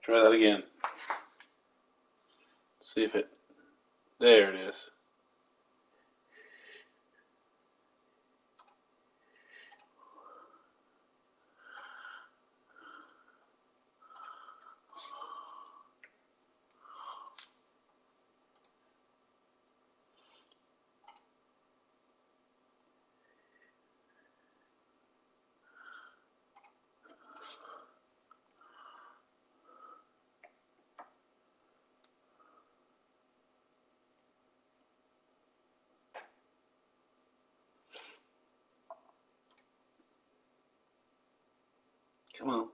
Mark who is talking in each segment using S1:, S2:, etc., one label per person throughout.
S1: Try that again. See if it... There it is. Come on.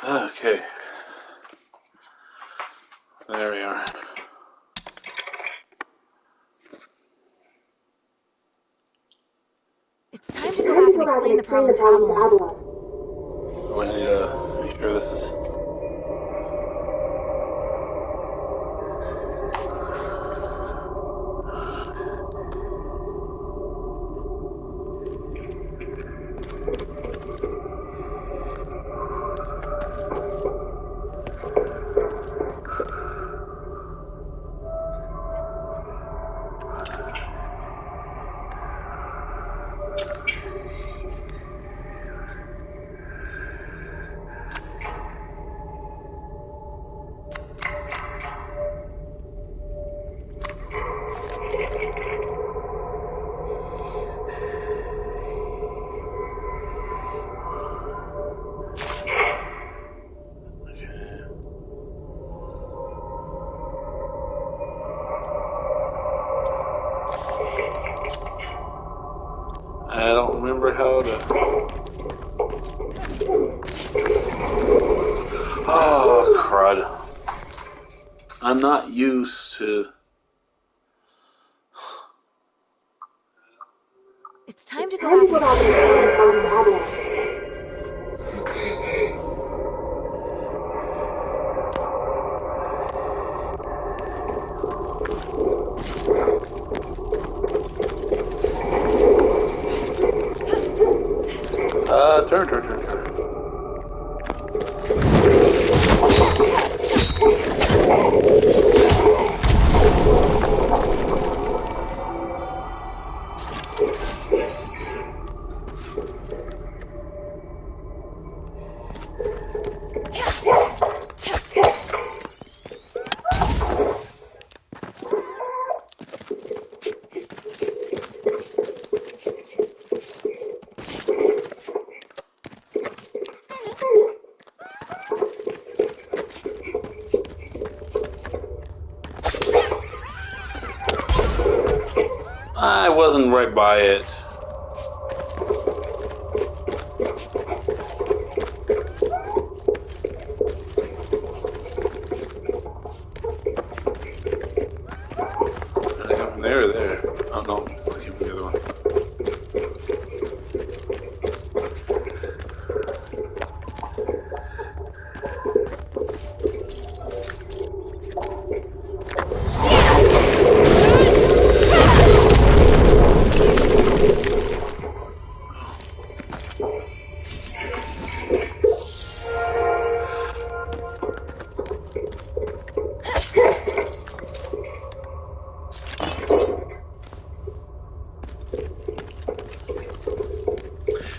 S1: Okay. There we are.
S2: It's time to go back and explain the problem to Avalon.
S1: Oh, I need to make sure this is... I don't remember how to... Oh, crud. I'm not used to...
S2: It's time to go back and explain the problem to Avalon.
S1: Turn. I wasn't right by it. Did I go from there or there? Oh no, I came from the other one.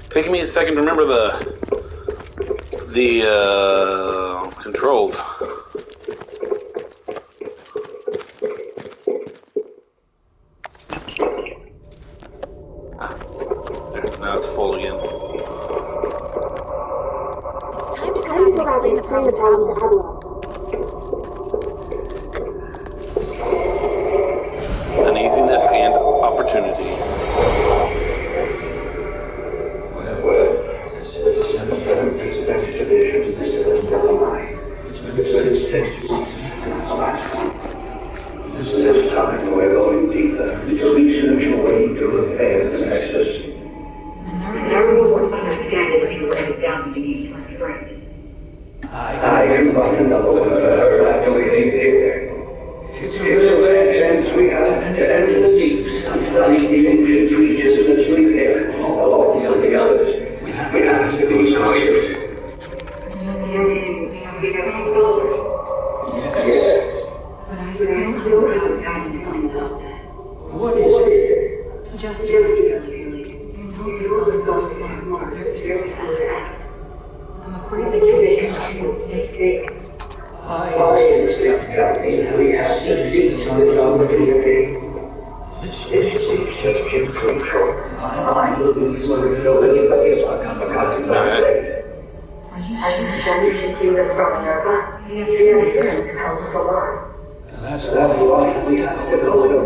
S1: Taking me a second to remember the controls. There, now it's full again.
S2: It's time to go back and explain the problem to Avalon.
S1: opportunity.
S3: Well, this is the 7th expedition to this line. It's been extended last one. This time we're going deeper into research a way to repair the nexus.
S2: Everyone wants to understand it if you write it down to use my friend.
S3: I can find another one for her after we leave here. It's a rare chance we have to enter the deeps and study the ancient creatures that sleep here, along with the others. We have to be cautious. Yes.
S2: But I still haven't gotten enough.
S3: What is it?
S2: Just really. You know this goes so far. I'm afraid they can't make a mistake.
S3: I instinct tell me we have to seize on its opportunity. This is just control. I believe we're nobody but you are coming out of my face.
S2: Are you sure you should see this from America? The interference helps us a lot.
S3: That's why we have to go to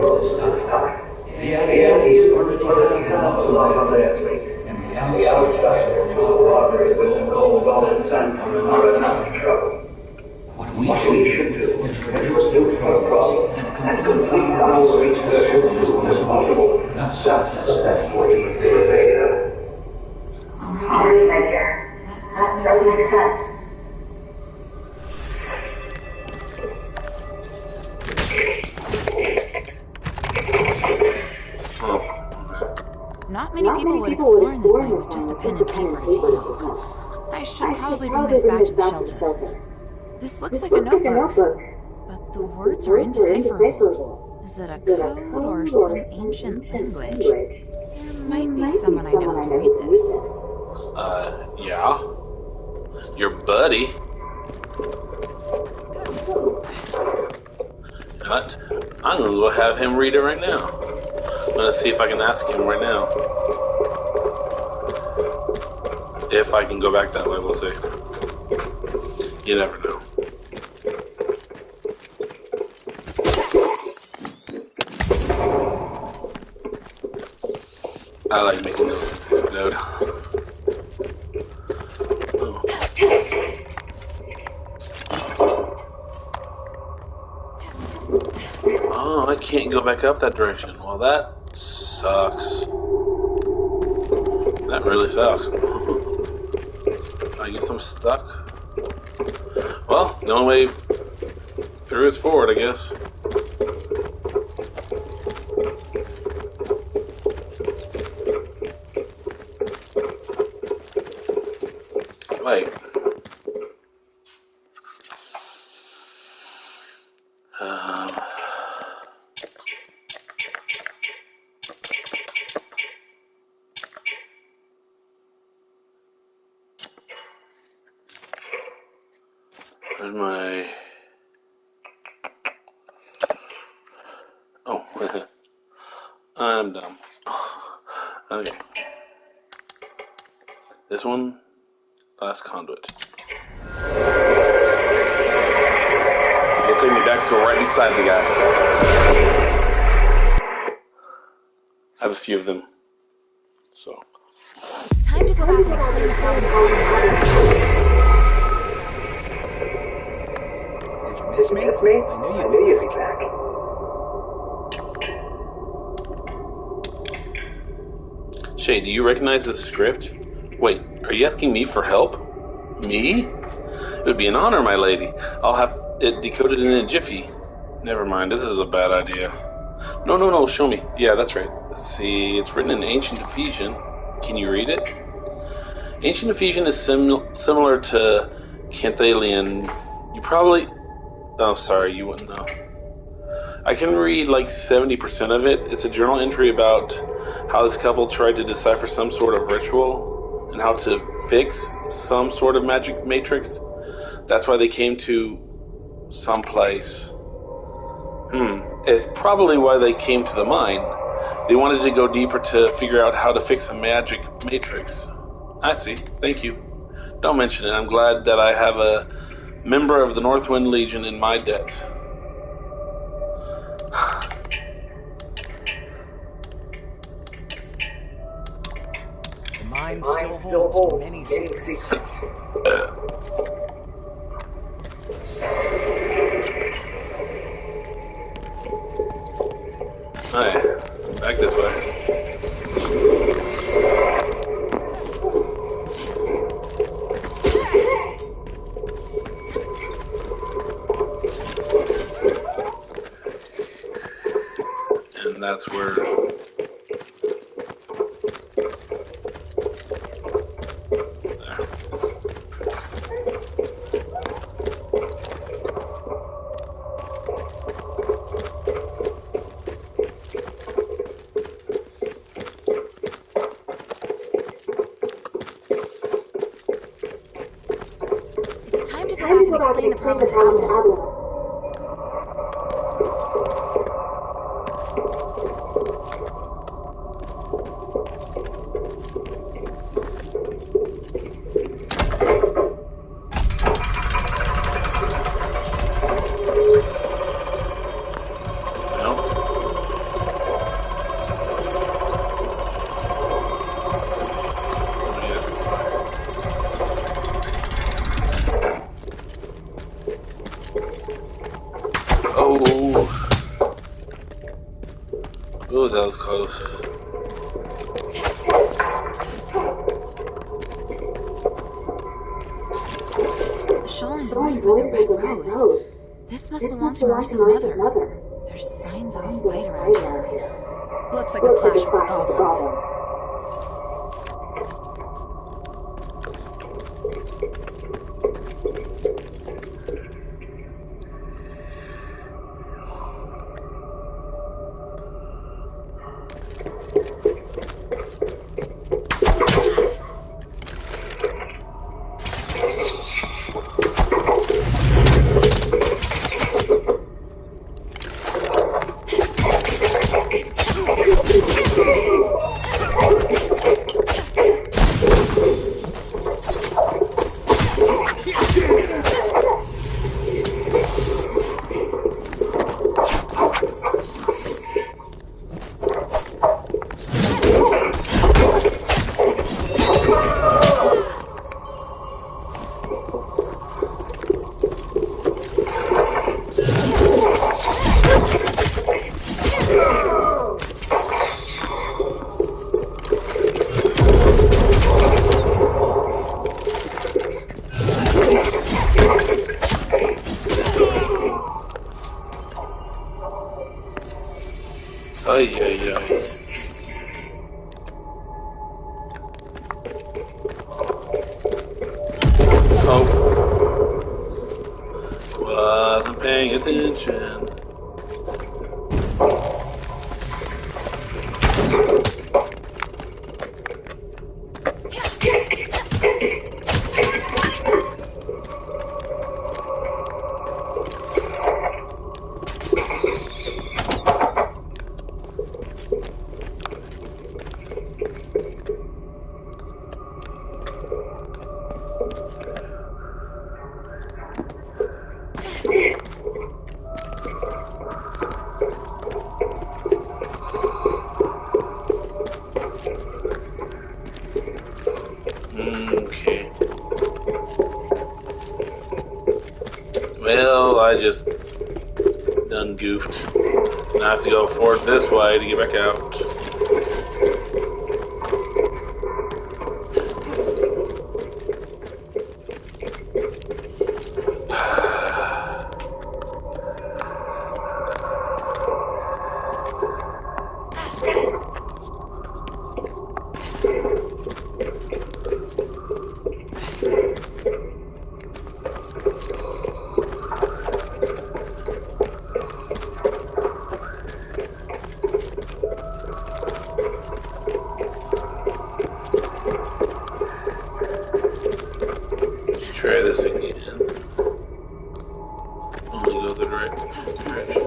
S3: this time. The Yankees already have a lot of their fleet, and the outsiders who cooperate with the gold dollars and are in trouble. What we should do is reduce the problem and complete our research as soon as possible. That's the best way to evade her.
S2: All right, my dear. That does make sense.
S4: Not many people would explore in this mine with just a pen and paper and take notes. I should probably bring this back to the shelter. This looks like a notebook, but the words are indecipherable. Is it a code or some ancient language? There might be someone I know who can read this.
S1: Yeah. Your buddy. What? I'm gonna go have him read it right now. I'm gonna see if I can ask him right now. If I can go back that way, we'll see. You never know. I like making those load. Oh, I can't go back up that direction. Well, that sucks. That really sucks. I guess I'm stuck. Well, the only way through is forward, I guess. Wait. Where's my... Oh, I'm dumb. Okay. This one, last conduit. It'll take me back to right beside the guy. I have a few of them, so.
S4: It's time to go back and explain the problem.
S5: Did you miss me? I knew you'd be back.
S1: Shay, do you recognize this script? Wait, are you asking me for help? Me? It would be an honor, my lady. I'll have it decoded in a jiffy. Never mind, this is a bad idea. No, show me. Yeah, that's right. Let's see, it's written in Ancient Ephesian. Can you read it? Ancient Ephesian is similar to Canthalian. You probably... Oh, sorry, you wouldn't know. I can read like 70% of it. It's a journal entry about how this couple tried to decipher some sort of ritual and how to fix some sort of magic matrix. That's why they came to some place. It's probably why they came to the mine. They wanted to go deeper to figure out how to fix a magic matrix. I see. Thank you. Don't mention it. I'm glad that I have a member of the Northwind Legion in my debt.
S5: mind still holds many secrets.
S1: Hi, back this way. And that's where...
S4: It's time to go back and explain the problem to Abel. Oh, that was close. The shawl embroidered with a red rose. This must belong to Maurice's mother. There's signs of a fight around here. Looks like a clash with the goblins.
S1: Ay, ay, ay. Oh. Wasn't paying attention. Okay. Well, I just done goofed. Now I have to go forward this way to get back out. Try this again. Only go the right direction.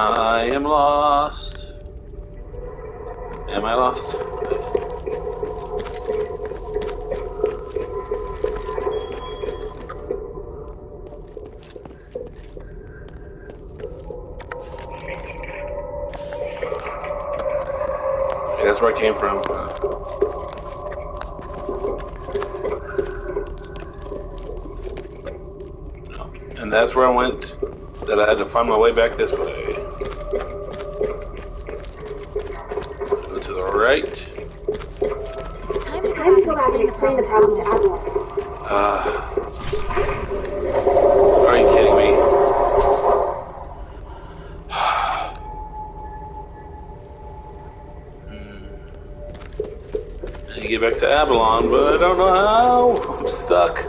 S1: I am lost. Am I lost? Okay, that's where I came from. And that's where I went, that I had to find my way back this way. Go to the right.
S4: It's time to go back and explain the problem to Avalon.
S1: Are you kidding me? I need to get back to Avalon, but I don't know how. I'm stuck.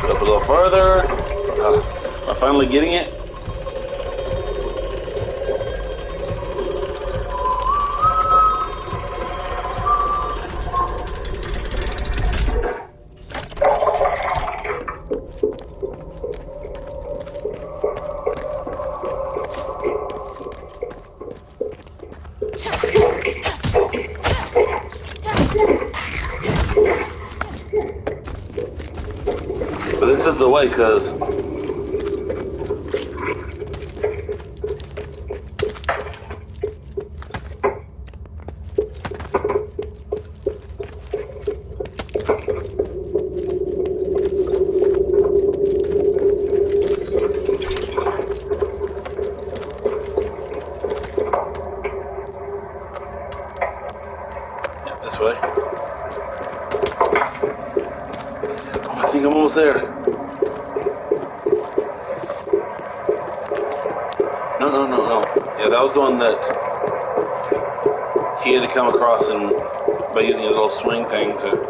S1: Up a little further. Am I finally getting it? But this is the way, cause this way. I think I'm almost there. No. Yeah, that was the one that he had to come across and by using his little swing thing to.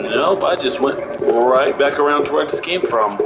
S1: Nope, I just went right back around to where I just came from.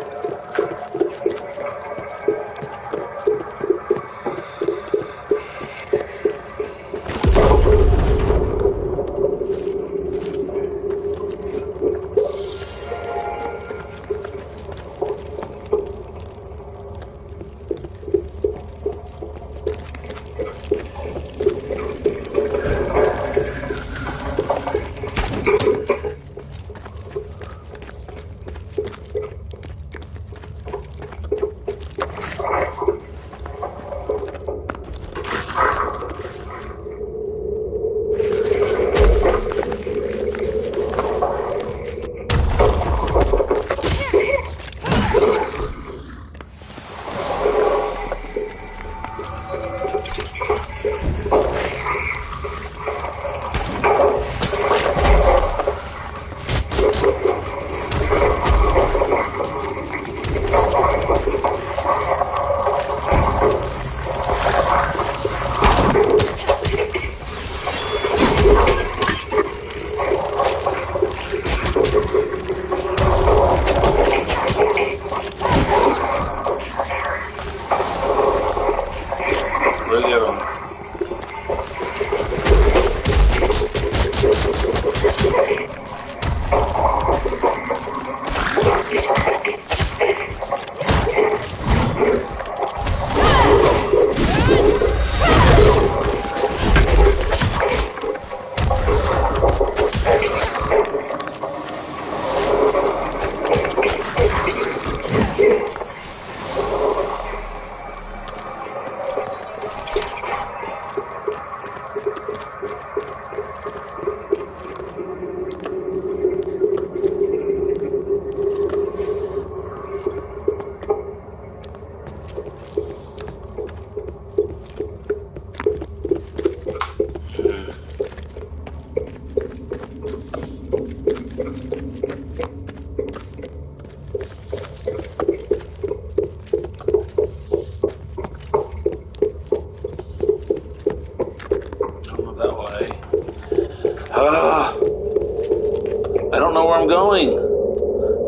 S1: I'm going.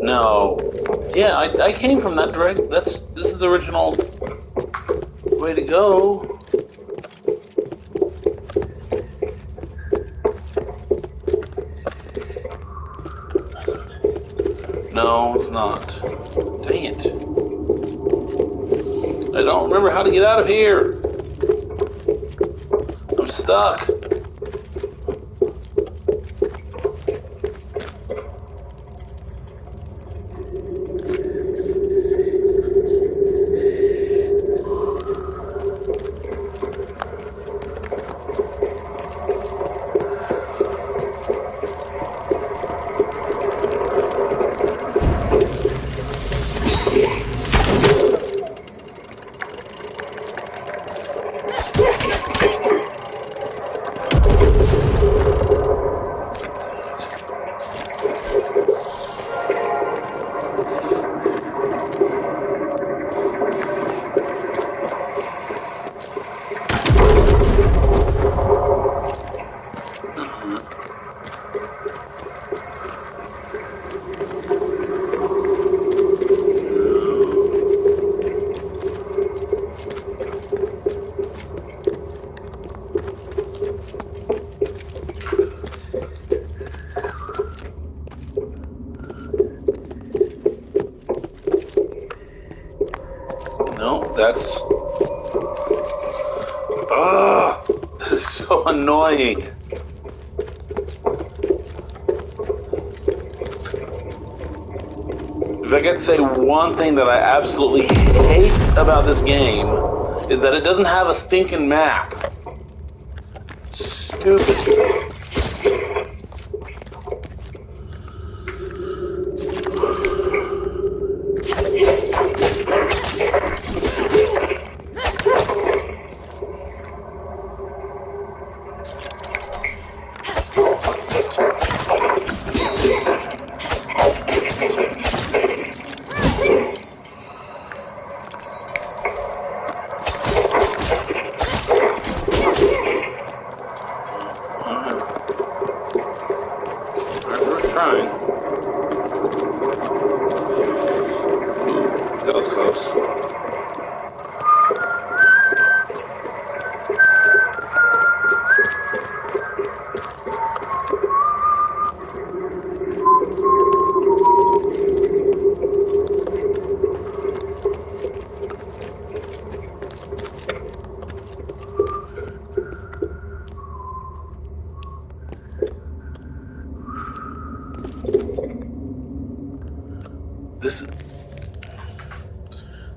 S1: No. Yeah, I came from that direct. This is the original way to go. No, it's not. Dang it. I don't remember how to get out of here. I'm stuck. No, that's... this is so annoying. If I could say one thing that I absolutely hate about this game, is that it doesn't have a stinking map. Stupid. Trying. Ooh, that was close.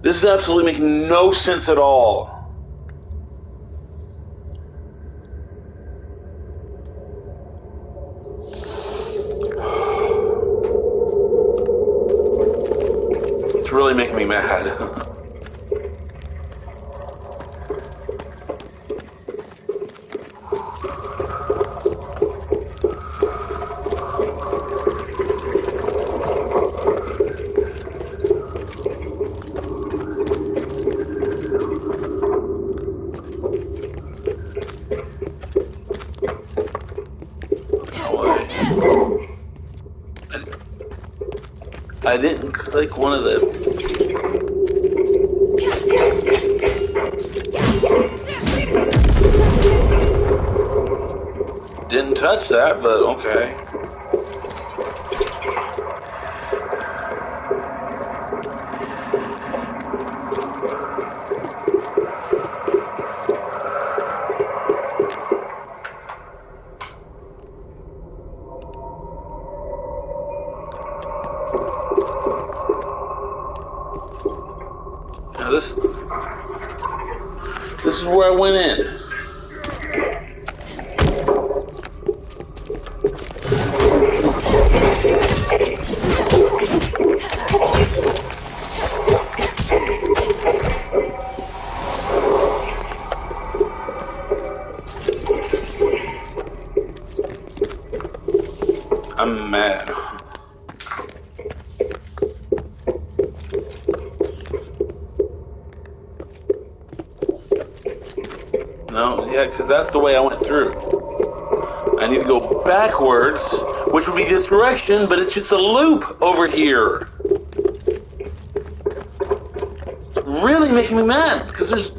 S1: This is absolutely making no sense at all. It's really making me mad. I didn't click one of the... Didn't touch that, but okay. Now this is where I went in. I'm mad. No, yeah, because that's the way I went through. I need to go backwards which would be this direction, but it's just a loop over here. It's really making me mad because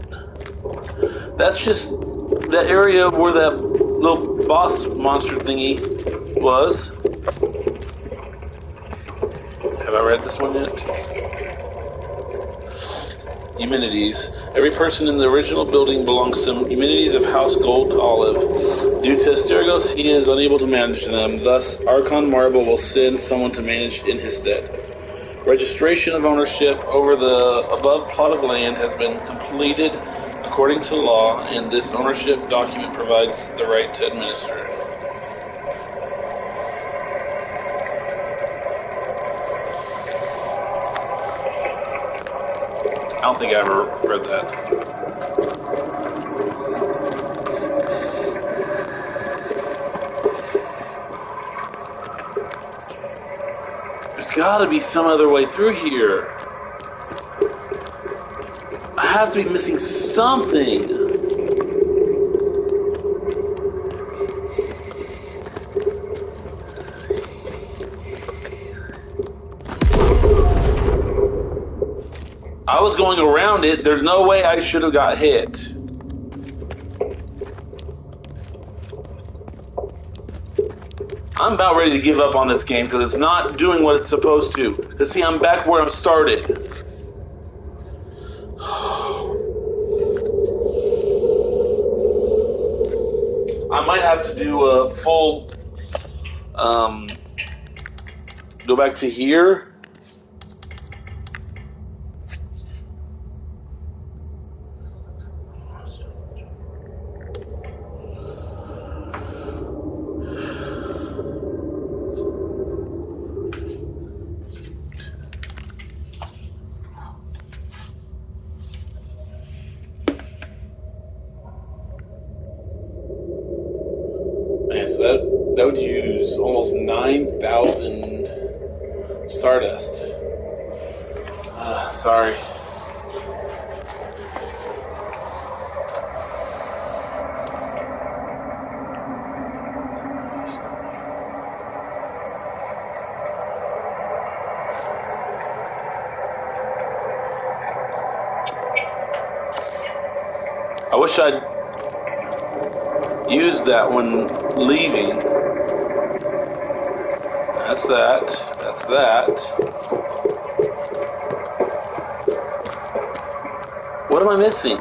S1: that's just that area where that little boss monster thingy was. Have I read this one yet? Eumenides. Every person in the original building belongs to Eumenides of House Gold Olive. Due to Asterigos, he is unable to manage them. Thus, Archon Marble will send someone to manage in his stead. Registration of ownership over the above plot of land has been completed according to law, and this ownership document provides the right to administer it. I don't think I ever read that. There's gotta be some other way through here. I have to be missing something. I was going around it. There's no way I should have got hit. I'm about ready to give up on this game because it's not doing what it's supposed to. Because see, I'm back where I started. I might have to do a full, go back to here. Man, so that would use almost 9,000 Stardust. Sorry. I wish I'd used that when leaving. That's that. That's that. What am I missing?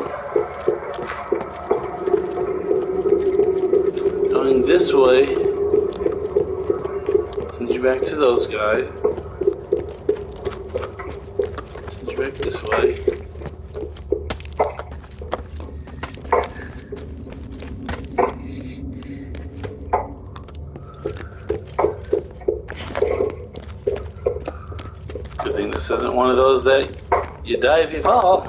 S1: Going this way sends you back to those guys. Sends you back this way. Good thing this isn't one of those that you die if you fall.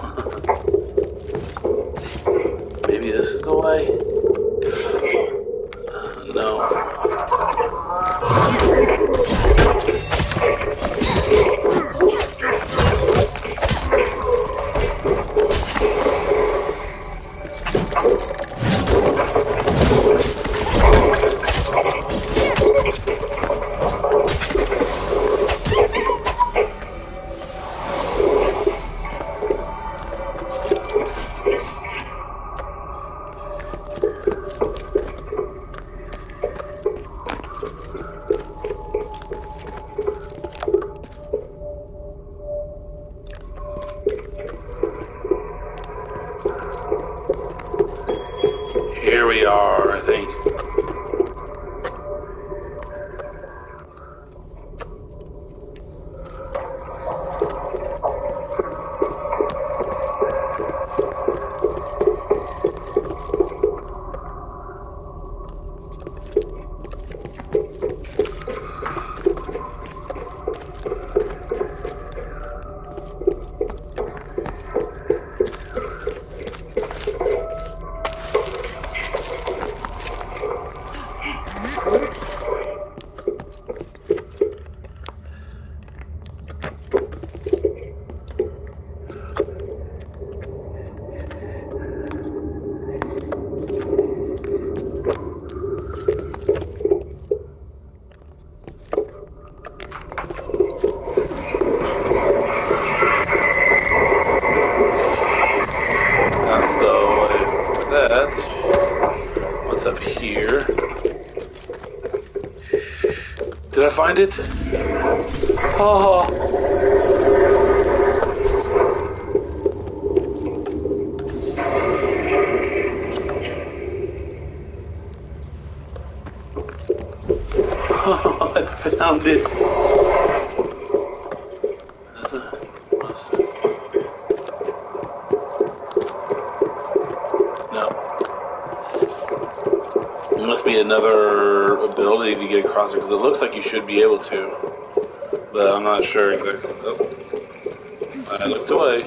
S1: Maybe this is the way. No. Here we are, I think. Did I find it? Oh. Oh, I found it. No. It must be another ability to get across it, because it looks like you should be able to. But I'm not sure exactly. Oh. I looked away.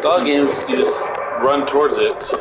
S1: Dog games, you just run towards it.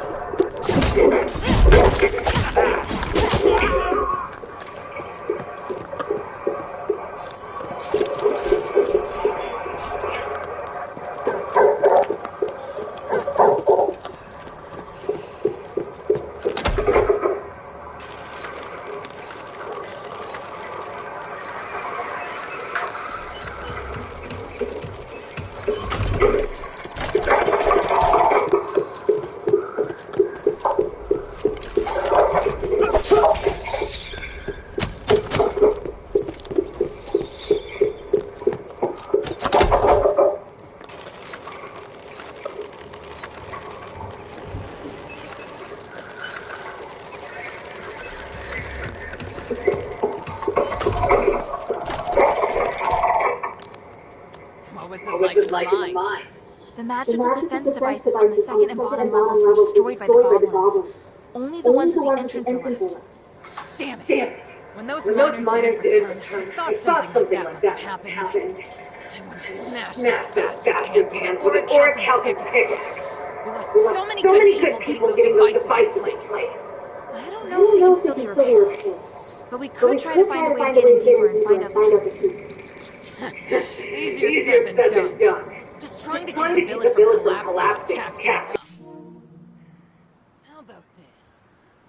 S4: The magical defense devices on the second and bottom levels were destroyed by the goblins. Only the ones at the entrance are left.
S6: Damn it! When those miners didn't return, I thought something like that must have happened. I want to smash those bastards' hands with it, or a calculator pickaxe. We lost so many good people getting those devices in place.
S4: I don't know if they can still be repaired. But we could try to find a way to get in deeper and find out the truth.
S6: Easier said than done.
S4: Just trying to keep the village from collapsing is taxing enough.
S6: How about this?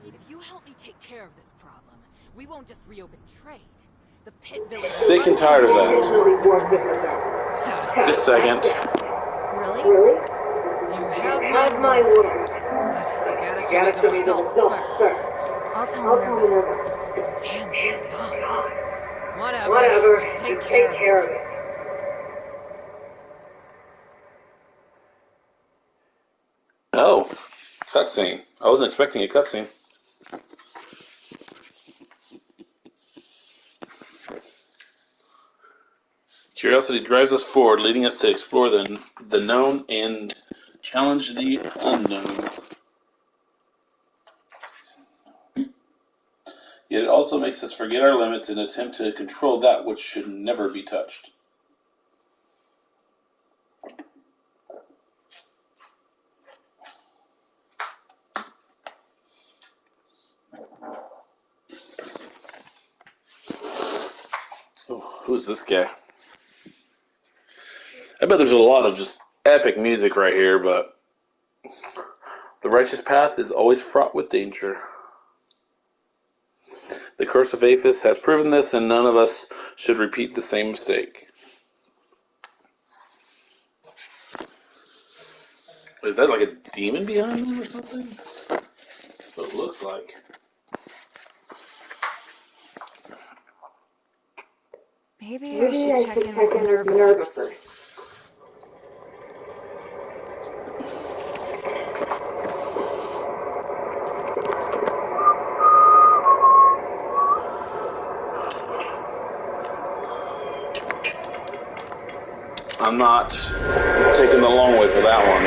S6: If you help me take care of this problem, we won't just reopen trade. The pit village...
S1: Sick and tired of that. Just a second.
S4: Really?
S6: You have my word. But you gotta show me the results first.
S4: I'll tell her.
S6: Damn it, God. Whatever. Just take care of it.
S1: Oh, cutscene. I wasn't expecting a cutscene. Curiosity drives us forward, leading us to explore the known and challenge the unknown. Yet it also makes us forget our limits and attempt to control that which should never be touched. Oh, who's this guy? I bet there's a lot of just epic music right here, but the righteous path is always fraught with danger. The curse of Apis has proven this, and none of us should repeat the same mistake. Is that like a demon behind them or something? That's what it looks like.
S4: Maybe I should check in with Minerva first.
S1: I'm not taking the long way for that one.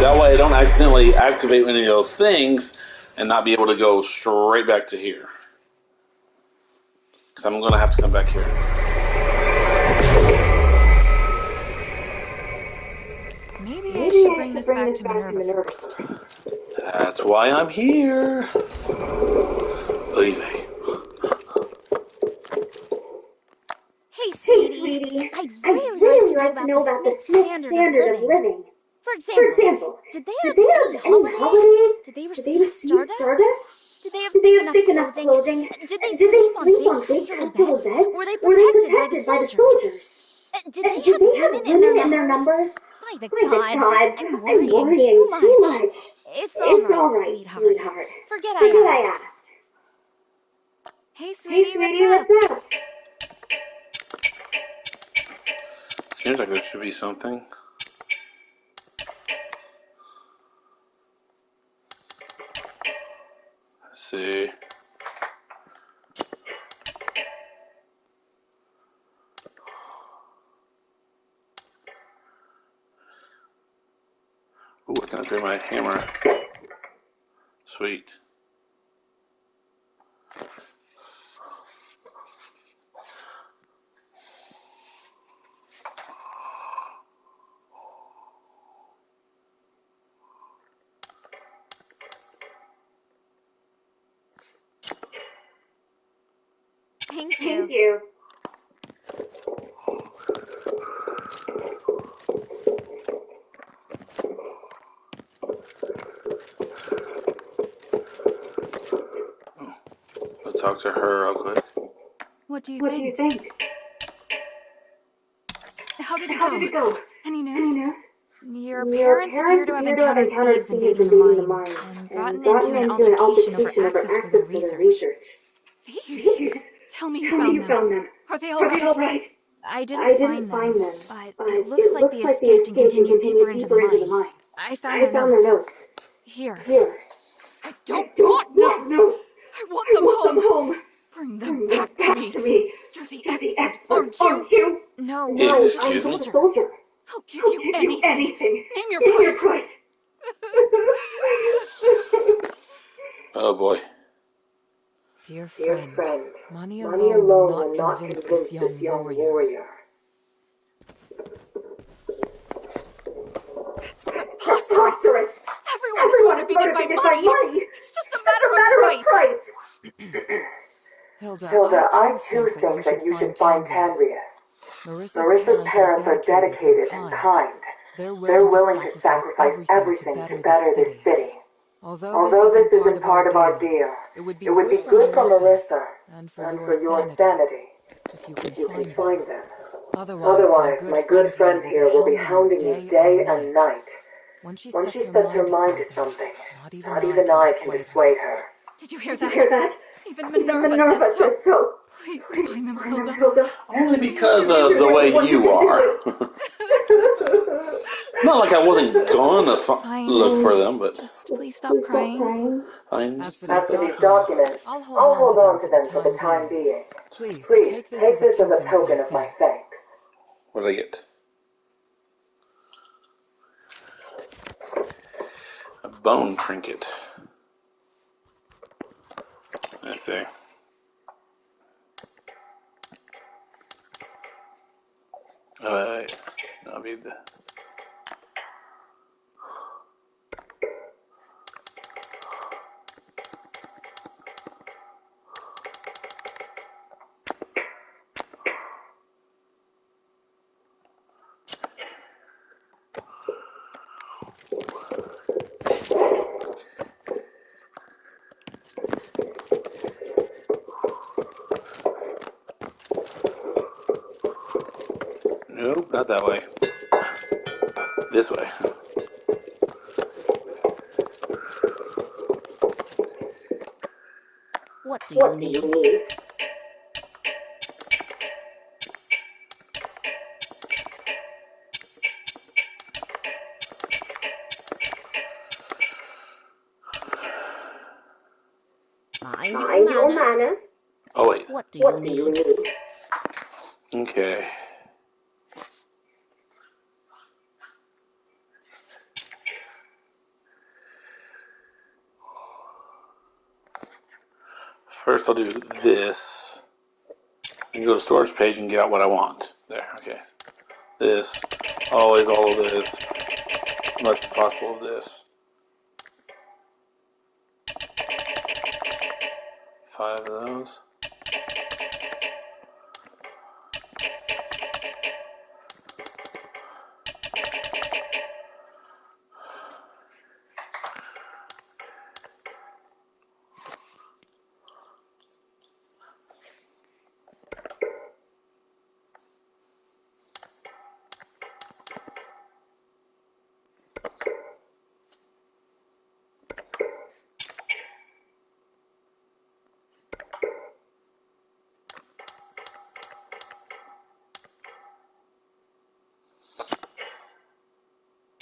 S1: That way I don't accidentally activate any of those things and not be able to go straight back to here. Because I'm going to have to come back here.
S4: Maybe I should bring this back to Minerva first.
S1: That's why I'm here. Leave.
S7: Hey, sweetie. I'd really like to know about the Smith standard of living. For example, did they have any holidays? Did they receive stardust? Did they have thick enough clothing? Did they sleep on big comfortable beds? Were they protected by the soldiers? Did they have women in their numbers? By the gods, I'm worrying too much. It's all right, sweetheart. Forget I asked.
S4: Hey, sweetie, what's up?
S1: Seems like there should be something. Let's see. Ooh, I can upgrade my hammer. Sweet.
S7: Thank you.
S1: Let's talk to her real quick.
S4: What do you
S2: What do you think?
S4: How did
S2: How did it go?
S4: Any news?
S2: Your
S4: Your parents appear to have encountered thieves invading the mine and gotten into an altercation over access for their research. Thieves? Tell me you found them. Are they all right? I didn't find them, but it looks like they escaped and continued deeper into the mine. I found their notes. Here. I don't want notes! I want them home! Bring them back to me! You're the expert, aren't you? No, I'm just a soldier. I'll give you anything. Name your price.
S1: Oh boy.
S5: Dear friend, money alone will not convince this young warrior.
S4: That's preposterous. Everyone's motivated by money. It's just a matter of price.
S5: Hilda, I too think that you should find Tanrius. Marissa's parents are dedicated and kind. They're willing to sacrifice everything to better this city. Although this isn't part of our deal, it would be good for Marissa and for your sanity if you can find them. Otherwise, my good friend here will be hounding you day and night. When she sets her mind to something, not even I can dissuade her.
S4: Did you hear that? Even Minerva says so. Please find them, Hilda.
S1: Only because of the way you are. Not like I wasn't gonna look for them, but...
S4: Just please stop crying.
S1: Fine.
S5: As for these documents, I'll hold on to them for the time being. Please, take this as a token of my thanks.
S1: What did I get? A bone trinket. Let's see. I'll be the... Nope, not that way. This way.
S7: What do you need? Mind your manners.
S1: Oh, wait.
S7: What do you need?
S1: Okay. First I'll do this. And go to storage page and get out what I want. There, okay. This. Always all of this. As much as possible of this. 5 of those.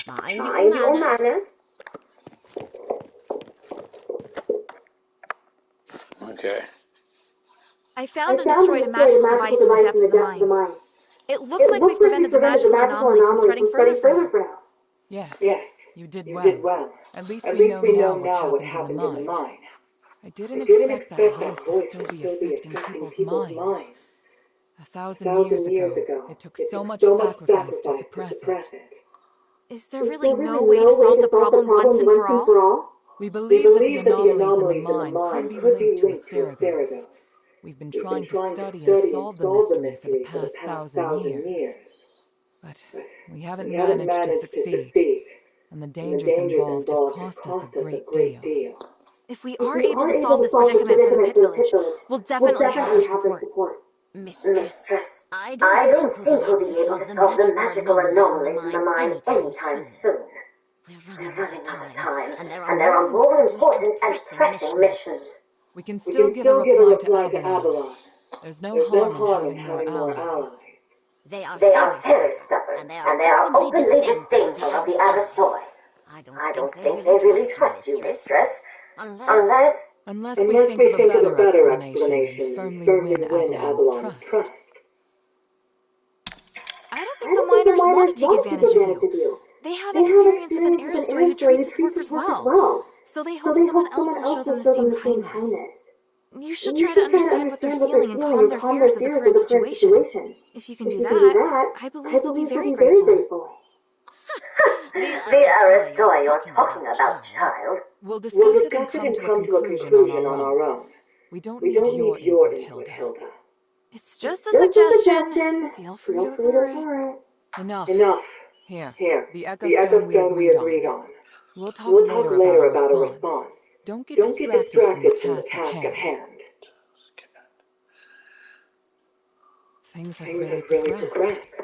S7: Mind your manners.
S1: Okay.
S4: I found and destroyed a magical device in the depths of the mine. It looks like we prevented the magical anomaly from spreading further for now.
S6: Yes,
S5: Yes,
S6: you did
S5: you
S6: well.
S5: did well.
S6: At least
S5: At
S6: we
S5: least
S6: know
S5: we
S6: now
S5: know
S6: what
S5: what
S6: happened
S5: happened
S6: in
S5: in
S6: the
S5: the
S6: mine.
S5: mine.
S6: I
S5: I
S6: didn't
S5: didn't
S6: expect that
S5: expect
S6: voice
S5: that
S6: to
S5: voice
S6: still
S5: to
S6: be
S5: still be
S6: affecting
S5: affecting
S6: people's
S5: people's
S6: minds.
S5: minds.
S6: 1,000 years ago, it took so much sacrifice to suppress it.
S4: Is there really no way to solve the problem once and for all?
S6: We
S5: We
S6: believe that the
S5: believe that the
S6: anomalies in the
S5: anomalies in the
S6: mine could
S5: mine
S6: be
S5: could be
S6: linked to
S5: linked to
S6: Asterigos.
S5: Asterigos.
S6: We've been
S5: We've
S6: trying
S5: been
S6: to
S5: trying to
S6: study and
S5: study and
S6: solve the
S5: solve the
S6: mystery for the
S5: mystery for the
S6: past
S5: past
S6: 1,000
S5: 1,000
S6: years.
S5: years.
S6: But
S5: But
S6: we haven't
S5: we haven't
S6: managed to
S5: managed to
S6: succeed.
S5: succeed.
S6: And the
S5: And the
S6: dangers involved have cost us a great deal.
S4: If we
S5: If
S4: are
S5: we
S4: able
S5: are
S4: to
S5: able
S4: solve
S5: to
S4: this
S5: solve this
S4: predicament for the
S5: predicament
S4: Pit
S5: for the Pit
S4: Village,
S5: Village,
S4: we'll
S5: we'll
S4: definitely have
S5: definitely
S4: their
S5: have their
S4: support.
S5: support.
S7: Mistress,
S5: I don't think we'll be able to solve the magical anomalies in the mine anytime soon.
S7: We're
S5: We're running out of time,
S7: and there
S5: and there are more important and pressing
S7: missions.
S5: missions.
S6: We can
S5: We
S6: still
S5: can
S6: give a
S5: still give a
S6: reply to
S5: reply to
S6: Avalon.
S5: Avalon.
S6: There's no
S5: There's no
S6: harm in
S5: harm in
S6: having more allies.
S7: They are
S5: They are very stubborn, and they are openly disdainful of the Asterigos. I don't think they really trust you, mistress. Unless
S6: Unless we think of a better explanation and firmly win Avalon's trust.
S4: I don't think
S5: I
S4: the
S5: don't think the
S4: miners want
S5: miners
S4: to take
S5: want to take
S4: advantage of
S5: advantage of
S4: you.
S5: you.
S4: They have
S5: They have
S4: experience with an
S5: experience with an
S4: Aristoid who treats his workers
S5: workers
S4: well.
S5: well.
S4: So they
S5: So
S4: hope
S5: they
S4: someone
S5: hope
S4: else
S5: someone
S4: will show
S5: else will
S4: them the
S5: show them
S4: same
S5: the same
S4: kindness.
S5: kindness.
S4: You should
S5: You
S4: try to
S5: should try to
S4: understand what they're
S5: understand what they're
S4: feeling and
S5: feeling
S4: calm
S5: and
S4: their
S5: calm
S4: fears
S5: their
S4: of the
S5: fears of
S4: current
S5: the current
S4: situation.
S5: situation.
S4: If you can
S5: If
S4: do
S5: you can do
S4: that,
S5: that,
S4: I believe they'll be very
S5: very
S4: grateful.
S5: grateful. The Aristoid you're talking about, child.
S6: We'll
S5: We'll
S6: discuss it and
S5: discuss it
S6: come
S5: and
S6: to
S5: come
S6: a
S5: to a
S6: conclusion on
S5: conclusion on
S6: our
S5: our
S6: own.
S5: own.
S6: We don't
S5: We
S6: need
S5: don't
S6: your
S5: need your
S6: input,
S5: input,
S6: Hilda.
S5: Hilda.
S4: It's just a
S5: Just a
S4: suggestion.
S5: suggestion.
S4: Feel free to ignore it.
S6: Enough.
S5: Enough.
S6: Here,
S5: Here,
S6: the Echo
S5: the Echo
S6: Stone we
S5: Stone we
S6: agreed
S5: agreed
S6: on.
S5: on.
S6: We'll talk
S5: We'll talk later about a
S6: response.
S5: response.
S6: Don't get
S5: Don't get
S6: distracted from the
S5: task
S6: task
S5: at
S6: at hand.
S5: hand.
S6: Things have
S5: Things
S6: really
S5: have really
S6: progressed.
S5: progressed.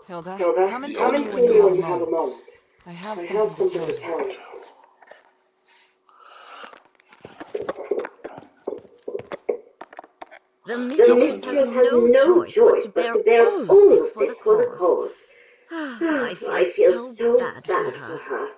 S6: Hilda,
S5: Hilda,
S6: come and
S1: The
S6: see
S1: old
S6: me
S1: man.
S6: when you have a moment. I have something to tell you.
S7: The
S5: The
S7: mistress
S5: mistress
S7: has no choice but to bear all of this for the cause. I feel so bad for her.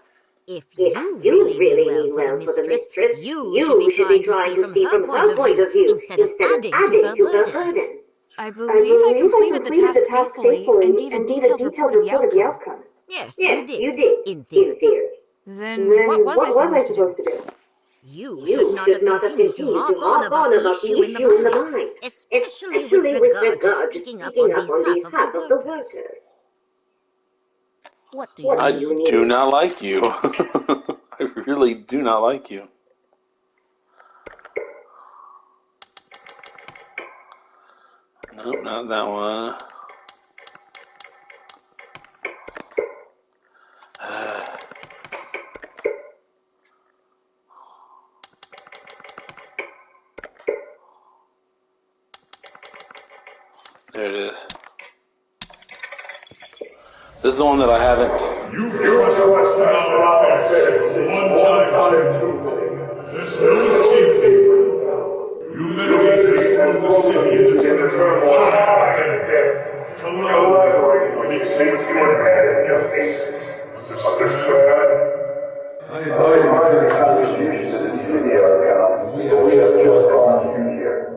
S7: If you really mean well for the mistress, you should be trying to see from her point of view instead of adding to her burden.
S4: I believe I completed the task faithfully and gave a detailed report of the outcome.
S7: Yes,
S5: Yes,
S7: you did. In theory.
S4: Then what was I supposed to do?
S7: You should not have continued to harp on about the issue in the mine, especially with regard to speaking up on behalf of the workers. What do you
S1: I
S7: need?
S1: do not like you. I really do not like you. Nope, not that one. There it is. This is the one that I haven't.
S8: You trust our affairs one time too many. There's no escaping. Humanity takes the city into the time and death. Collaborating makes you abandon your faces. Understand?
S3: I admire your contribution to the city, Arcana. We have just gone here.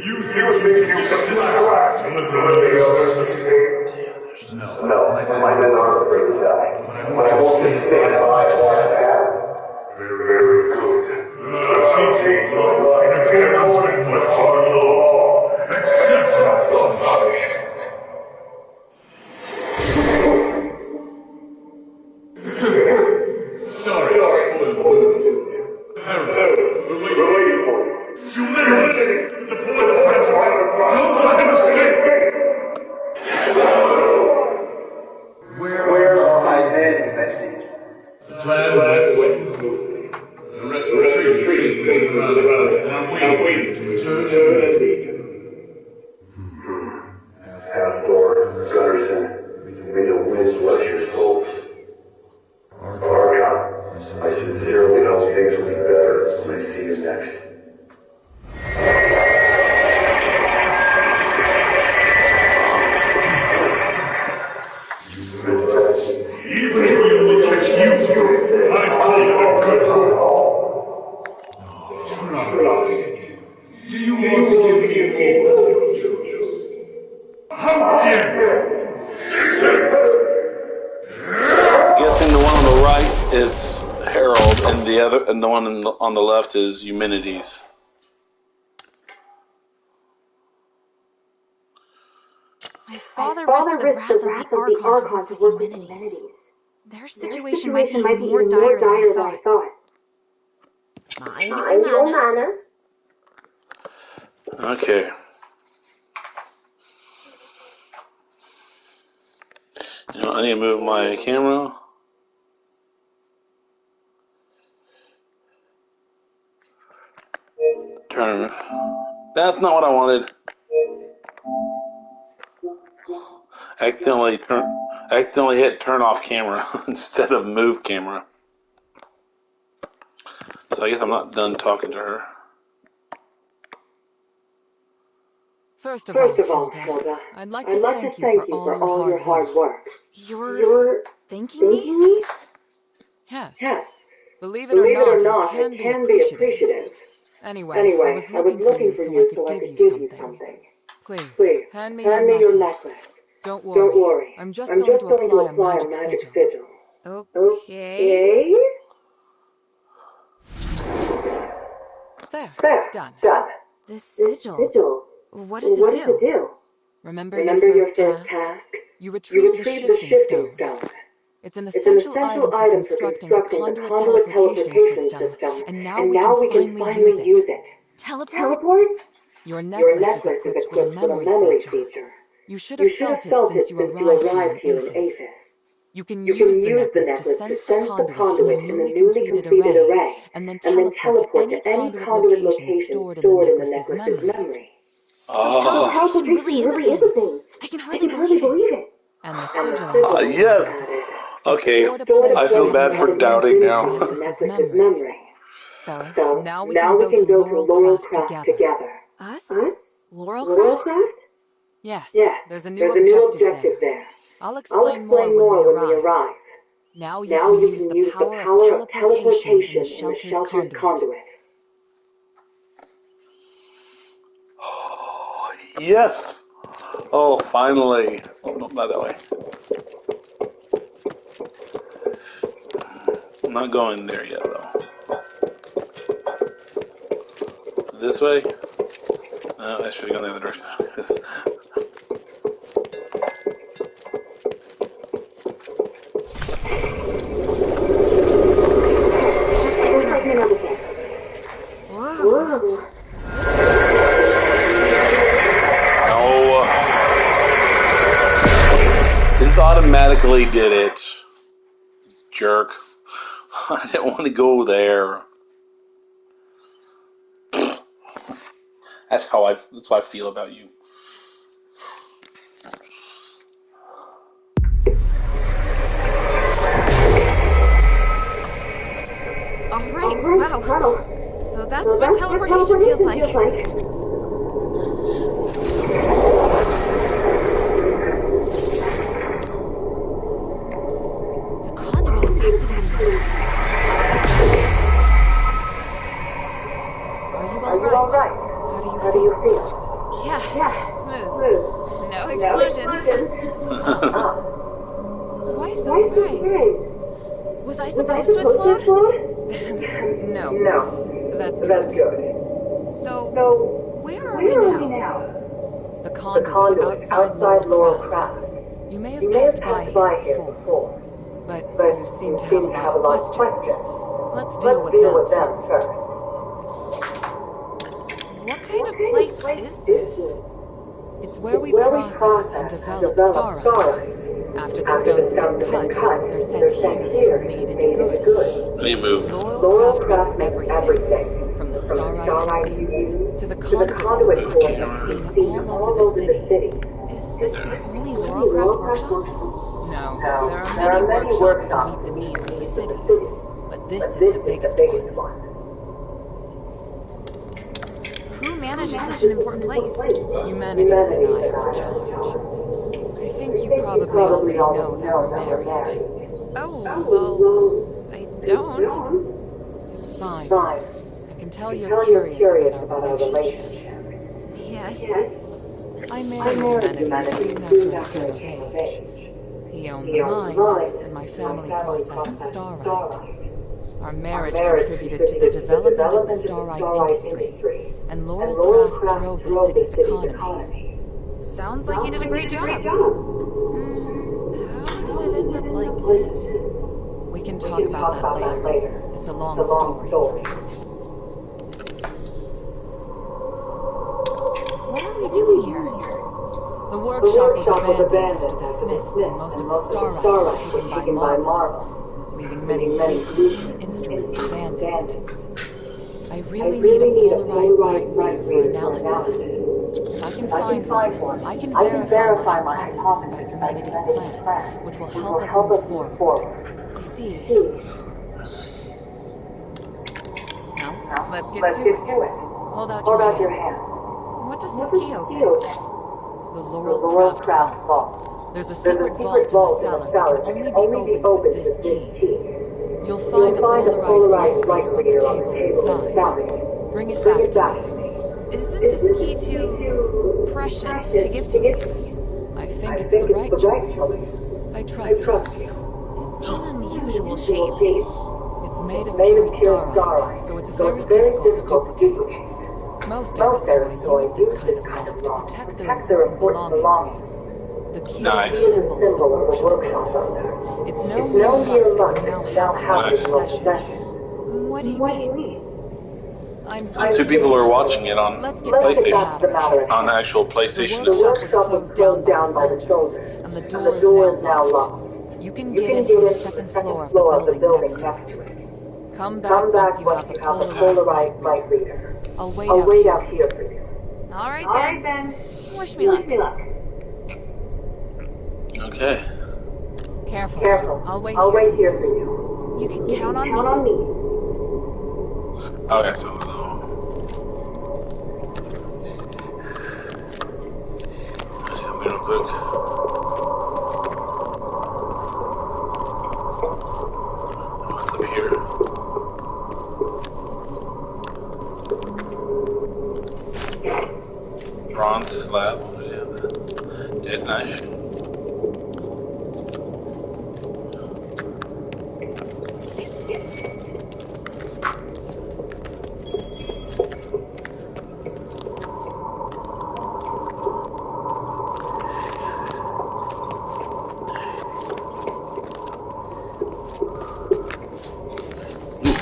S8: You think you can distract and let the others escape?
S3: No, my men aren't afraid to die. But I won't just stand by and watch it happen.
S8: Very good. Let's teach you in accordance with the law. Accept the punishment. Sorry, Harold, we're waiting for you. 2 minutes! Deploy the fences! Don't let him escape!
S3: Where are my men, Messis?
S8: The plan went smoothly. The rest retreated safely to the roundabout and are waiting to return and lead.
S3: Astor, Gunnarsson, may the winds bless your souls. Archon, I sincerely hope things will be better when I see you next.
S1: It's Harold, and the one on the left is Eumenides.
S4: My father risked the wrath of the Archon to work with Eumenides. Their situation might be even more dire than I thought.
S7: Mind your manners.
S1: Okay. You know, I need to move my camera. Turn. That's not what I wanted. Accidentally hit turn off camera instead of move camera. So I guess I'm not done talking to her.
S6: First of all, Hilda, I'd like to thank you for all your hard work.
S4: You're thanking me?
S6: Yes.
S5: Believe it or not, I can be appreciative.
S6: Anyway, I was looking for you so I could give you something. Please, hand me your necklace. Don't worry. I'm just going to apply a magic sigil.
S4: Okay.
S6: There. Done.
S4: This sigil. What does it do?
S6: Remember your first task? You retrieve the shifting stone. It's an essential item for constructing the conduit teleportation system, and now we can finally use it.
S4: Teleport?
S6: Your necklace is equipped with a memory feature. You should have felt it since you arrived here in Aphis. You can use the necklace to sense the conduit in the newly completed array, and then teleport to any conduit location stored in the necklace's memory.
S4: So teleportation really is a thing. I can hardly believe it.
S6: And the sigil.
S1: Yes. Okay. I feel bad for doubting now.
S6: The necklace's memory. So now we can go to Laurelcraft together.
S4: Us? Laurelcraft?
S6: Yes. There's a new objective there. I'll explain more when we arrive. Now you can use the power of teleportation in the shelter's conduit.
S1: Yes. Oh, finally. Oh, no, not that way. I'm not going there yet, though. So this way? No, I should have gone the other direction.
S4: Whoa.
S1: This automatically did it. Jerk. I didn't want to go there. That's how I feel about you.
S4: Alright, wow. So that's what teleportation feels like. The conduit is activated.
S6: Are you all right? How do you feel?
S4: Yeah, smooth. No explosions. Why so surprised? Was I supposed to explode?
S6: No. That's good.
S4: So where are we now?
S6: The conduit outside Laurelcraft. You may have passed by here before, but you seem to have a lot of questions. Let's deal with them first.
S4: What kind of place is this?
S6: It's where we process and develop starite. After the stones have been cut, they're sent here, made into goods.
S1: Let me move.
S6: Laurelcraft makes everything, from the starite you use to the conduit core that's seen all over the city.
S4: Is this the only Laurelcraft workshop?
S6: No, there are many workshops to meet the needs of the city, but this is the biggest one.
S4: Who manages such an important place?
S6: Humanities and I are in charge. I think you probably already know that we're married.
S4: Oh, well, I don't.
S6: It's fine. I can tell you're curious about our relationship.
S4: Yes.
S6: I married Humanities soon after I came of age. He owned the mine, and my family processed starite. Our marriage contributed to the development of the starite industry, and Laurel Craft drove the city's economy.
S4: Sounds like you did a great job. How did it end up like this?
S6: We can talk about that later. It's a long story.
S4: What are we doing here?
S6: The workshop was abandoned after the Smiths and most of the starite was taken by Marvel, leaving many blueprints and instruments abandoned. I really need a polarized light reader for analysis. If I can find one, I can verify my hypothesis about humanity's plan, which will help us move forward.
S4: I see.
S6: Now, let's get to it.
S4: Hold out your hand. What does this key open?
S6: The Laurel Craft Vault. There's a secret vault in the cellar that can only be opened with this key. You'll find a polarized light reader on the table inside. Bring it back to me.
S4: Isn't this key too precious to give to me?
S6: I think it's the right choice. I trust you.
S4: It's an unusual shape.
S6: It's made of pure starlight, so it's very difficult to duplicate. Most Asterigos use this kind of lock to protect their important belongings. The key is a symbol of the workshop on there. It's no mere luck that we now have it in our possession.
S4: What do you mean?
S1: Two people are watching it on
S6: Let's get back to the
S1: PlayStation.
S6: matter.
S1: On the actual PlayStation.
S6: The workshop was closed down by the soldiers, and the door is now locked. You can get in from the second floor of the building next to it. Come back once you have a polarized light reader. I'll wait out here for you.
S4: All right then. Wish me luck.
S1: Okay.
S6: Careful. I'll wait here for you.
S4: You can count on me.
S1: Okay, so let's help me real quick. What's up here? Bronze slab. Yeah. Dead knife.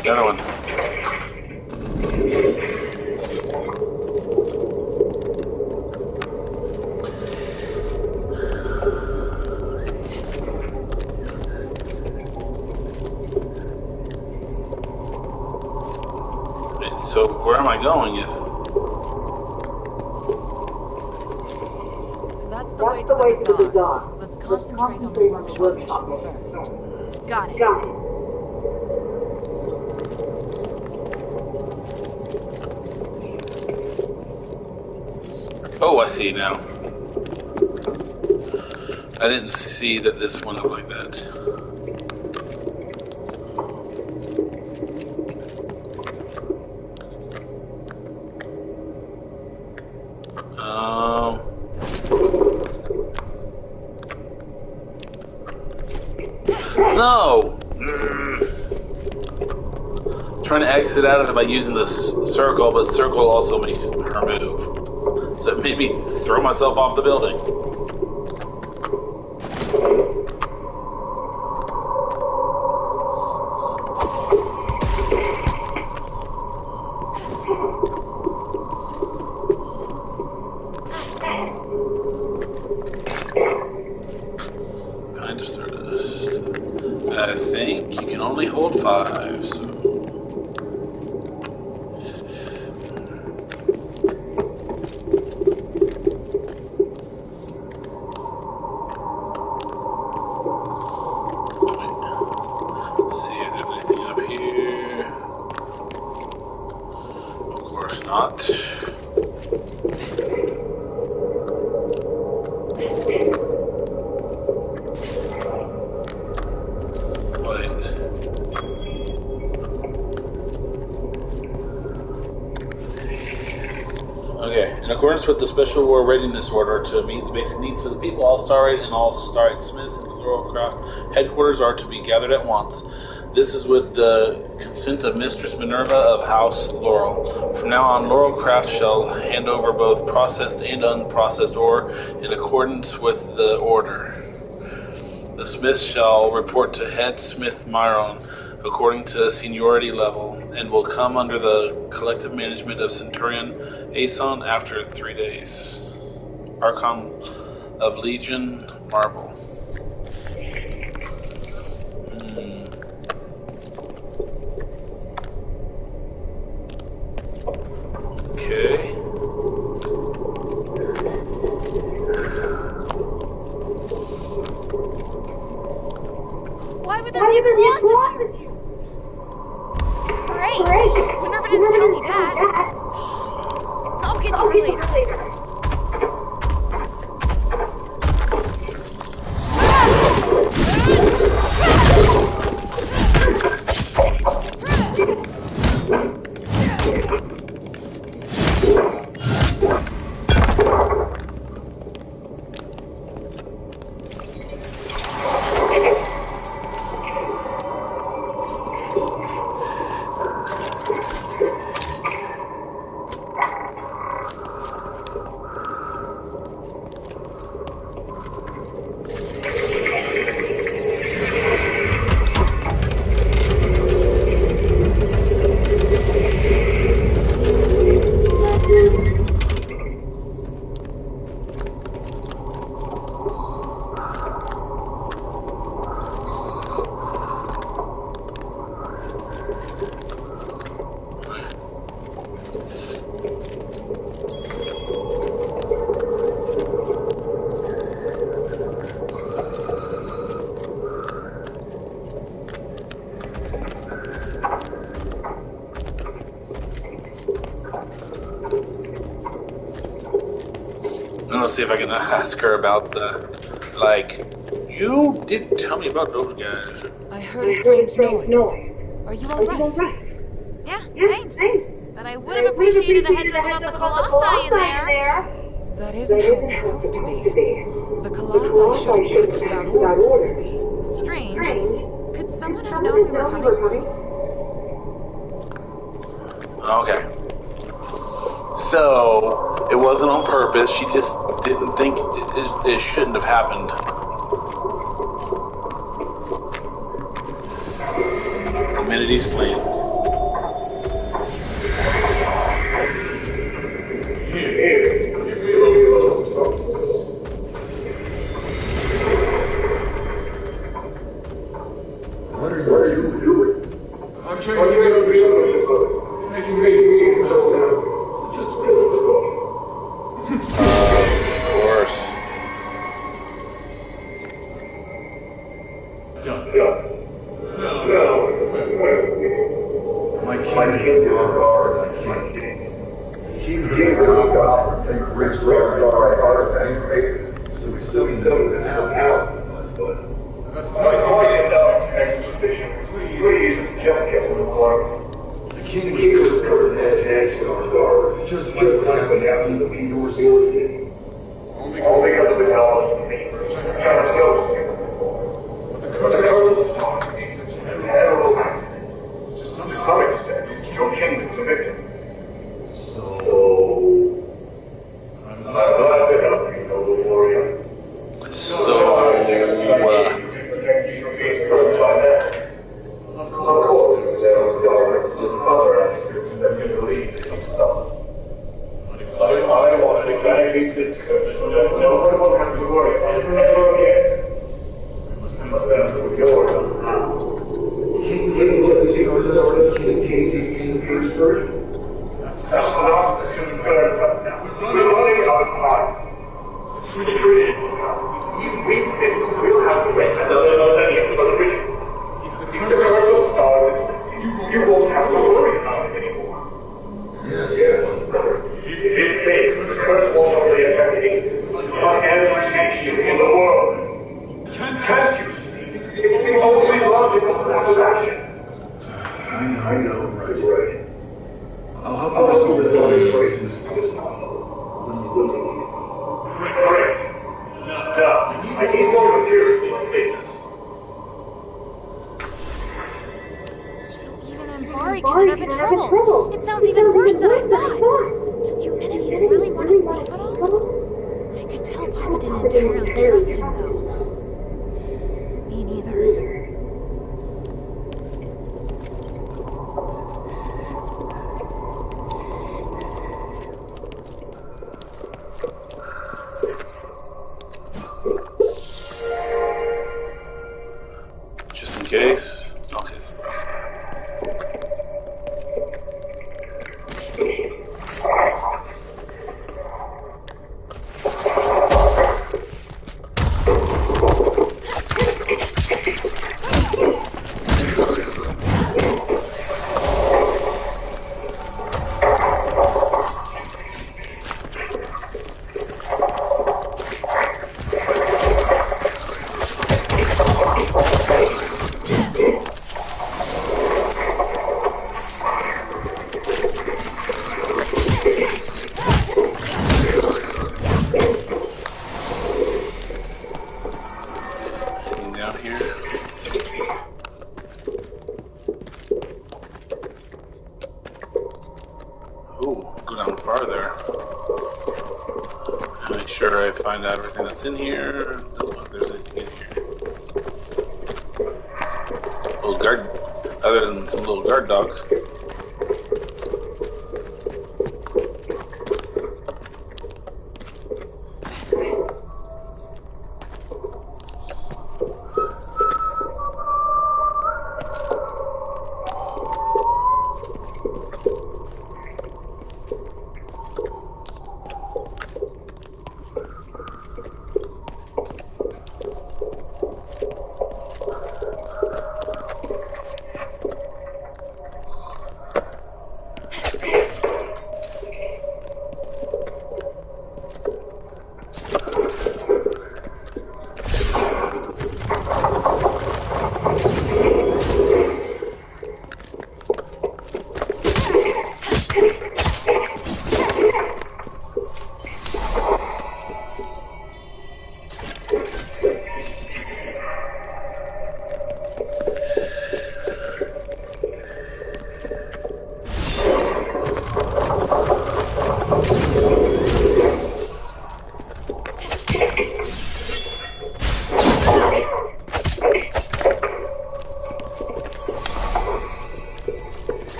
S1: The other one. Wait, so where am I going if...
S6: That's the way to the bazaar. Let's concentrate on the workshop first.
S4: Got it.
S1: Oh, I see now. I didn't see that this one looked like that. No! Trying to exit out of it by using this circle, but circle also makes her move. So it made me throw myself off the building. I just started this. I think you can only hold 5, so... Not. Wait. Okay, in a accordance with the Special War Readiness Order to meet the basic needs of the people, all Starlight and all Starlight Smiths in the Laurelcraft headquarters are to be gathered at once. This is with the consent of Mistress Minerva of House Laurel. From now on, Laurelcraft shall hand over both processed and unprocessed ore in accordance with the order. The Smiths shall report to Head Smith Myron according to seniority level, and will come under the collective management of Centurion Aeson after 3 days. Archon of Legion Marble. Okay.
S7: Why would there be clauses here? Great. Minerva didn't tell me that. I'll get to her later.
S1: I'm gonna see if I can ask her about you didn't tell me about those guys.
S4: I heard a strange noise. Are you alright?
S7: Yeah, thanks. But I would have appreciated a heads up about the colossi in there.
S4: That isn't how it's supposed to be. The colossi should have shipped without orders.
S7: Strange. Could someone have known we were coming?
S1: Okay. So, it wasn't on purpose. She just didn't think it shouldn't have happened. Amenity's plan.
S8: What are you doing? I'm trying to get over something. Making me see just a bit of
S1: Of course.
S8: My king are my king. King of the think rich are and so we still know that now. That's quite enough exposition. Please just get to the point. The king was covered in edge, just like what happened in your city. All because of the knowledge of me. Kind of so simple. But the curse taught me it's a terrible accident. To some extent, your kingdom's a victim. So I'm glad to help you, noble warrior. Of course, there was government and other aspects that can lead to some stuff. But if I want to eradicate this curse, no one will have to worry about it ever again. We must ask for your help now. King Casey's being the first version? That's not the concern right now. We're running out of time. The treaty is coming. We'll have to wait another millennium for the ritual. If the curse of stars is lifted, you won't have to worry about it anymore. Yes, brother. It fades, the curse won't only affect English, but every nation in the world. Can't you see? It's the only logical course of action. I know, right. I'll help us over the holidays as soon as possible.
S7: Safari can end up in trouble. It sounds even worse than I thought. Does Eumenides really want to save it all? I could tell Papa didn't entirely trust him, though. Me neither.
S1: Just in case. Okay, so down here. Oh, go down farther. Make sure I find out everything that's in here. Don't know if there's anything in here. Little guard, other than some little guard dogs.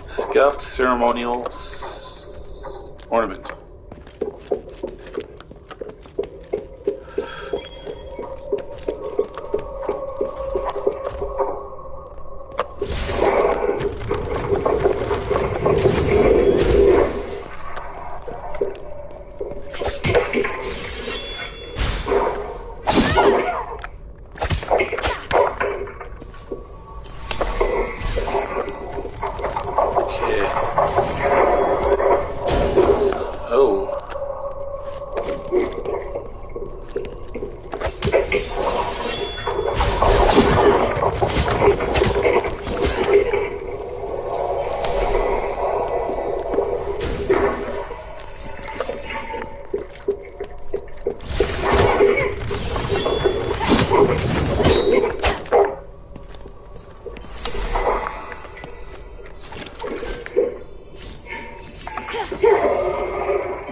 S1: Scuffed ceremonial ornament.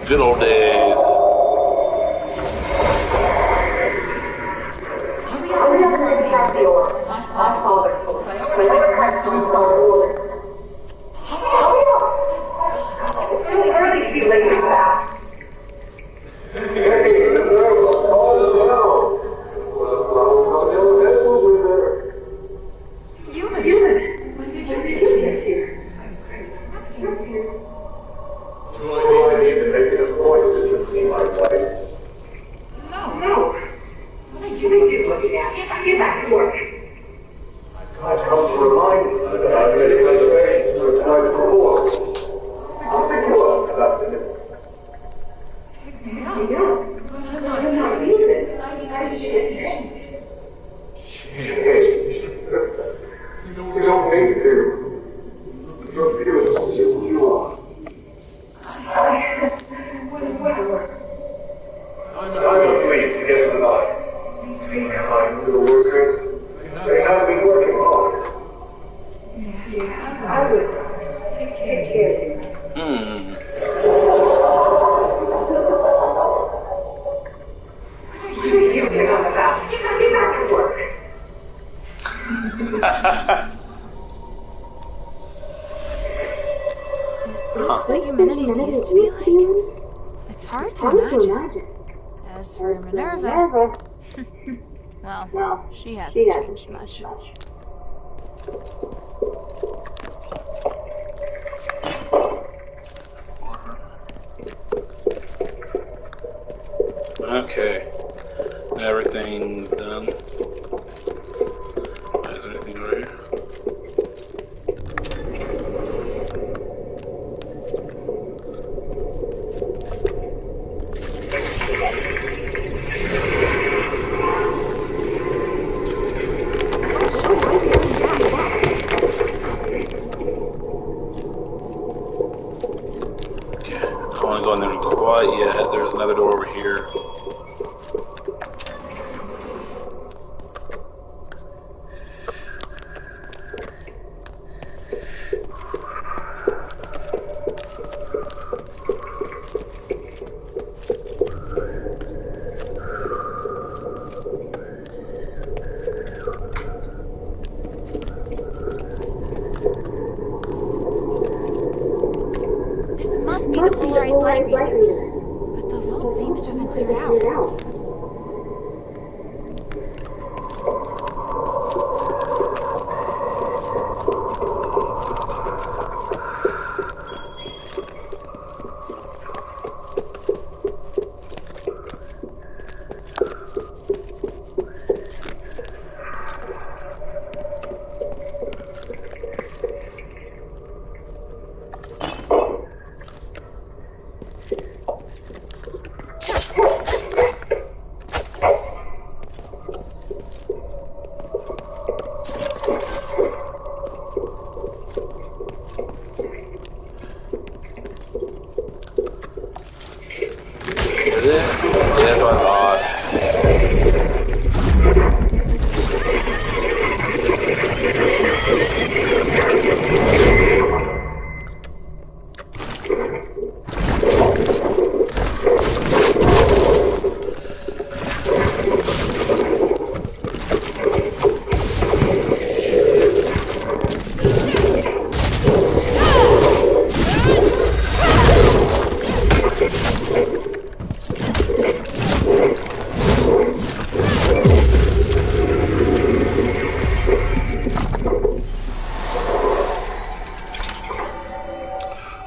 S1: Good old days.
S2: Hurry up and attack the order. My father told me. My other customs are ordered. Hurry up! It's really early to be late and fast. Human, when did you get here?
S3: Do I need to make it a point to see my wife?
S2: No. What are you looking at? Get back to work.
S3: I've come to remind you that I've made reservations for tonight before. I'll pick you up this afternoon.
S2: Yeah, but I'm not using it. I should.
S3: You don't need to. Your feelings will see who you are. Time is pleased to get to the light. Be kind to the workers. They have been working hard. I would take care of you. Get back to work.
S4: Is this what humanities used to be like? It's hard to imagine. As for Minerva, well, she hasn't changed much.
S1: Okay. Everything's done. Is there anything over here? Okay. I don't want to go in there quite yet. There's another door over here.
S4: This must be the polarized light reader. But the vault seems to have been cleared out.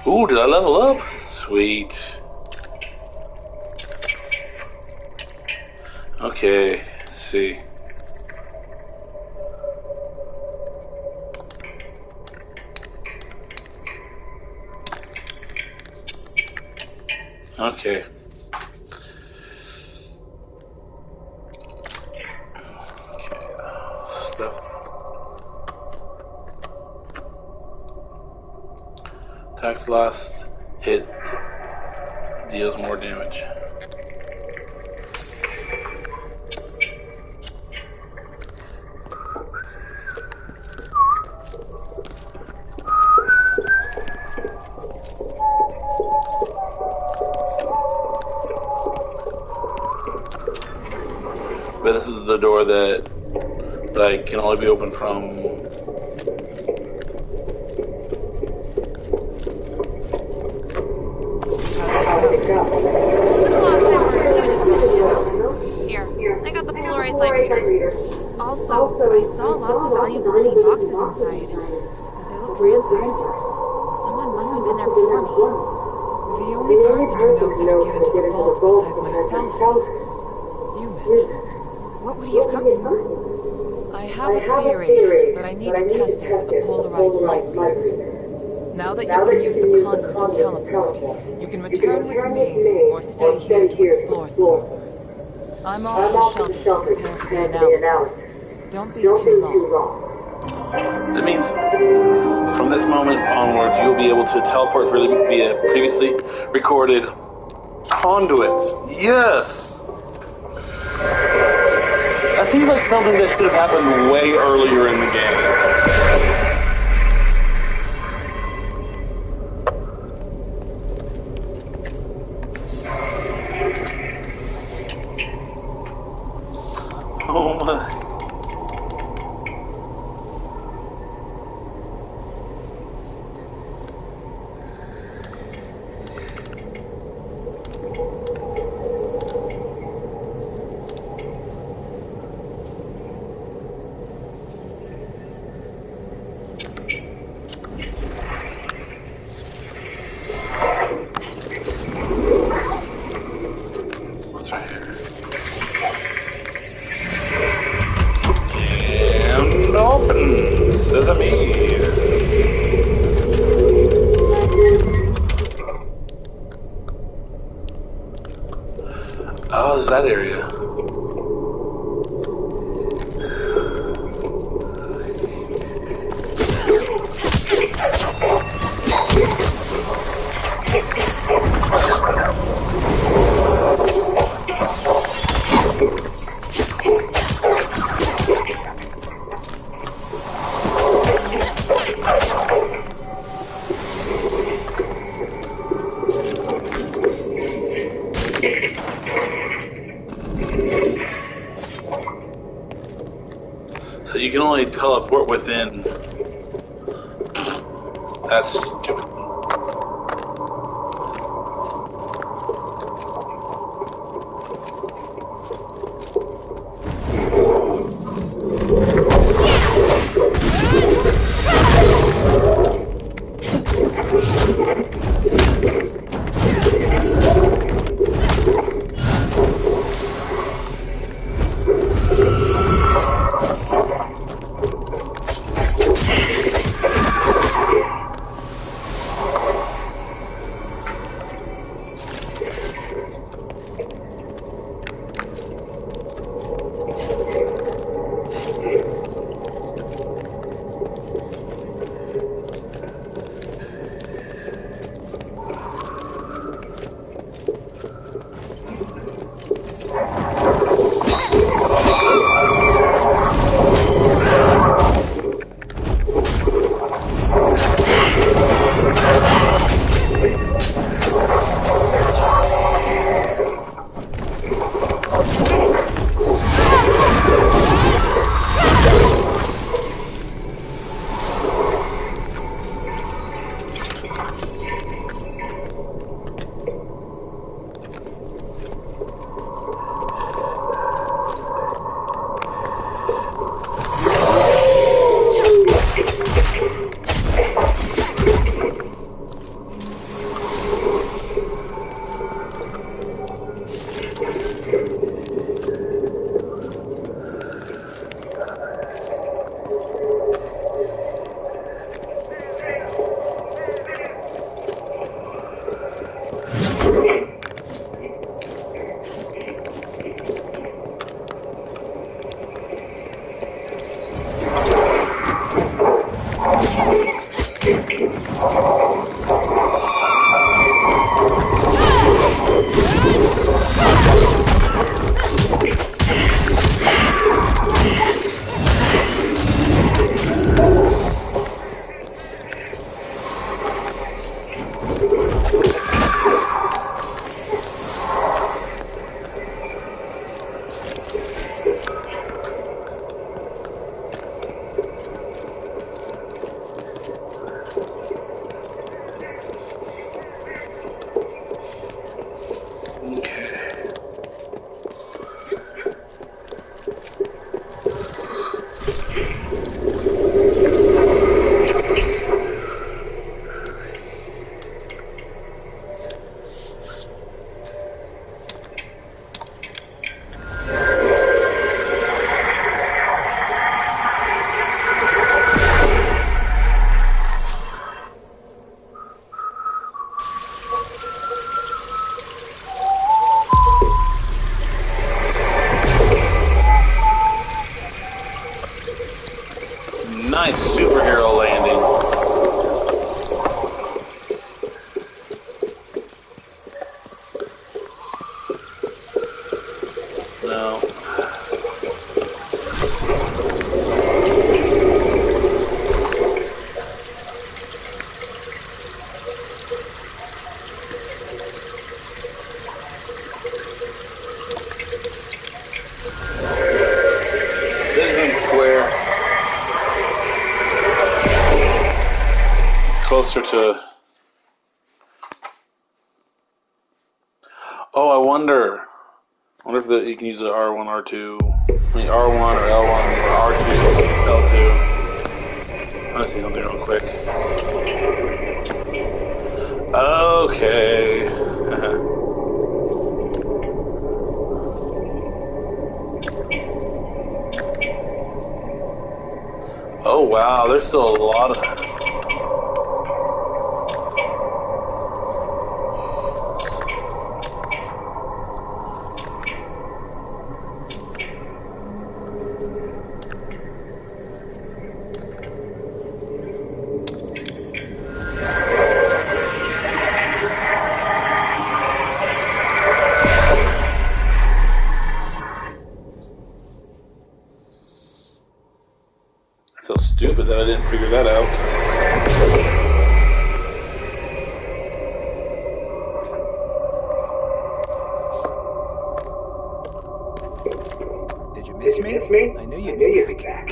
S4: Ooh, did I level up? Sweet. Okay, let's see. Okay. Stuff. Attacks last hit deals more damage. But this is the door that like can only be opened from Here, I got the polarized light reader. Also, I saw lots of valuable looking boxes inside, but they look ransacked. Someone must have been there before me.
S6: The only person who knows how to get into the vault besides myself is human.
S4: What would he have come for?
S6: I have a theory, but I need to test it with a polarized light reader. Now that you can use the conduit to teleport, you can return with me or stay here to explore some more. I'm off to the shelter to prepare for the analysis. Don't be too long.
S1: That means from this moment onwards, you'll be able to teleport via previously recorded conduits. Yes! That seems like something that should have happened way earlier in the game. Oh my. What's right here? And open! Sesame! Oh, there's that area. So you can only teleport within. That's stupid. answer to... Oh, I wonder if you can use the R1, R2... I mean, R1 or L1 or R2, L2. I'm gonna see something real quick. Okay. Oh wow, there's still a lot of... I feel stupid that I didn't figure that out.
S3: Did you miss me? I knew you'd be back.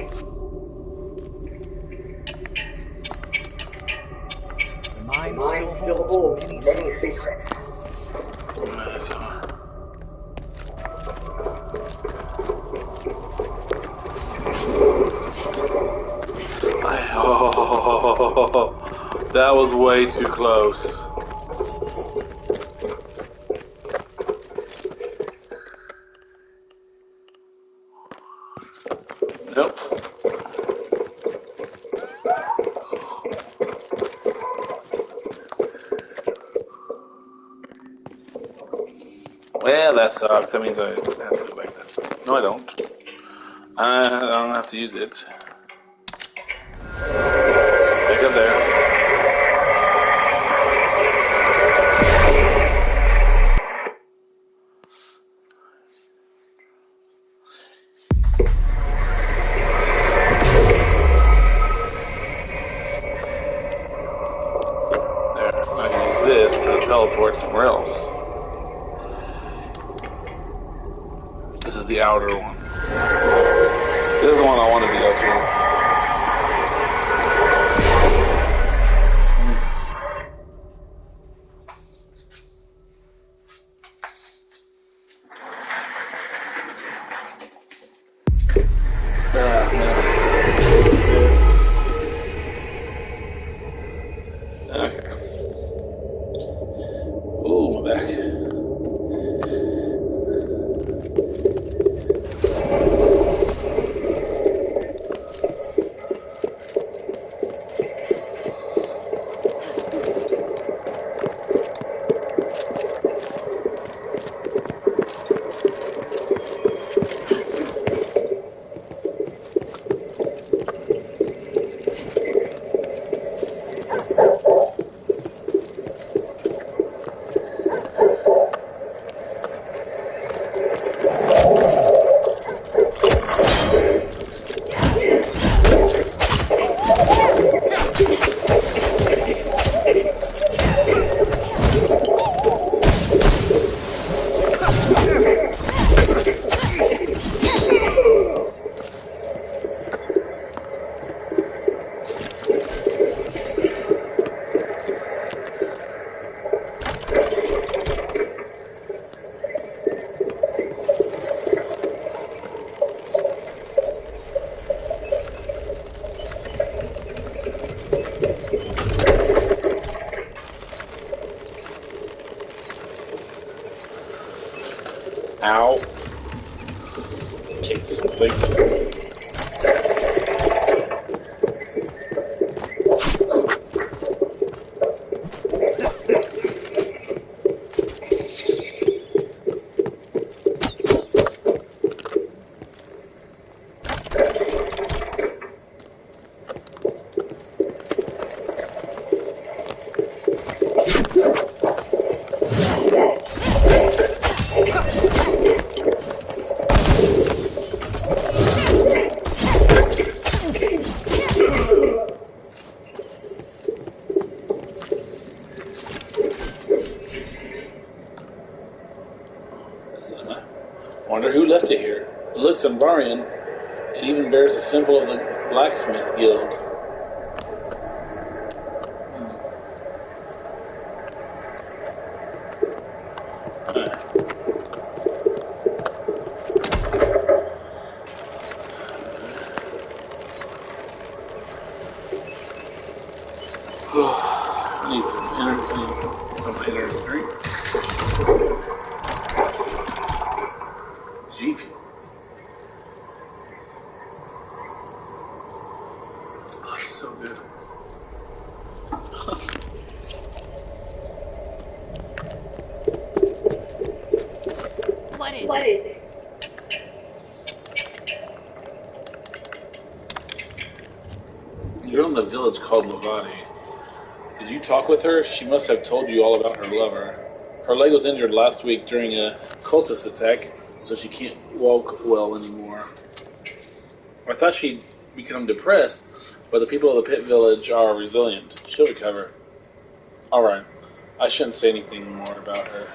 S3: The mind still holds many secrets.
S1: Oh, that was way too close. Nope. Well, that sucks. That means I have to go back this way. No, I don't. I don't have to use it. Back up there. There. I can use this to teleport somewhere else. This is the outer one. This is the one I wanted to go to. Okay. Ooh, my back. Ow. Kick something. Wonder who left it here. It looks Anvarian. It even bears the symbol of the blacksmith guild. beefy. Oh, it's so good.
S6: What is
S2: What
S6: it?
S2: is it?
S1: You're in the village called Levati. Did you talk with her? She must have told you all about her lover. Her leg was injured last week during a cultist attack, so she can't walk well anymore. I thought she'd become depressed, but the people of the pit village are resilient. She'll recover. Alright, I shouldn't say anything more about her.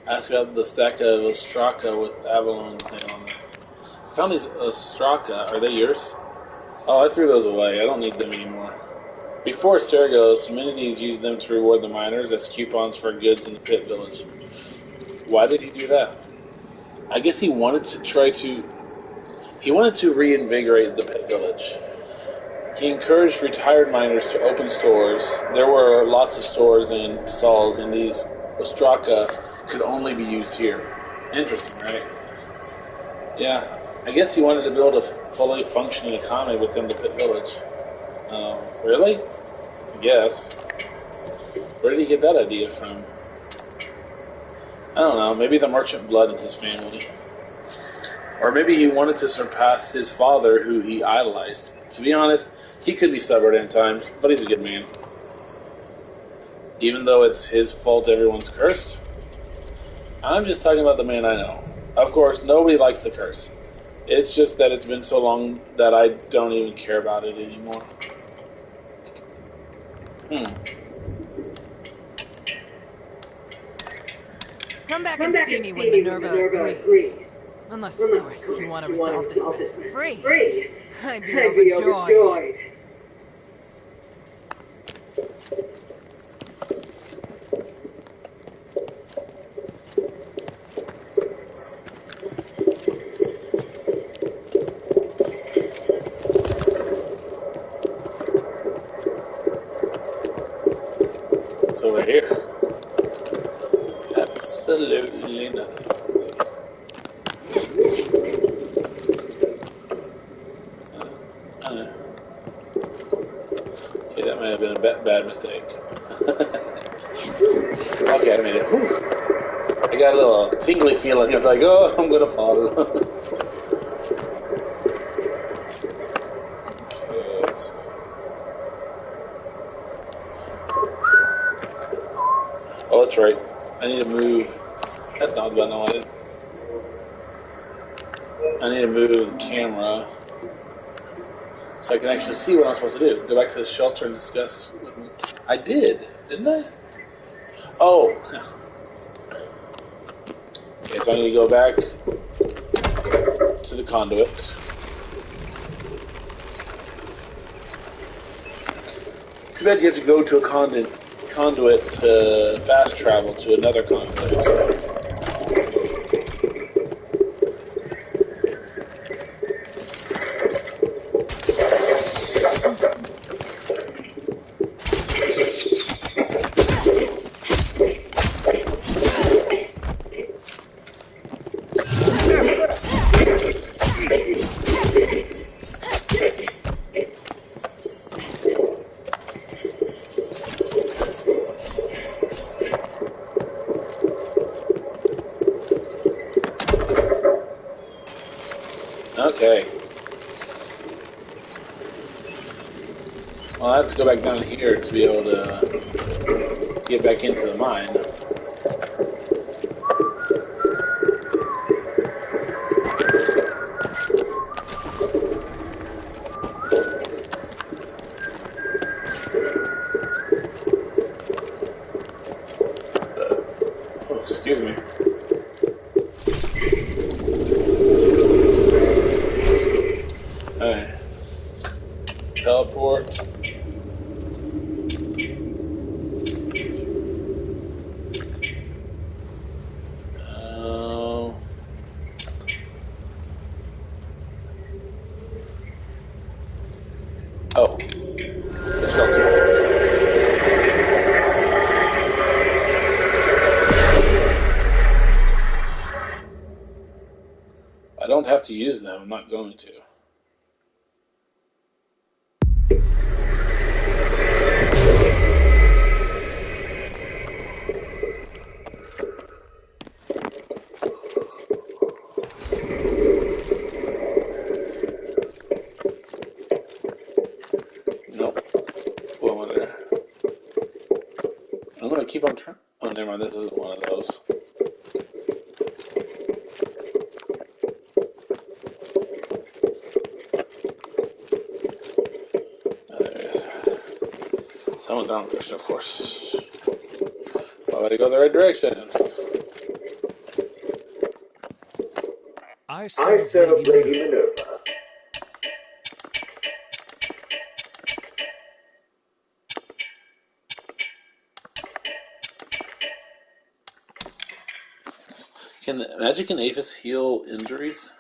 S1: Ask about the stack of Ostraka with Avalon's name on them. I found these Ostraka. Are they yours? Oh, I threw those away. I don't need them anymore. Before Asterigos, Humanities used them to reward the miners as coupons for goods in the pit village. Why did he do that? I guess he wanted to reinvigorate the pit village. He encouraged retired miners to open stores. There were lots of stores and stalls, and these Ostraka could only be used here. Interesting, right? Yeah, I guess he wanted to build a fully functioning economy within the pit village. Really? I guess. Where did he get that idea from? I don't know, maybe the merchant blood in his family. Or maybe he wanted to surpass his father, who he idolized. To be honest, he could be stubborn at times, but he's a good man. Even though it's his fault everyone's cursed? I'm just talking about the man I know. Of course, nobody likes the curse. It's just that it's been so long that I don't even care about it anymore.
S6: Come back and see me when Minerva agrees. Unless, of course, you want to resolve this mess for free. I'd be overjoyed.
S1: It's over here. Absolutely nothing. Let's see. Okay, that might have been a bad mistake. Okay, I made it. Whew. I got a little tingly feeling. It's like, oh, I'm gonna fall. Okay, let's see. Oh, that's right. I need to move. That's not the button I wanted. I need to move the camera so I can actually see what I'm supposed to do. Go back to the shelter and discuss with me. I did, didn't I? Oh. Okay, so I need to go back to the conduit. Too bad you have to go to a conduit to fast travel to another conduit. Okay. Well, I have to go back down here to be able to get back into the mine. Oh, excuse me. Alright. Teleport. Oh. Shelter. I don't have to use them. I'm not going to. Nope. What was there? I'm going to keep on trying. Oh, never mind. This isn't one of those. Oh, there it is. Someone's down direction, of course. Why would I go the right direction?
S3: I serve Lady Minerva.
S1: Can magic and Aphis heal injuries?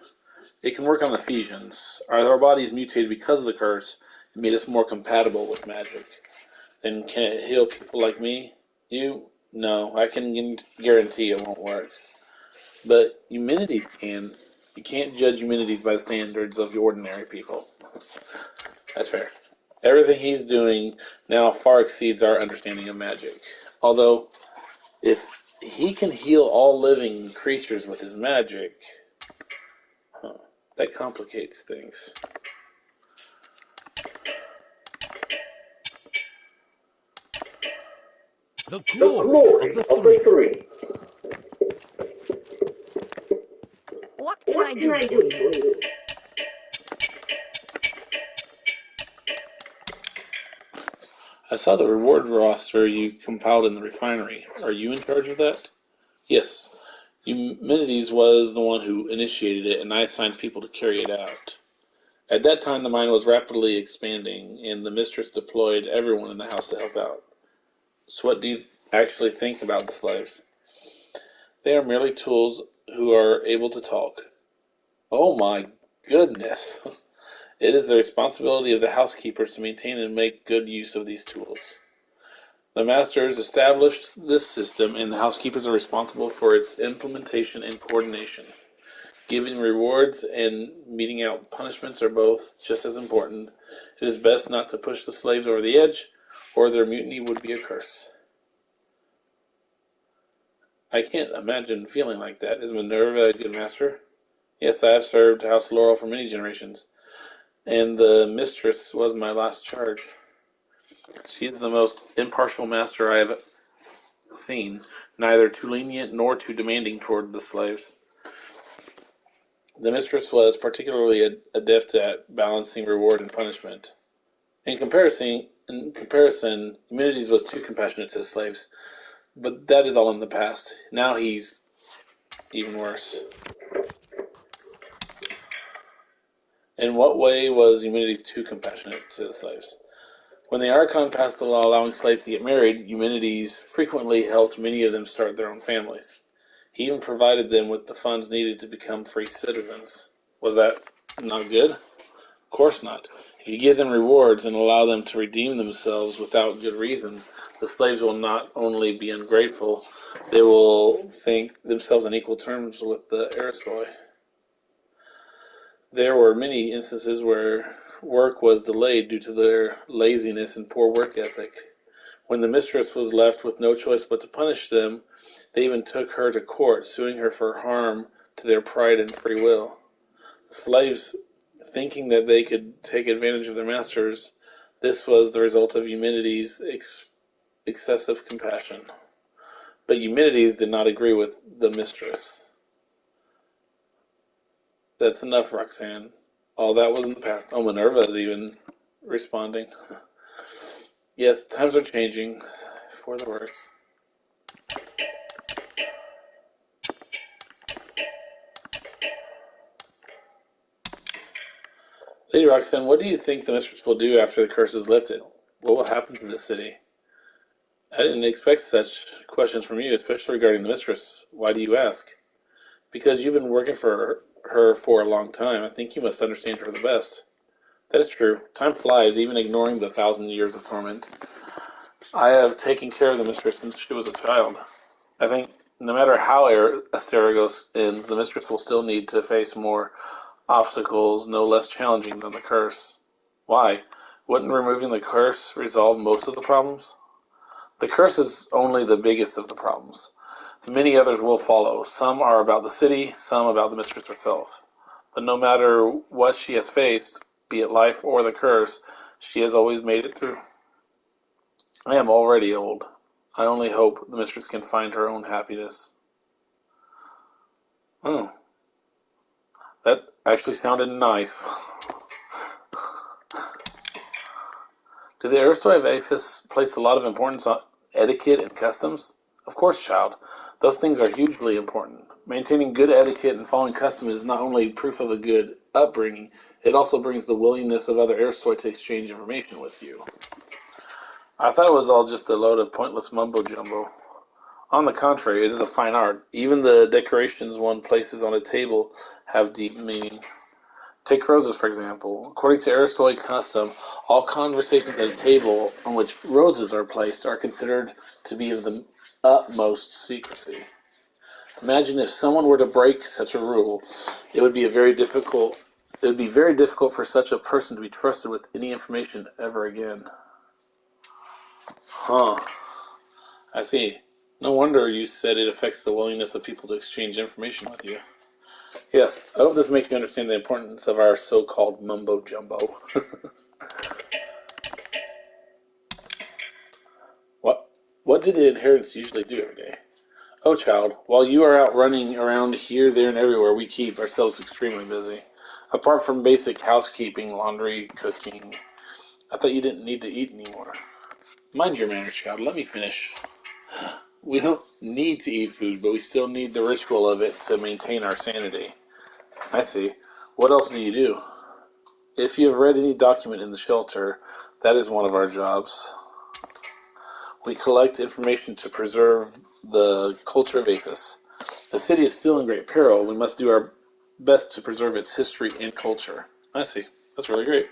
S1: It can work on Ephesians. Our bodies mutated because of the curse and made us more compatible with magic. Then can it heal people like me? You? No, I can guarantee it won't work. But Eumenides can. You can't judge Eumenides by the standards of the ordinary people. That's fair. Everything he's doing now far exceeds our understanding of magic. Although, if he can heal all living creatures with his magic, that complicates things.
S8: The
S3: The
S8: glory
S3: glory
S8: of the
S3: of the
S8: three.
S3: three.
S7: What can
S3: What
S7: I
S3: can
S7: do
S3: I
S7: for
S3: do
S7: you?
S3: for you?
S1: I saw the reward roster you compiled in the refinery. Are you in charge of that? Yes. Eumenides was the one who initiated it, and I assigned people to carry it out. At that time, the mine was rapidly expanding, and the mistress deployed everyone in the house to help out. So what do you actually think about the slaves? They are merely tools who are able to talk. Oh my goodness. It is the responsibility of the housekeepers to maintain and make good use of these tools. The masters established this system, and the housekeepers are responsible for its implementation and coordination. Giving rewards and meting out punishments are both just as important. It is best not to push the slaves over the edge, or their mutiny would be a curse. I can't imagine feeling like that. Is Minerva a good master? Yes, I have served House Laurel for many generations, and the mistress was my last charge. She is the most impartial master I have seen, neither too lenient nor too demanding toward the slaves. The mistress was particularly adept at balancing reward and punishment. In comparison, Eumenides was too compassionate to his slaves, but that is all in the past. Now he's even worse. In what way was Eumenides too compassionate to his slaves? When the Archon passed the law allowing slaves to get married, Eumenides frequently helped many of them start their own families. He even provided them with the funds needed to become free citizens. Was that not good? Of course not. If you give them rewards and allow them to redeem themselves without good reason, the slaves will not only be ungrateful, they will think themselves on equal terms with the aristoi. There were many instances where work was delayed due to their laziness and poor work ethic. When the mistress was left with no choice but to punish them, they even took her to court, suing her for harm to their pride and free will. The slaves, thinking that they could take advantage of their masters, this was the result of Eumenides' excessive compassion. But Eumenides did not agree with the mistress. That's enough, Roxanne. All that was in the past. Oh, Minerva is even responding. Yes, times are changing for the worse. Lady Roxanne, what do you think the mistress will do after the curse is lifted? What will happen to the city? I didn't expect such questions from you, especially regarding the mistress. Why do you ask? Because you've been working for her for a long time. I think you must understand her the best. That is true. Time flies, even ignoring the 1,000 years of torment. I have taken care of the mistress since she was a child. I think No matter how Asterigos ends, the mistress will still need to face more obstacles no less challenging than the curse. Why? Wouldn't removing the curse resolve most of the problems? The curse is only the biggest of the problems. Many others will follow. Some are about the city, some about the mistress herself. But no matter what she has faced, be it life or the curse, she has always made it through. I am already old. I only hope the mistress can find her own happiness. Oh, that actually sounded nice. Do the Aristoi of Apis place a lot of importance on etiquette and customs? Of course, child. Those things are hugely important. Maintaining good etiquette and following custom is not only proof of a good upbringing, it also brings the willingness of other Aristoi to exchange information with you. I thought it was all just a load of pointless mumbo-jumbo. On the contrary, it is a fine art. Even the decorations one places on a table have deep meaning. Take roses, for example. According to Aristoi custom, all conversations at a table on which roses are placed are considered to be of the utmost secrecy. Imagine if someone were to break such a rule, it would be very difficult for such a person to be trusted with any information ever again. Huh. I see. No wonder you said it affects the willingness of people to exchange information with you. Yes, I hope this makes you understand the importance of our so-called mumbo-jumbo. What do the inheritors usually do every day? Oh, child, while you are out running around here, there, and everywhere, we keep ourselves extremely busy. Apart from basic housekeeping, laundry, cooking, I thought you didn't need to eat anymore. Mind your manners, child. Let me finish. We don't need to eat food, but we still need the ritual of it to maintain our sanity. I see. What else do you do? If you have read any document in the shelter, that is one of our jobs. We collect information to preserve the culture of Apis. The city is still in great peril. We must do our best to preserve its history and culture. I see. That's really great.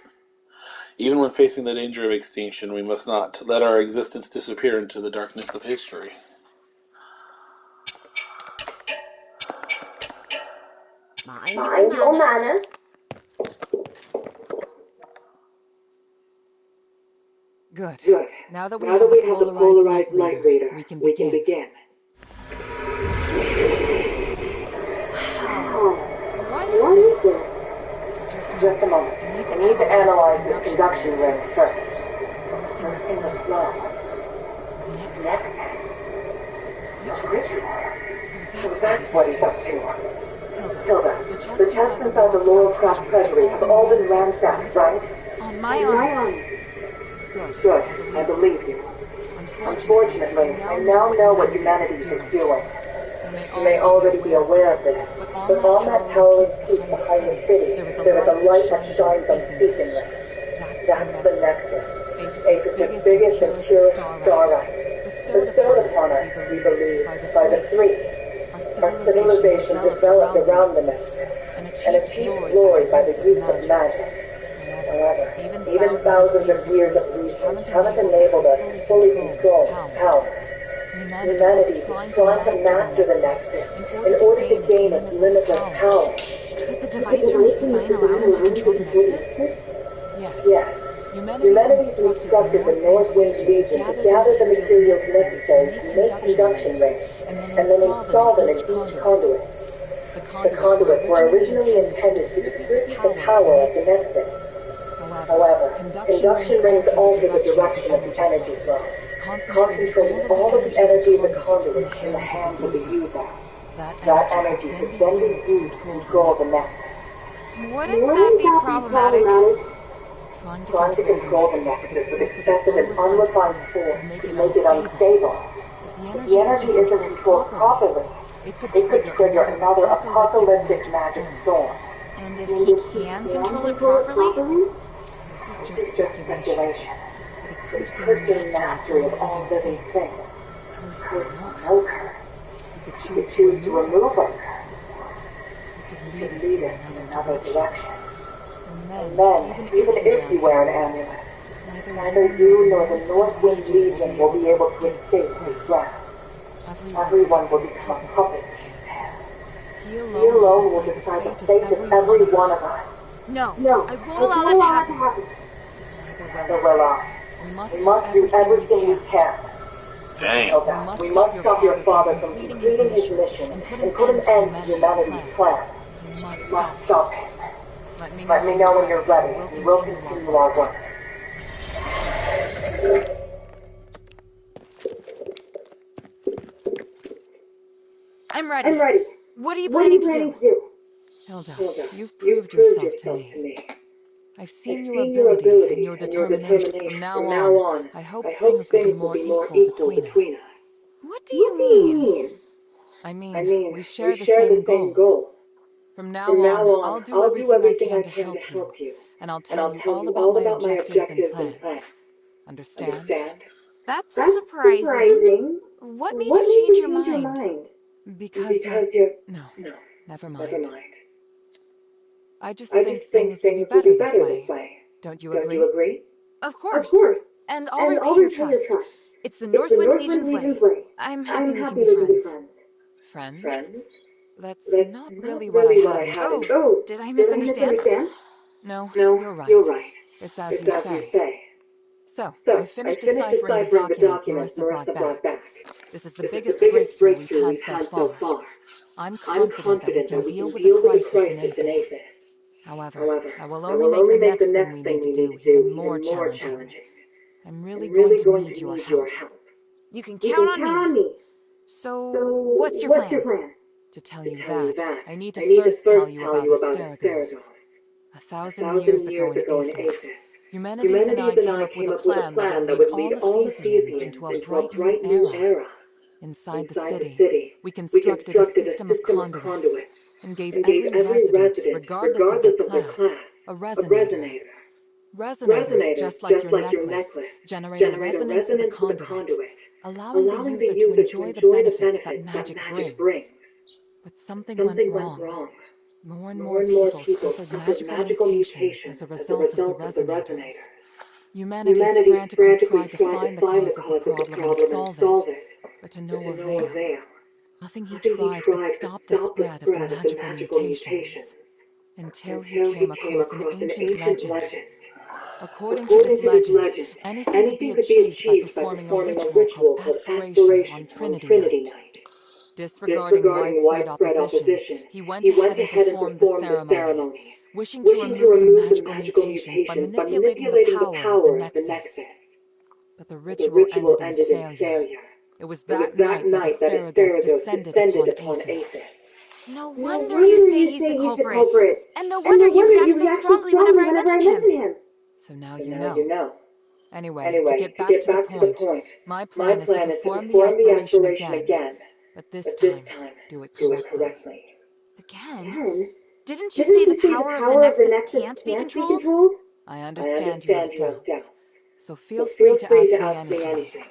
S1: Even when facing the danger of extinction, we must not let our existence disappear into the darkness of history.
S7: Mind your manners.
S6: Good. Now that
S5: we have the polarized light reader,
S6: we can
S5: begin.
S6: What
S5: What
S6: is
S5: is
S6: this?
S5: this? Just a moment. I need to analyze this conduction ring first. Nursing the flow. Nexus. Ritual. So that's what he's up to. Hilda, the chests inside the Laurel Craft Treasury have all been ransacked, right?
S6: On my honor.
S5: Good. I believe you. Unfortunately, I now know what humanity is doing. You may already be aware of this, but on that towering peak behind the city, there is a light that shines unceasingly. That's the Nexus. Apis' biggest and purest starlight. Bestowed upon us, we believe, by the three. Our civilization developed around the Nexus, and achieved glory by the use of magic. However, even thousands of years of research haven't enabled us to fully control its power. Humanity is trying to master the Nexus in order to gain its limitless power.
S6: Could the device from its design allow him to control the Nexus?
S5: Yes. Humanity's instructed the North Wind Legion to gather the materials necessary to make conduction rings, and then install them in each conduit. The conduits were originally intended to distribute the power of the Nexus. However, conduction rings alter the direction of the energy flow, concentrating all of the energy of the conduit in the hands of the user. That energy could then be used to control the Nexus.
S7: Wouldn't that be problematic?
S5: Trying to control the Nexus with excessive and unrefined force could make it unstable. If the energy isn't controlled properly, it could trigger another apocalyptic magic storm.
S7: And if he can control it properly?
S5: This is just speculation. It could gain mastery of all living things. Curse or no curse. You could choose to remove us. You could lead us in another direction. And then, even if you wear an amulet, neither you nor the North Wind Legion will be able to escape his wrath. Everyone will become puppets in his hands. He alone will decide the fate of every one of us.
S6: No,
S5: No,
S6: I won't allow that to happen.
S5: Neither will I. We must do everything we can.
S1: Dang.
S5: We must stop your father from completing his mission and put an end to humanity's plan. We must stop him. Let me know when you're ready, and we'll continue our work.
S6: I'm ready. What are you
S5: What are
S6: planning
S5: you
S6: to do?
S4: Hilda, you've proved yourself to me. I've seen your ability and your determination. From now on, I hope things will be more equal between us.
S6: What do you mean?
S4: I mean, we share the same goal. From now on, I'll do everything I can to help you, and I'll tell you all about my objectives and plans. Understand?
S6: That's surprising. What made you change your mind?
S4: Because you're... No, never mind. I just think things will be better this way. Don't you agree?
S6: Of course. And I'll repay your trust. It's the Northwind Legion's way. I'm happy we can be friends.
S4: Friends? That's not really what I had in mind.
S6: Oh, did I misunderstand?
S4: No, you're right. It's as you say. So, I finished deciphering the documents Marissa brought back. This is the biggest breakthrough we've had so far. I'm confident that we can deal with the crisis in Athos. However, I will only make the next thing we need to do even more challenging. I'm really going to need your help.
S6: You can count on me. So, what's your plan?
S4: To tell you that, I need to first tell you about Asterigos. 1,000 years ago in Athos, Humanities and I came up with a plan that would lead all the Theseans into a bright new era. Inside the city, we constructed a system of conduits and gave every resident, regardless of their class, a resonator. Resonators, just like your necklace, generate a resonance with a conduit, allowing the user to enjoy the benefits that magic brings. But something went wrong. More and more people suffered magical mutations as a result of the resonators. Humanities frantically tried to find the cause of the problem and solve it, but to no avail. Nothing he tried could stop the spread of the magical mutations, until he came across an ancient legend. According to this legend, anything could be achieved by performing a ritual called Aspiration on Trinity Night. Disregarding widespread opposition, he went ahead and performed the ceremony, wishing to remove the magical mutations by manipulating the power of the Nexus. But the ritual ended in failure. It was that night that Asterigos descended upon Athos.
S6: No wonder you say he's the culprit. And no wonder you react so strongly whenever I mention him.
S4: So now you know. Anyway, to get back to the point, my plan is to perform the aspiration again. But this time, do it correctly.
S6: Again? Didn't you say the power of the Nexus can't be controlled?
S4: I understand you have doubts. So feel free to ask me anything.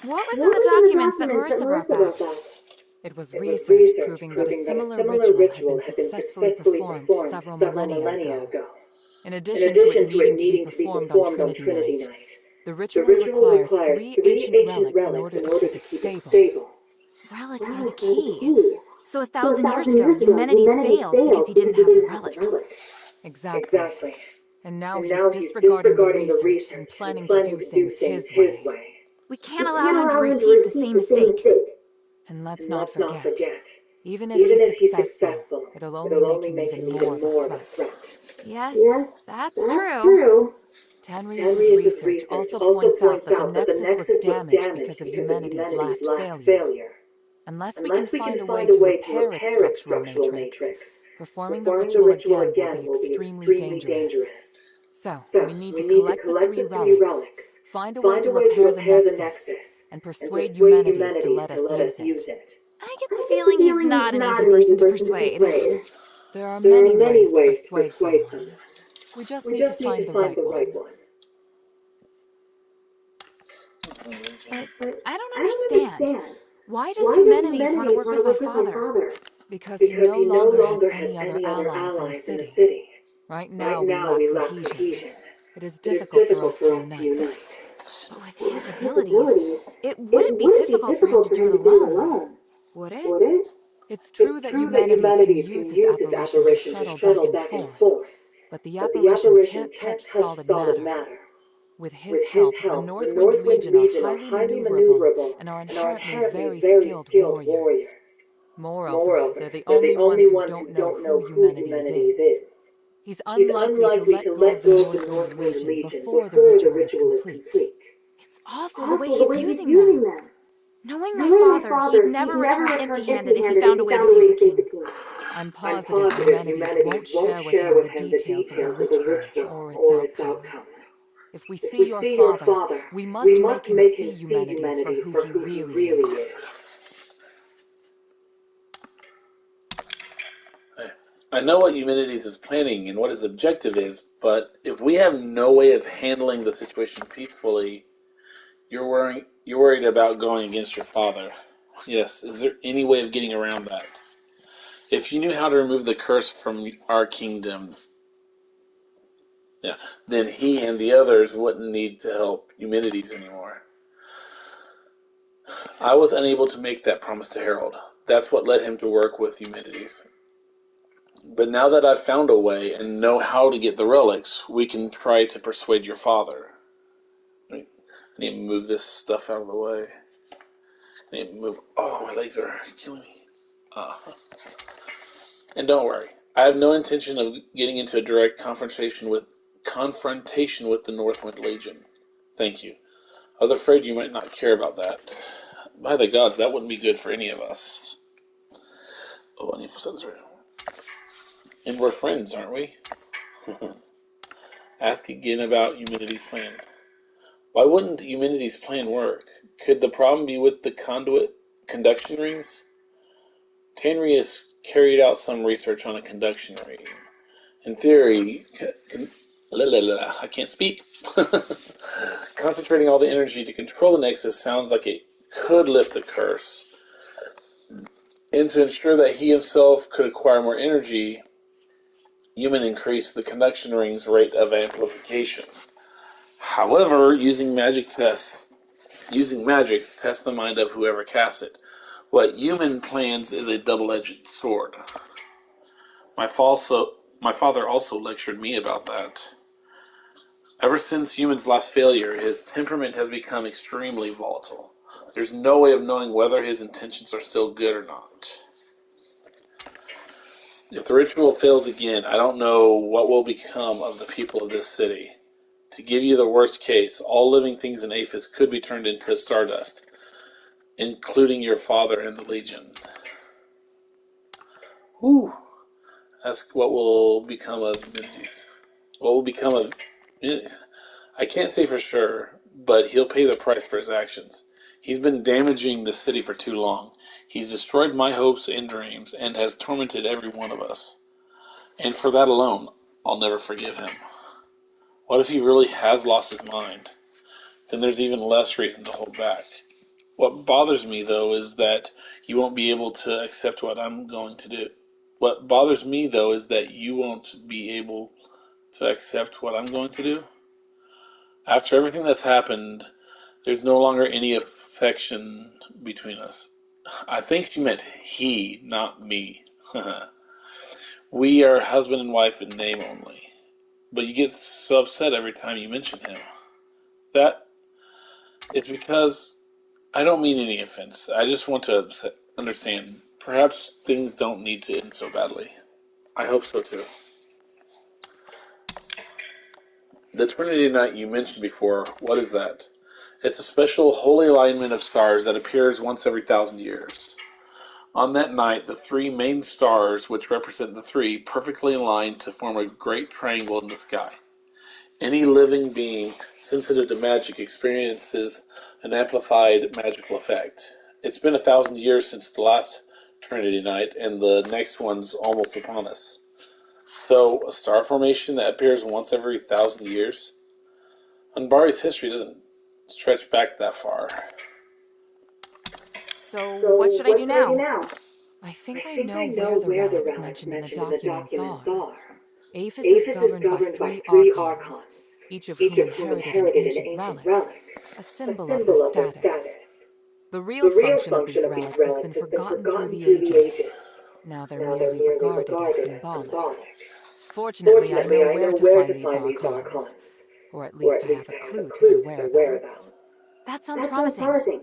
S6: What was in the documents that Marissa brought back?
S4: It was research proving that a similar ritual had been successfully performed several millennia ago. In addition to it needing to be performed on Trinity Night, the ritual requires 3 ancient relics in order to keep it stable.
S6: Relics are the key. So 1,000 years ago, Humanities failed because he didn't have the relics.
S4: Exactly. And now he's disregarding the research and planning to do things his way.
S6: We can't allow him to repeat the same mistake.
S4: And let's not forget, even if he's successful, it'll only make him even more of a threat.
S6: Yes, that's true.
S4: Tanrius' research also points out that the Nexus was damaged because of humanity's last failure. Unless we can find a way to repair its structural matrix, performing the ritual again will be extremely dangerous. So, we need to collect the 3 relics, find a way to repair the Nexus, and persuade humanities to let us use it.
S6: I get the feeling he's not an easy person to persuade.
S4: There are many ways to persuade someone. We just need to find the right one.
S6: But I don't understand. Why does Humanities want to work with my father?
S4: Because he no longer has any other allies in the city. Right now we lack cohesion. It is difficult for us to unite. With his abilities, it wouldn't be difficult for him to do it alone, would it?
S5: It's true that humanities can use this apparition to shuttle back and forth,
S4: but the
S5: but the
S4: apparition
S5: apparition
S4: can't touch
S5: can't touch
S4: solid
S5: solid
S4: matter.
S5: matter.
S4: With his
S5: With his
S4: help, the
S5: help, the
S4: Northwind Legion are highly maneuverable and are inherently very skilled warriors. Moreover, they're the only ones who don't know who Humanities is. He's unlikely to let go of the Northwind Legion before the ritual is complete. It's awful the way he's using them. Knowing my father, he'd never return empty-handed if he found a way to save the king. I'm positive Humanities won't share with him the details of the ritual or its outcome. If we see your father, we must make him see Humanities for who he really is.
S1: I know what Humanities is planning and what his objective is, but if we have no way of handling the situation peacefully, you're worried about going against your father. Yes, is there any way of getting around that? If you knew how to remove the curse from our kingdom, then he and the others wouldn't need to help Humanities anymore. I was unable to make that promise to Harold. That's what led him to work with Humanities. But now that I've found a way and know how to get the relics, we can try to persuade your father. I need to move this stuff out of the way. I need to move. Oh, my legs are killing me. And don't worry, I have no intention of getting into a direct confrontation with the Northwind Legion. Thank you. I was afraid you might not care about that. By the gods, that wouldn't be good for any of us. Oh, I need to set this right. And we're friends, aren't we? Ask again about Humanity's plan. Why wouldn't Humanity's plan work? Could the problem be with the conduction rings? Tanrius carried out some research on a conduction ring. In theory, I can't speak. Concentrating all the energy to control the Nexus sounds like it could lift the curse. And to ensure that he himself could acquire more energy, Human increased the conduction ring's rate of amplification. However, using magic tests the mind of whoever casts it. What Human plans is a double-edged sword. My father also lectured me about that. Ever since Human's last failure, his temperament has become extremely volatile. There's no way of knowing whether his intentions are still good or not. If the ritual fails again, I don't know what will become of the people of this city. To give you the worst case, all living things in Aphis could be turned into stardust, including your father and the Legion. Whew. That's what will become of Humanities. What will become of Humanities? I can't say for sure, but he'll pay the price for his actions. He's been damaging the city for too long. He's destroyed my hopes and dreams, and has tormented every one of us. And for that alone, I'll never forgive him. What if he really has lost his mind? Then there's even less reason to hold back. What bothers me, though, is that you won't be able to accept what I'm going to do. What bothers me, though, is that you won't be able to accept what I'm going to do. After everything that's happened, there's no longer any affection between us. I think she meant he, not me. We are husband and wife in name only. But you get so upset every time you mention him. That is because I don't mean any offense. I just want to understand. Perhaps things don't need to end so badly. I hope so too. The Trinity Night you mentioned before, what is that? It's a special holy alignment of stars that appears once every 1,000 years. On that night, the three main stars, which represent the three, perfectly align to form a great triangle in the sky. Any living being sensitive to magic experiences an amplified magical effect. It's been 1,000 years since the last Trinity Night, and the next one's almost upon us. So, a star formation that appears once every 1,000 years? Anbari's history doesn't stretch back that far.
S4: So what should I do now? I think I know where the relics mentioned in the documents are. Aphis is governed by 3 archons.
S5: each of whom inherited an ancient relic, a symbol of their status. The real function of these relics has been forgotten through the ages. Now they're merely regarded as symbolic. Fortunately, I know where to find these archons, or at least I have a clue to their whereabouts.
S4: That sounds promising.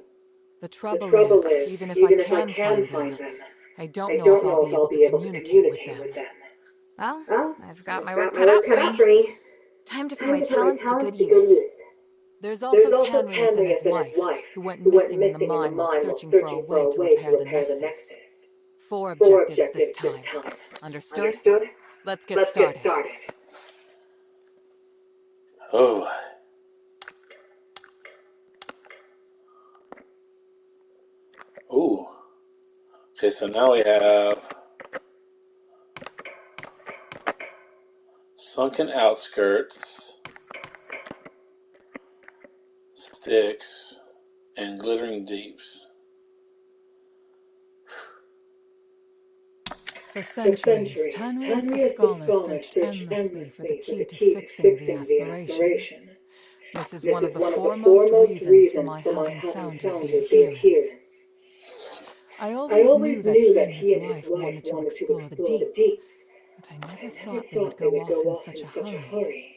S5: The trouble is, even if I can find them, I don't know if I'll be able to communicate with them.
S4: Well, I've got my work cut out for me. Time to put my talents to good use.
S5: There's also Tanrius and his wife, who went missing in the mine while searching for a way to repair the Nexus. 4 objectives this time. Understood? Let's get started.
S1: Oh. Ooh. Okay, so now we have sunken outskirts, sticks, and glittering deeps.
S5: For centuries, Tanrius the Scholar searched endlessly for the key to fixing the aspiration. This is one of the foremost reasons for my having founded the Adherents. I always knew that he and his wife wanted to explore the deeps, but I never thought they would go off in such a hurry.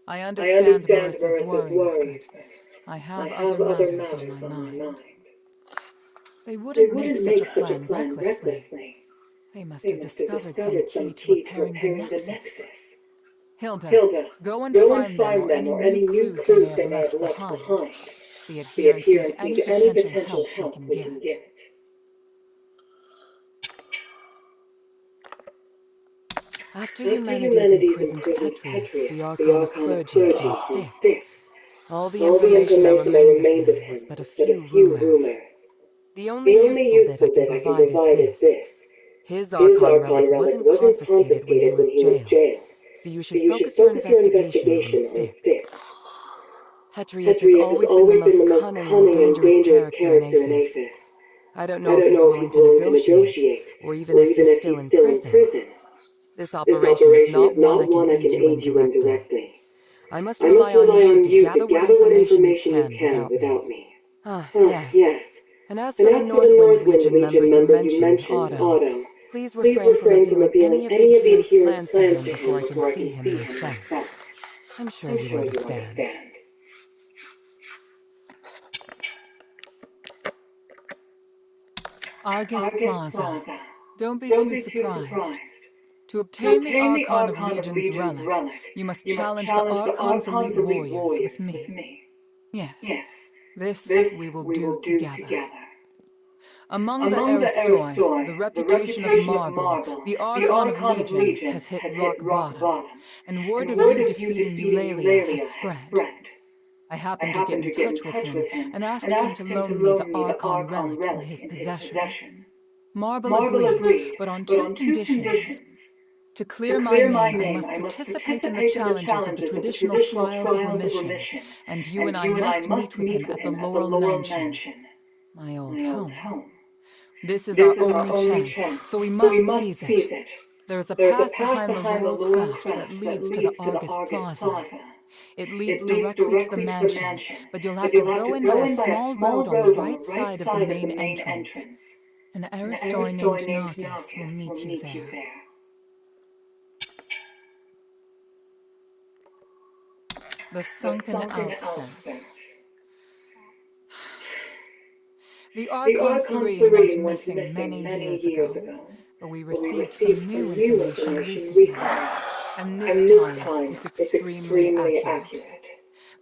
S5: I understand Marissa's worries, but I have other matters on my mind. They wouldn't make such a plan recklessly. They must have discovered some key to repairing the Nexus. Hilda, go and find them or any new clues they may have left behind. The Adherents need any potential help we can get. After Eumenides imprisoned Petrius, the Archon of Clergy and Styx, all the information that remained of him was but a few rumors. The only useful bit I can provide is this. His Archon relic wasn't confiscated when he was jailed, so you should focus your investigation on Styx. Petrius has always been the most cunning and dangerous character in Aphis. I don't know if he's willing to negotiate, or even if he's still in prison. This operation is not one I can aid you in directly. I must rely on you to gather what information you can without me. Yes. And as for the Northwind Legion member you mentioned, Autumn, please refrain from revealing any of the Adherents' plans to him before I can see him myself. I'm sure you understand. Argus Plaza. Don't be too surprised. To obtain the Archon of Legion's relic, you must challenge the Archon's elite warriors with me. Yes, this we will do together. Among the Aristoi, the reputation of Marble, the Archon of Legion, has hit rock bottom, and word of you defeating Eulalia has spread. I happened to get in touch with him and asked him to loan me the Archon relic in his possession. Marble agreed, but on 2 conditions. To clear my name, I must participate in the challenges of the traditional trials of remission, and you and I must meet with him at the Laurel Mansion, my old home. This is our only chance, so we must seize it. There is a path behind the Laurel Craft that leads to the Argus Plaza. It leads directly to the mansion, but you'll have to go in by a small road on the right side of the main entrance. An Aristoi named Narcus will meet you there. The sunken outskirt. The Archon Serene went missing many years ago, but we received some new information recently, and this time it's extremely accurate.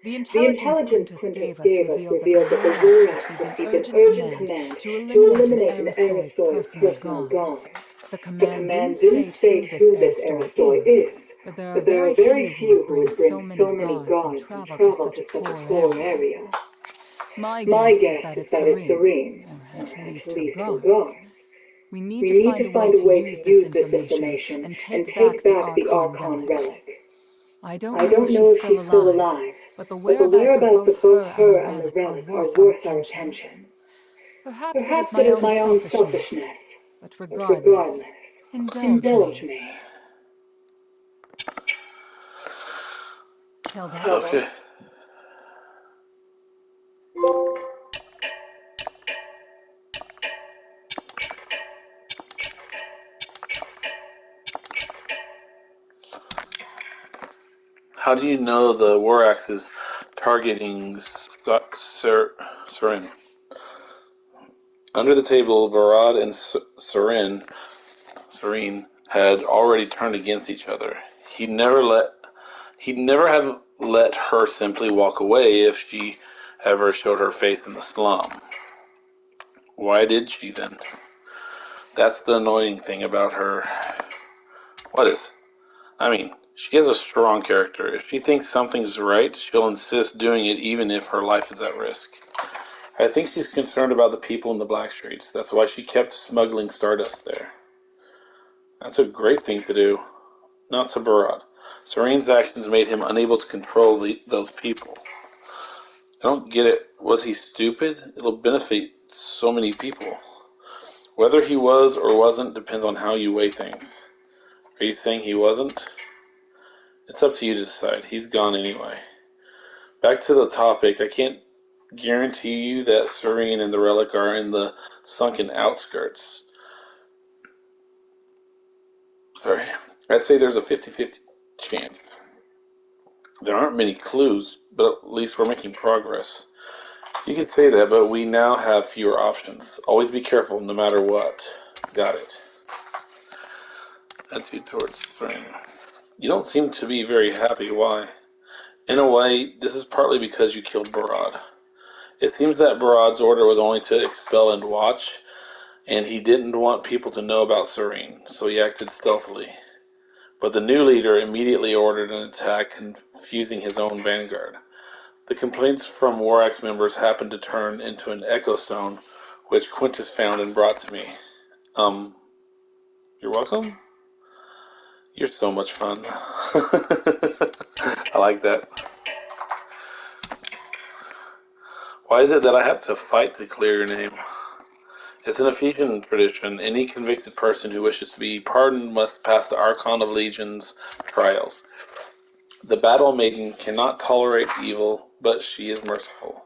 S5: The intelligence Quintus gave us revealed that the Warlocks received an urgent command to eliminate an Aristoi's personal guards. The command didn't state who this Aristoi is, but there are very few who would bring so many guards and travel to such a poor area. My guess is that it's Serene, or at least her guards. We need to find a way to use this information and take back the Archon relic. I don't know if she's still alive, but the whereabouts of both her and the relic are worth our attention. Perhaps it is my own selfishness, but regardless, indulge me.
S6: detailed out.
S1: Okay. How do you know the war axe is targeting Seren? Under the table, Barad and Serene had already turned against each other. He'd never have let her simply walk away if she ever showed her face in the slum. Why did she then? That's the annoying thing about her. She has a strong character. If she thinks something's right, she'll insist doing it even if her life is at risk. I think she's concerned about the people in the black streets. That's why she kept smuggling stardust there. That's a great thing to do. Not to Barad. Serene's actions made him unable to control those people. I don't get it. Was he stupid? It'll benefit so many people. Whether he was or wasn't depends on how you weigh things. Are you saying he wasn't? It's up to you to decide. He's gone anyway. Back to the topic. I can't guarantee you that Serene and the Relic are in the sunken outskirts. Sorry. I'd say there's a 50-50 chance. There aren't many clues, but at least we're making progress. You can say that, but we now have fewer options. Always be careful, no matter what. Got it. Attitude towards Serene. You don't seem to be very happy. Why? In a way, this is partly because you killed Barad. It seems that Barad's order was only to expel and watch, and he didn't want people to know about Serene, so he acted stealthily. But the new leader immediately ordered an attack, confusing his own vanguard. The complaints from Warax members happened to turn into an echo stone, which Quintus found and brought to me. You're welcome? You're so much fun. I like that. Why is it that I have to fight to clear your name? It's an Ephesian tradition. Any convicted person who wishes to be pardoned must pass the Archon of Legion's trials. The Battle Maiden cannot tolerate evil, but she is merciful.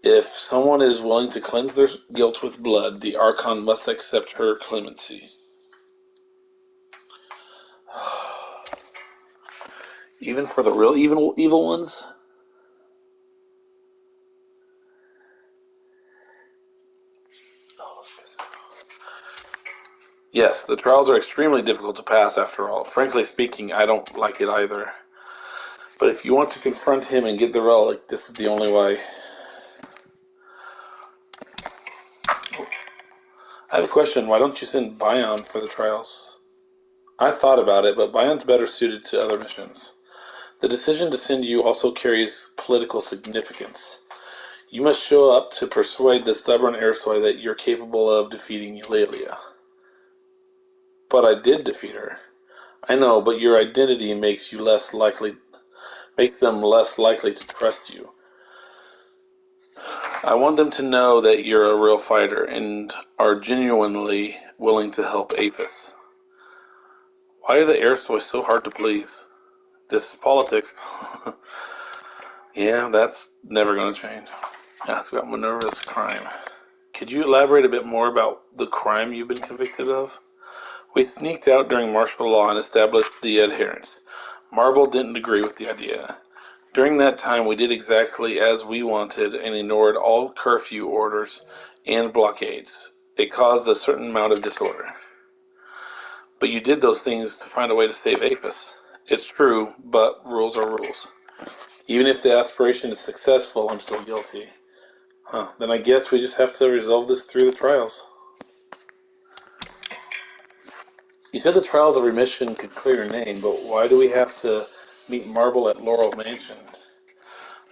S1: If someone is willing to cleanse their guilt with blood, the Archon must accept her clemency. Even for the real evil ones? Yes, the trials are extremely difficult to pass after all. Frankly speaking, I don't like it either. But if you want to confront him and get the relic, this is the only way. I have a question. Why don't you send Bion for the trials? I thought about it, but Bion's better suited to other missions. The decision to send you also carries political significance. You must show up to persuade the stubborn Airsoy that you're capable of defeating Eulalia. But I did defeat her. I know, but your identity makes them less likely to trust you. I want them to know that you're a real fighter and are genuinely willing to help Apis. Why are the Airsoy so hard to please? This is politics. Yeah, that's never going to change. Ask about Minerva's crime. Could you elaborate a bit more about the crime you've been convicted of? We sneaked out during martial law and established the adherence. Marble didn't agree with the idea. During that time, we did exactly as we wanted and ignored all curfew orders and blockades. It caused a certain amount of disorder. But you did those things to find a way to save Apis. It's true, but rules are rules. Even if the aspiration is successful, I'm still guilty. Then I guess we just have to resolve this through the trials. You said the trials of remission could clear your name, but why do we have to meet Marble at Laurel Mansion?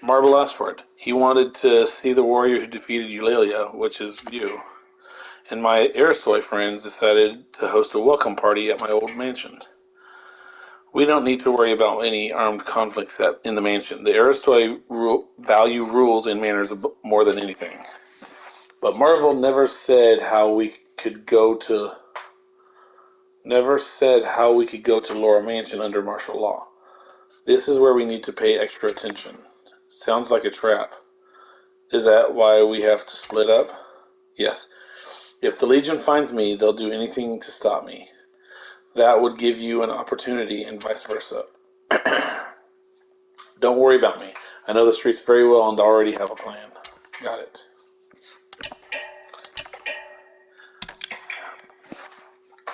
S1: Marble asked for it. He wanted to see the warrior who defeated Eulalia, which is you. And my Airsoy friends decided to host a welcome party at my old mansion. We don't need to worry about any armed conflicts in the mansion. The Airsoy value rules and manners more than anything. But Marvel never said how we could go to Laura Mansion under martial law. This is where we need to pay extra attention. Sounds like a trap. Is that why we have to split up? Yes. If the Legion finds me, they'll do anything to stop me. That would give you an opportunity, and vice versa. Don't worry about me. I know the streets very well and already have a plan. Got it.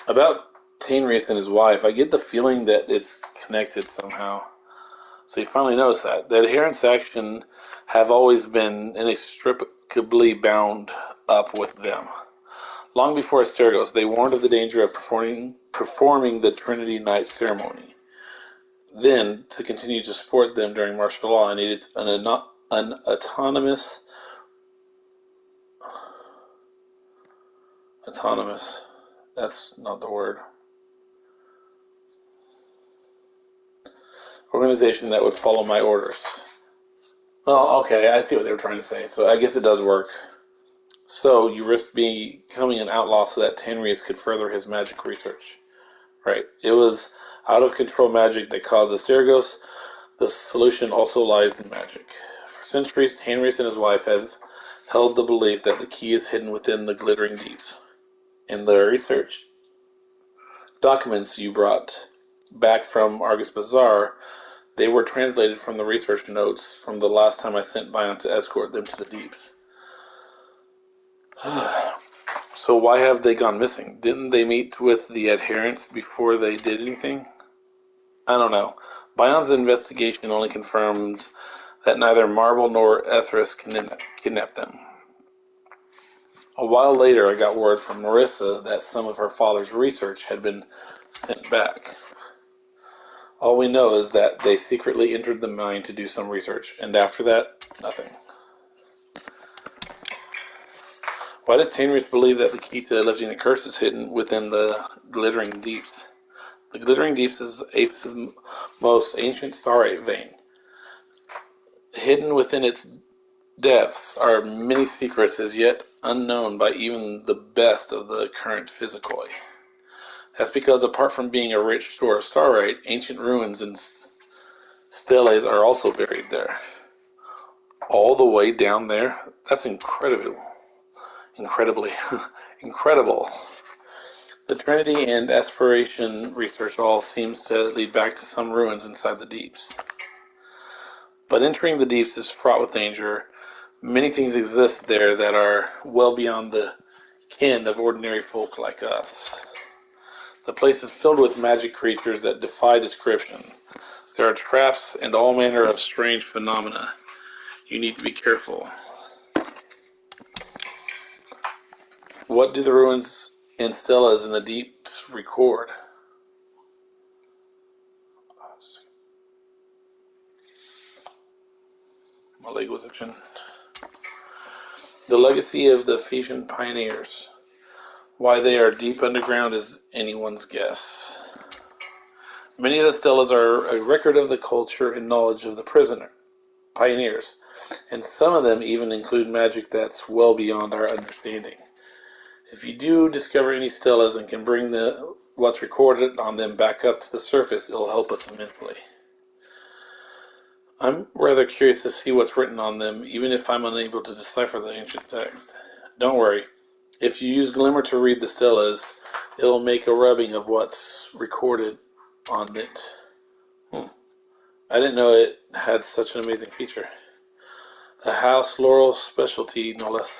S1: About Tainrius and his wife, I get the feeling that it's connected somehow. So you finally notice that. The adherents action have always been inextricably bound up with them. Long before Asterigos, they warned of the danger of performing the Trinity Night ceremony. Then, to continue to support them during martial law, I needed an autonomous, that's not the word, organization that would follow my orders. Oh, okay, I see what they were trying to say. So I guess it does work. So you risked becoming an outlaw so that Tainrius could further his magic research. Right. It was out-of-control magic that caused Asterigos. The solution also lies in magic. For centuries, Tainrius and his wife have held the belief that the key is hidden within the glittering deeps. In the research documents you brought back from Argus Bazaar, they were translated from the research notes from the last time I sent Bion to escort them to the deeps. So why have they gone missing? Didn't they meet with the adherents before they did anything? I don't know. Bion's investigation only confirmed that neither Marble nor Ethris kidnapped them. A while later, I got word from Marissa that some of her father's research had been sent back. All we know is that they secretly entered the mine to do some research, and after that, nothing. Why does Tainrius believe that the key to lifting the curse is hidden within the glittering deeps? The glittering deeps is Apis' most ancient starite vein. Hidden within its depths are many secrets as yet unknown by even the best of the current physicoi. That's because apart from being a rich store of starite, ancient ruins and steles are also buried there. All the way down there? That's incredible. Incredibly. Incredible. The Trinity and Aspiration research all seems to lead back to some ruins inside the deeps. But entering the deeps is fraught with danger. Many things exist there that are well beyond the ken of ordinary folk like us. The place is filled with magic creatures that defy description. There are traps and all manner of strange phenomena. You need to be careful. What do the ruins and stelas in the deeps record? My leg was itching. The legacy of the Ephesian pioneers. Why they are deep underground is anyone's guess. Many of the stelas are a record of the culture and knowledge of the pioneers, and some of them even include magic that's well beyond our understanding. If you do discover any stelas and can bring what's recorded on them back up to the surface, it'll help us immensely. I'm rather curious to see what's written on them, even if I'm unable to decipher the ancient text. Don't worry. If you use Glimmer to read the stelas, it'll make a rubbing of what's recorded on it. I didn't know it had such an amazing feature. A House Laurel specialty, no less.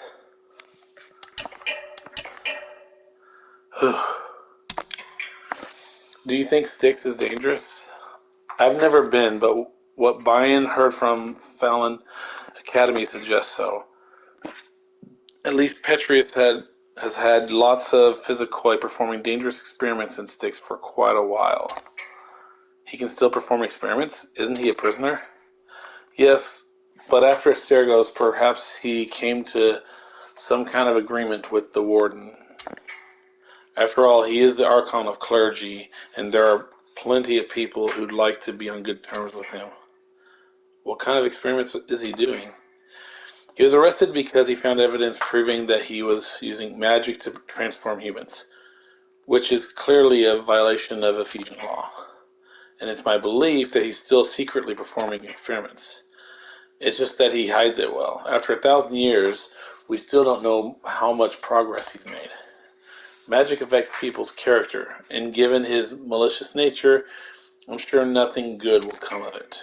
S1: Do you think Styx is dangerous? I've never been, but what Bion heard from Fallon Academy suggests so. At least Petrius has had lots of physicoi performing dangerous experiments in Styx for quite a while. He can still perform experiments? Isn't he a prisoner? Yes, but after Asterigos, perhaps he came to some kind of agreement with the warden. After all, he is the Archon of Clergy, and there are plenty of people who'd like to be on good terms with him. What kind of experiments is he doing? He was arrested because he found evidence proving that he was using magic to transform humans, which is clearly a violation of Ephesian law. and it's my belief that he's still secretly performing experiments. It's just that he hides it well. After 1,000 years, we still don't know how much progress he's made. Magic affects people's character, and given his malicious nature, I'm sure nothing good will come of it.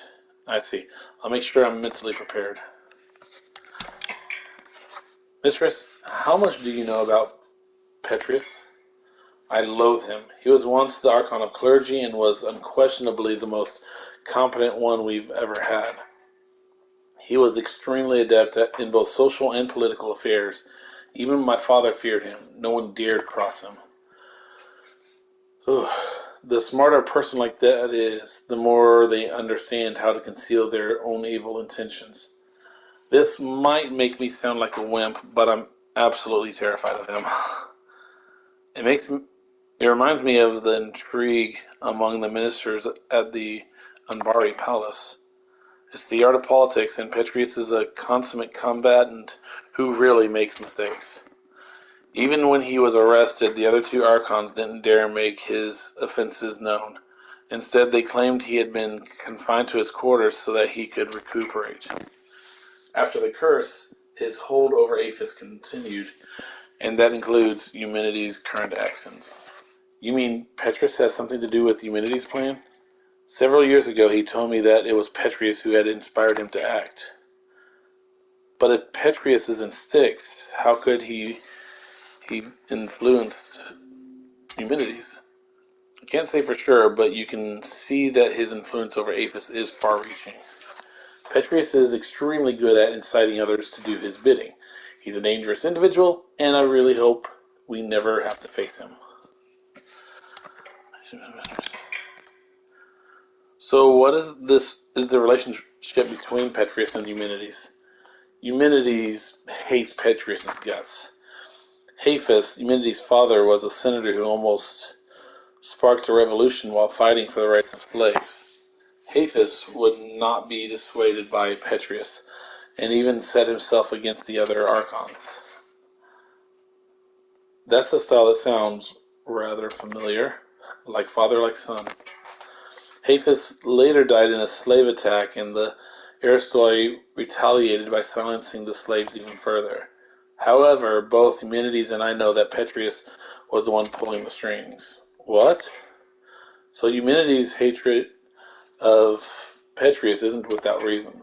S1: I see. I'll make sure I'm mentally prepared. Mistress, how much do you know about Petrus? I loathe him. He was once the Archon of Clergy and was unquestionably the most competent one we've ever had. He was extremely adept in both social and political affairs. Even my father feared him. No one dared cross him. Ugh. The smarter a person like that is, the more they understand how to conceal their own evil intentions. This might make me sound like a wimp, but I'm absolutely terrified of him. It reminds me of the intrigue among the ministers at the Anbari Palace. It's the art of politics, and Petrus is a consummate combatant who really makes mistakes. Even when he was arrested, the other two Archons didn't dare make his offenses known. Instead, they claimed he had been confined to his quarters so that he could recuperate. After the curse, his hold over Apis continued, and that includes Eumenides' current actions. You mean Petrus has something to do with Eumenides' plan? Several years ago, he told me that it was Petrus who had inspired him to act. But if Petrus is in Styx, how could he influenced Eumenides? I can't say for sure, but you can see that his influence over Apis is far-reaching. Petrus is extremely good at inciting others to do his bidding. He's a dangerous individual, and I really hope we never have to face him. So what is the relationship between Petrus and Eumenides? Eumenides hates Petrus' guts. Hafis, Eumenides' father, was a senator who almost sparked a revolution while fighting for the rights of slaves. Hafis would not be dissuaded by Petrus, and even set himself against the other Archons. That's a style that sounds rather familiar, like father, like son. Hafis later died in a slave attack, and the Aristoi retaliated by silencing the slaves even further. However, both Eumenides and I know that Petrus was the one pulling the strings. What? So Eumenides' hatred of Petrus isn't without reason.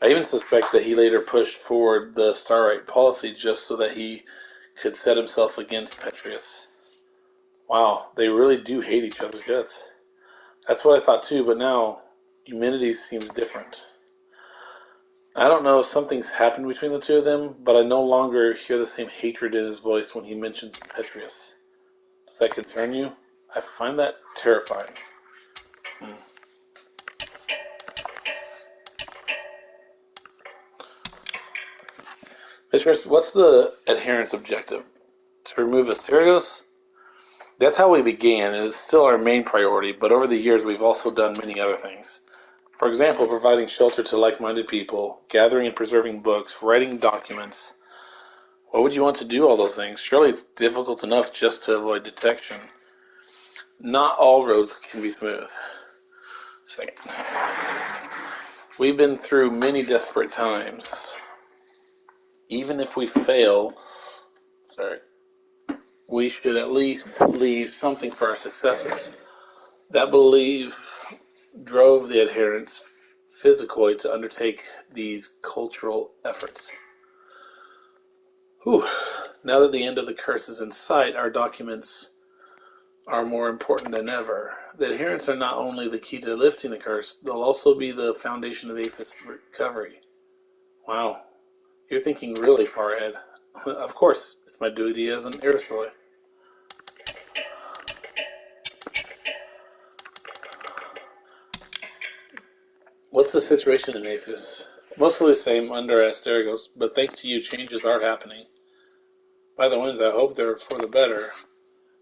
S1: I even suspect that he later pushed forward the Starite policy just so that he could set himself against Petrus. Wow, they really do hate each other's guts. That's what I thought too, but now Eumenides seems different. I don't know if something's happened between the two of them, but I no longer hear the same hatred in his voice when he mentions Petrus. Does that concern you? I find that terrifying. Mistress, what's the adherents' objective? To remove Asterigos? That's how we began, and it's still our main priority, but over the years we've also done many other things. For example, providing shelter to like-minded people, gathering and preserving books, writing documents. Why would you want to do all those things? Surely it's difficult enough just to avoid detection. Not all roads can be smooth. Second. We've been through many desperate times. Even if we fail, we should at least leave something for our successors. That belief drove the adherents physically to undertake these cultural efforts. Now that the end of the curse is in sight, our documents are more important than ever. The adherents are not only the key to lifting the curse, they'll also be the foundation of Apis' recovery. Wow, you're thinking really far ahead. Of course, it's my duty as an Aristoi. What's the situation in Apis? Mostly the same under Asterigos, but thanks to you, changes are happening. By the winds, I hope they're for the better.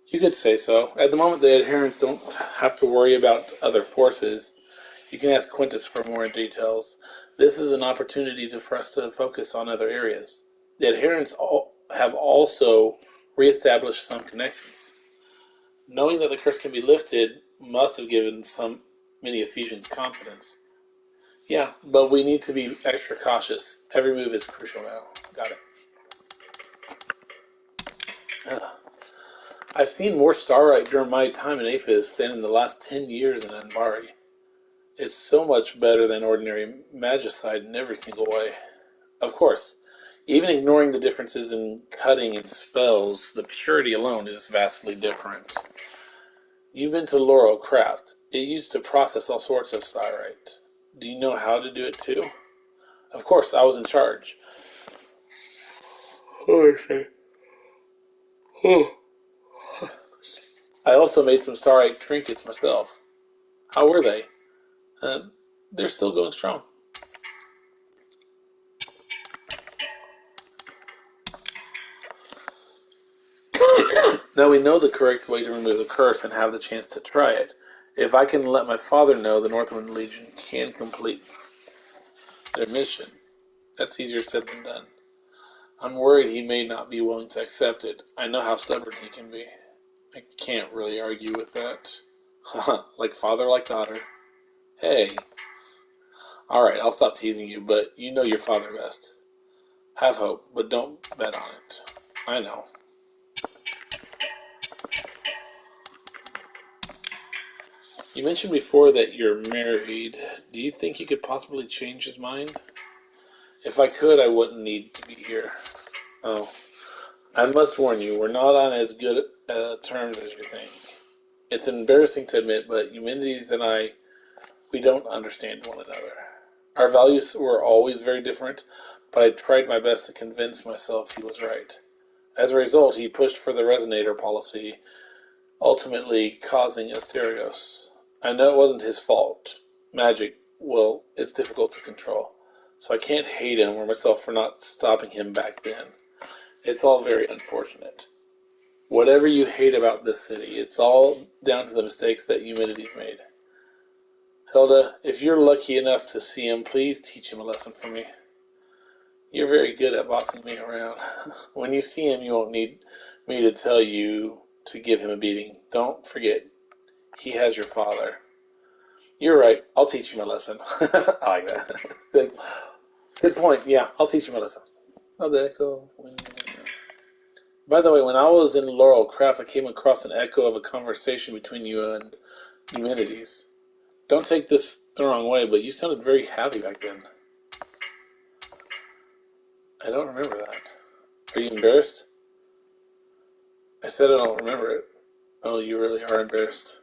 S1: You could say so. At the moment, the adherents don't have to worry about other forces. You can ask Quintus for more details. This is an opportunity for us to focus on other areas. The adherents have also reestablished some connections. Knowing that the curse can be lifted must have given some many Ephesians' confidence. Yeah, but we need to be extra cautious. Every move is crucial now. Got it. I've seen more starlight during my time in Apis than in the last 10 years in Anbari. It's so much better than ordinary magicite in every single way. Of course, even ignoring the differences in cutting and spells, the purity alone is vastly different. You've been to Laurel Craft. It used to process all sorts of styrite. Do you know how to do it too? Of course, I was in charge. Okay. I also made some starite trinkets myself. How were they? They're still going strong. Now we know the correct way to remove the curse and have the chance to try it. If I can let my father know, the Northwind Legion can complete their mission. That's easier said than done. I'm worried he may not be willing to accept it. I know how stubborn he can be. I can't really argue with that. Like father, like daughter. Hey. Alright, I'll stop teasing you, but you know your father best. Have hope, but don't bet on it. I know. You mentioned before that you're married. Do you think you could possibly change his mind? If I could, I wouldn't need to be here. Oh, I must warn you, we're not on as good terms as you think. It's embarrassing to admit, but Eumenides and I, we don't understand one another. Our values were always very different, but I tried my best to convince myself he was right. As a result, he pushed for the resonator policy, ultimately causing Asterigos. I know it wasn't his fault. Magic, well, it's difficult to control. So I can't hate him or myself for not stopping him back then. It's all very unfortunate. Whatever you hate about this city, it's all down to the mistakes that Eumenides made. Hilda, if you're lucky enough to see him, please teach him a lesson for me. You're very good at bossing me around. When you see him, you won't need me to tell you to give him a beating. Don't forget, he has your father. You're right. I'll teach you a lesson. I like that. Good point. Yeah, I'll teach you a lesson. Oh, the echo. By the way, when I was in Laurel Craft, I came across an echo of a conversation between you and Eumenides. Don't take this the wrong way, but you sounded very happy back then. I don't remember that. Are you embarrassed? I said I don't remember it. Oh, you really are embarrassed.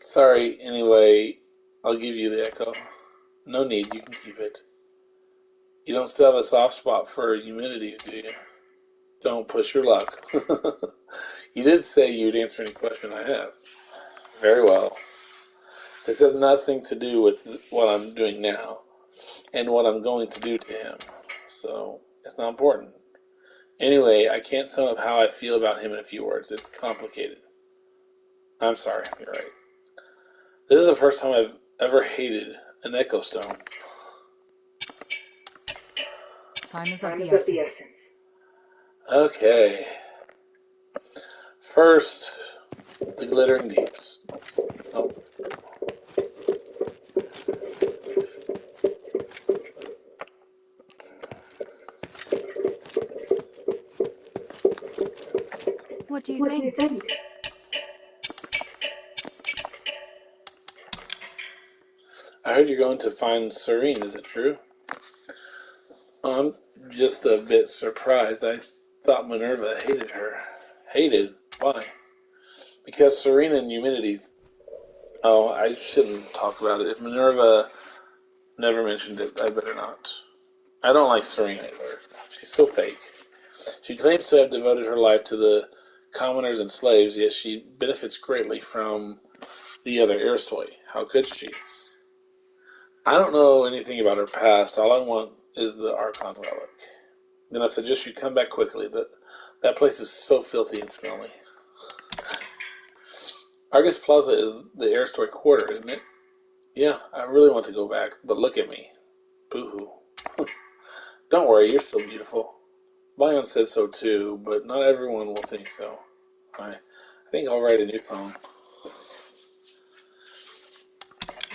S1: Sorry, anyway, I'll give you the echo. No need, you can keep it. You don't still have a soft spot for Eumenides, do you? Don't push your luck. You did say you'd answer any question I have. Very well. This has nothing to do with what I'm doing now and what I'm going to do to him, so it's not important. Anyway, I can't sum up how I feel about him in a few words. It's complicated. I'm sorry, you're right. This is the first time I've ever hated an Echo Stone.
S4: Time is of the essence.
S1: Okay. First, the Glittering Deeps. Oh.
S4: What do you think?
S1: I heard you're going to find Serene, is it true? I'm just a bit surprised. I thought Minerva hated her. Hated? Why? Because Serene and Eumenides... Oh, I shouldn't talk about it. If Minerva never mentioned it, I better not. I don't like Serene either. She's so fake. She claims to have devoted her life to the commoners and slaves, yet she benefits greatly from the other Erstoi. How could she? I don't know anything about her past. All I want is the Archon relic. Then I suggest you come back quickly. That place is so filthy and smelly. Argus Plaza is the Erstoi quarter, isn't it? Yeah, I really want to go back, but look at me. Boo-hoo. Don't worry, you're still beautiful. Bion said so too, but not everyone will think so. I think I'll write a new song.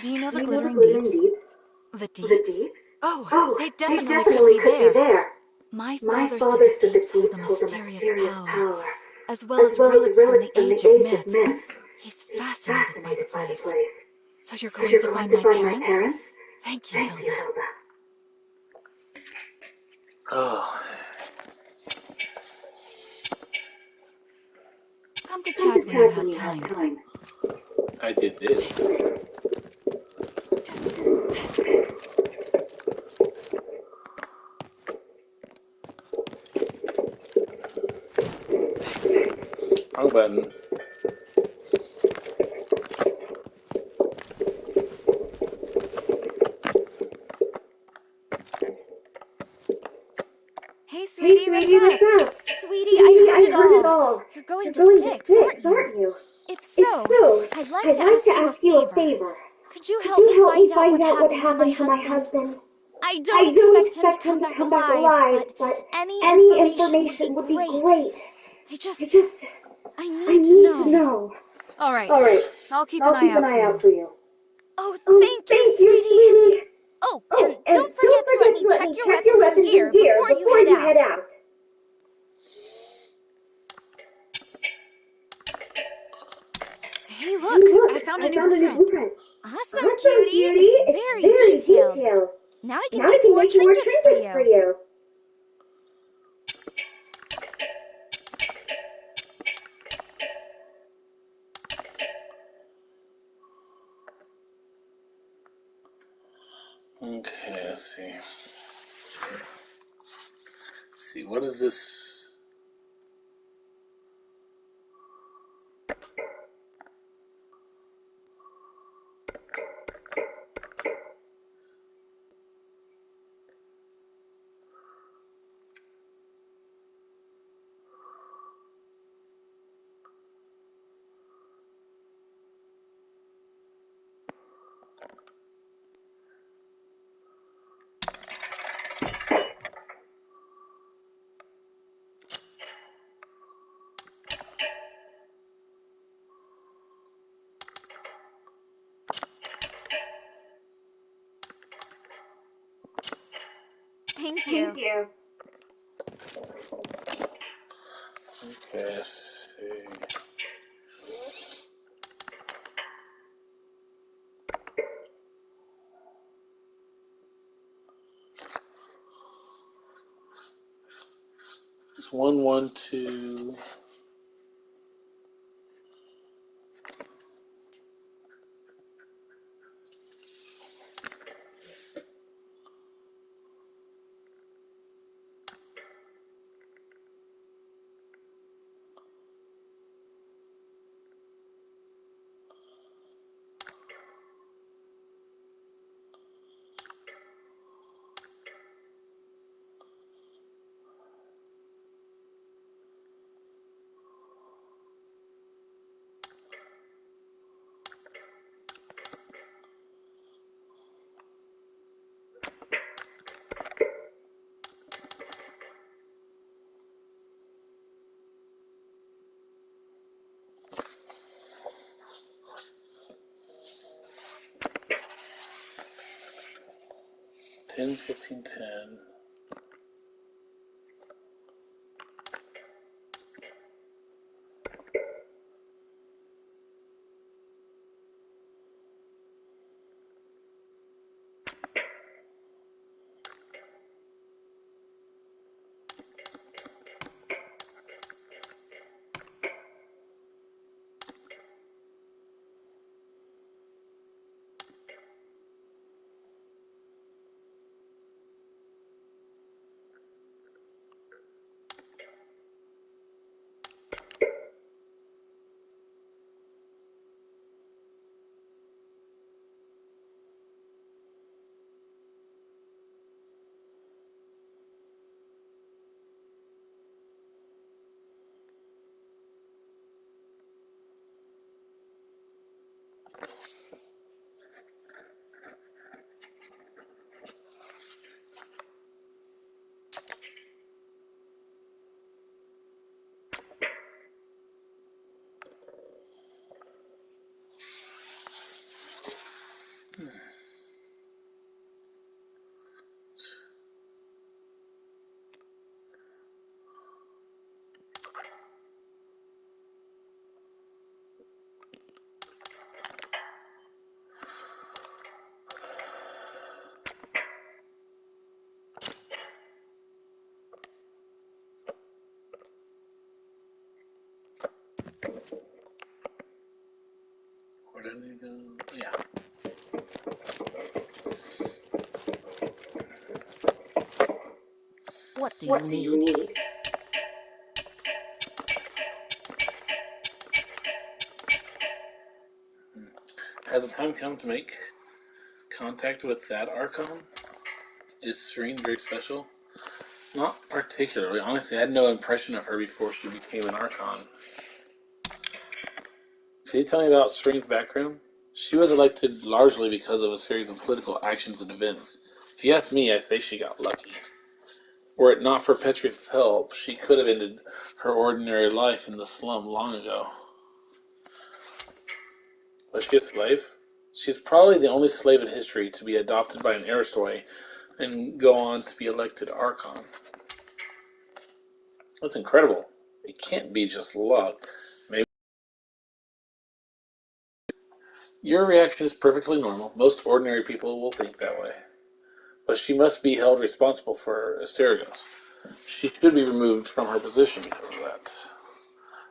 S4: Do you know the
S5: Do you know the
S4: glittering
S5: glittering
S4: deeps?
S5: deeps?
S4: The
S5: The
S4: deeps?
S5: deeps?
S4: Oh,
S5: Oh,
S4: they
S5: they
S4: definitely could
S5: definitely
S4: be
S5: could be
S4: there.
S5: there.
S4: My
S5: My
S4: father said
S5: father
S4: the
S5: said the
S4: deeps hold a
S5: deeps hold a
S4: mysterious
S5: mysterious
S4: power,
S5: power,
S4: as well as relics from the Age of Myths. He's fascinated by the place. So you're
S5: So
S4: going
S5: you're
S4: to
S5: going
S4: find
S5: to
S4: my
S5: find my
S4: parents?
S5: parents?
S4: Thank you,
S5: Thank
S4: Hilda.
S5: you, Hilda.
S1: Oh,
S4: Come to
S5: Come to
S4: chat when you
S5: chat when
S4: have
S5: you have
S4: time.
S5: time.
S1: I did this. Wrong button.
S4: Hey,
S5: Hey,
S4: sweetie, what's
S5: sweetie,
S4: up?
S5: what's up?
S4: Sweetie, I
S5: Sweetie,
S4: heard
S5: I
S4: it
S5: heard it
S4: all.
S5: all.
S4: You're going
S5: You're
S4: to
S5: going to
S4: Styx, aren't
S5: Styx,
S4: you?
S5: aren't you?
S4: If
S5: If
S4: so,
S5: so,
S4: I'd like
S5: I'd
S4: to
S5: like
S4: ask
S5: to
S4: you a
S5: ask you a
S4: favor.
S5: favor.
S4: Could you
S5: Could
S4: help
S5: you
S4: me
S5: help me
S4: find out
S5: find
S4: what
S5: out what
S4: happened to my
S5: happened to my
S4: husband?
S5: husband?
S4: I don't
S5: I don't
S4: expect him to
S5: expect
S4: come
S5: him to
S4: back
S5: come back
S4: alive,
S5: alive,
S4: but
S5: but
S4: any
S5: any
S4: information would be great.
S5: I
S4: I need to
S5: need to
S4: know.
S5: know.
S4: All right,
S5: All right,
S4: I'll keep an
S5: I'll
S4: eye
S5: keep an
S4: out for
S5: eye out
S4: you.
S5: for you.
S4: Oh,
S5: Oh,
S4: thank you,
S5: thank you,
S4: sweetie.
S5: sweetie.
S4: Oh,
S5: Oh,
S4: and
S5: and
S4: don't
S5: don't
S4: forget to let
S5: forget
S4: me
S5: to let
S4: check
S5: me
S4: your
S5: check your
S4: weapons and
S5: weapons
S4: gear
S5: and gear
S4: before you head out. Hey,
S5: Hey,
S4: look,
S5: look,
S4: I found a
S5: I
S4: new
S5: found a new
S4: blueprint.
S5: blueprint.
S4: Awesome,
S5: Awesome,
S4: cutie.
S5: cutie.
S4: It's
S5: It's
S4: very
S5: very
S4: detailed.
S5: detailed.
S4: Now I can
S5: Now I
S4: make
S5: can
S4: more
S5: make more
S4: trinkets for
S5: trinkets for
S4: you.
S5: you.
S1: Okay, let's see. What is this?
S4: Thank you.
S5: Thank you.
S1: Okay, let's see. It's 112. Ten, 15, 10. Yeah.
S7: What do you need?
S1: Has the time come to make contact with that Archon? Is Serene very special? Not particularly. Honestly, I had no impression of her before she became an Archon. Can you tell me about Serene's background? She was elected largely because of a series of political actions and events. If you ask me, I say she got lucky. Were it not for Petrius' help, she could have ended her ordinary life in the slum long ago. Was she a slave? She's probably the only slave in history to be adopted by an Aristoi and go on to be elected Archon. That's incredible. It can't be just luck. Maybe your reaction is perfectly normal. Most ordinary people will think that way. But she must be held responsible for Asterigos. She should be removed from her position because of that.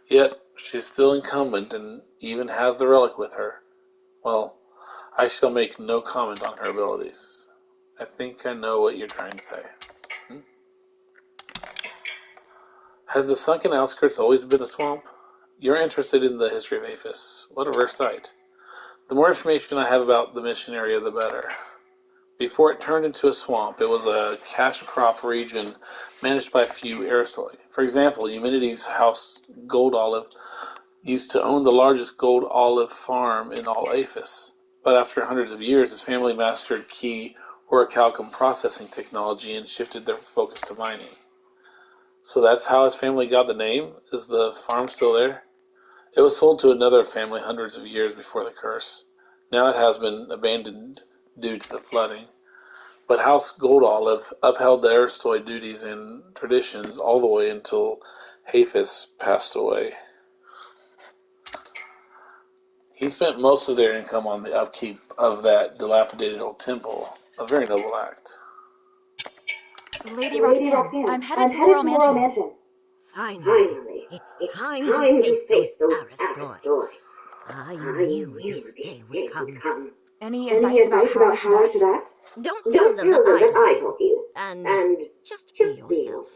S1: Yet, she is still incumbent and even has the relic with her. Well, I shall make no comment on her abilities. I think I know what you're trying to say. Has the sunken outskirts always been a swamp? You're interested in the history of Aphis. What a rare sight. The more information I have about the mission area, the better. Before it turned into a swamp, it was a cash crop region managed by a few Aristoi. For example, Eumenides' house Gold Olive used to own the largest gold olive farm in all Aphis. But after hundreds of years, his family mastered key orichalcum processing technology and shifted their focus to mining. So that's how his family got the name? Is the farm still there? It was sold to another family hundreds of years before the curse. Now it has been abandoned due to the flooding. But House Gold Olive upheld the Aristoi duties and traditions all the way until Haphis passed away. He spent most of their income on the upkeep of that dilapidated old temple, a very noble act.
S4: Lady Roxanne, I'm headed to the Royal Mansion.
S7: Finally, it's time to face those Asterigos. I knew this day would come.
S4: Any advice about how I should act?
S7: Don't tell them that I told you. And just be yourself.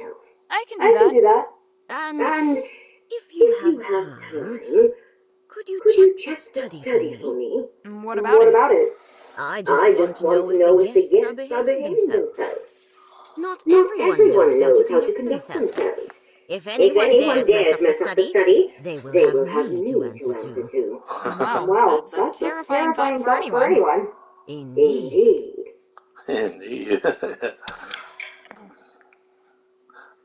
S4: I can do that.
S7: And if you have time, could you check the study for me?
S4: What about it?
S7: I just want to know if the guests are behaving themselves. Not everyone knows how to conduct themselves. If anyone dares mess up the study, they will have me to answer to.
S4: Wow, that's a terrifying thought for anyone.
S7: Indeed.
S1: Indeed.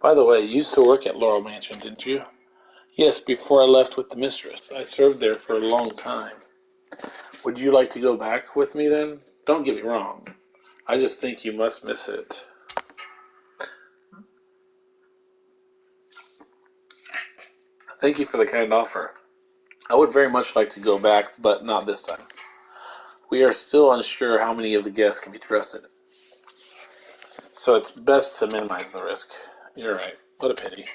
S1: By the way, you used to work at Laurel Mansion, didn't you? Yes, before I left with the mistress. I served there for a long time. Would you like to go back with me then? Don't get me wrong. I just think you must miss it. Thank you for the kind offer. I would very much like to go back, but not this time. We are still unsure how many of the guests can be trusted. So it's best to minimize the risk. You're right. What a pity.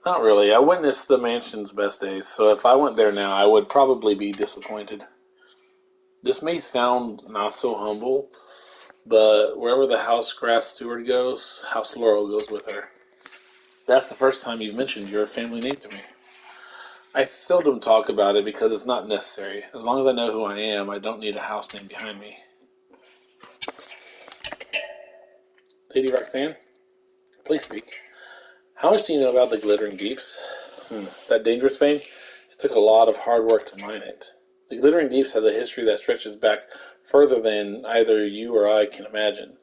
S1: Not really. I witnessed the mansion's best days, so if I went there now, I would probably be disappointed. This may sound not so humble, but wherever the house grass steward goes, House Laurel goes with her. That's the first time you've mentioned your family name to me. I seldom talk about it because it's not necessary. As long as I know who I am, I don't need a house name behind me. Lady Roxanne, please speak. How much do you know about the Glittering Deeps? That dangerous vein? It took a lot of hard work to mine it. The Glittering Deeps has a history that stretches back further than either you or I can imagine.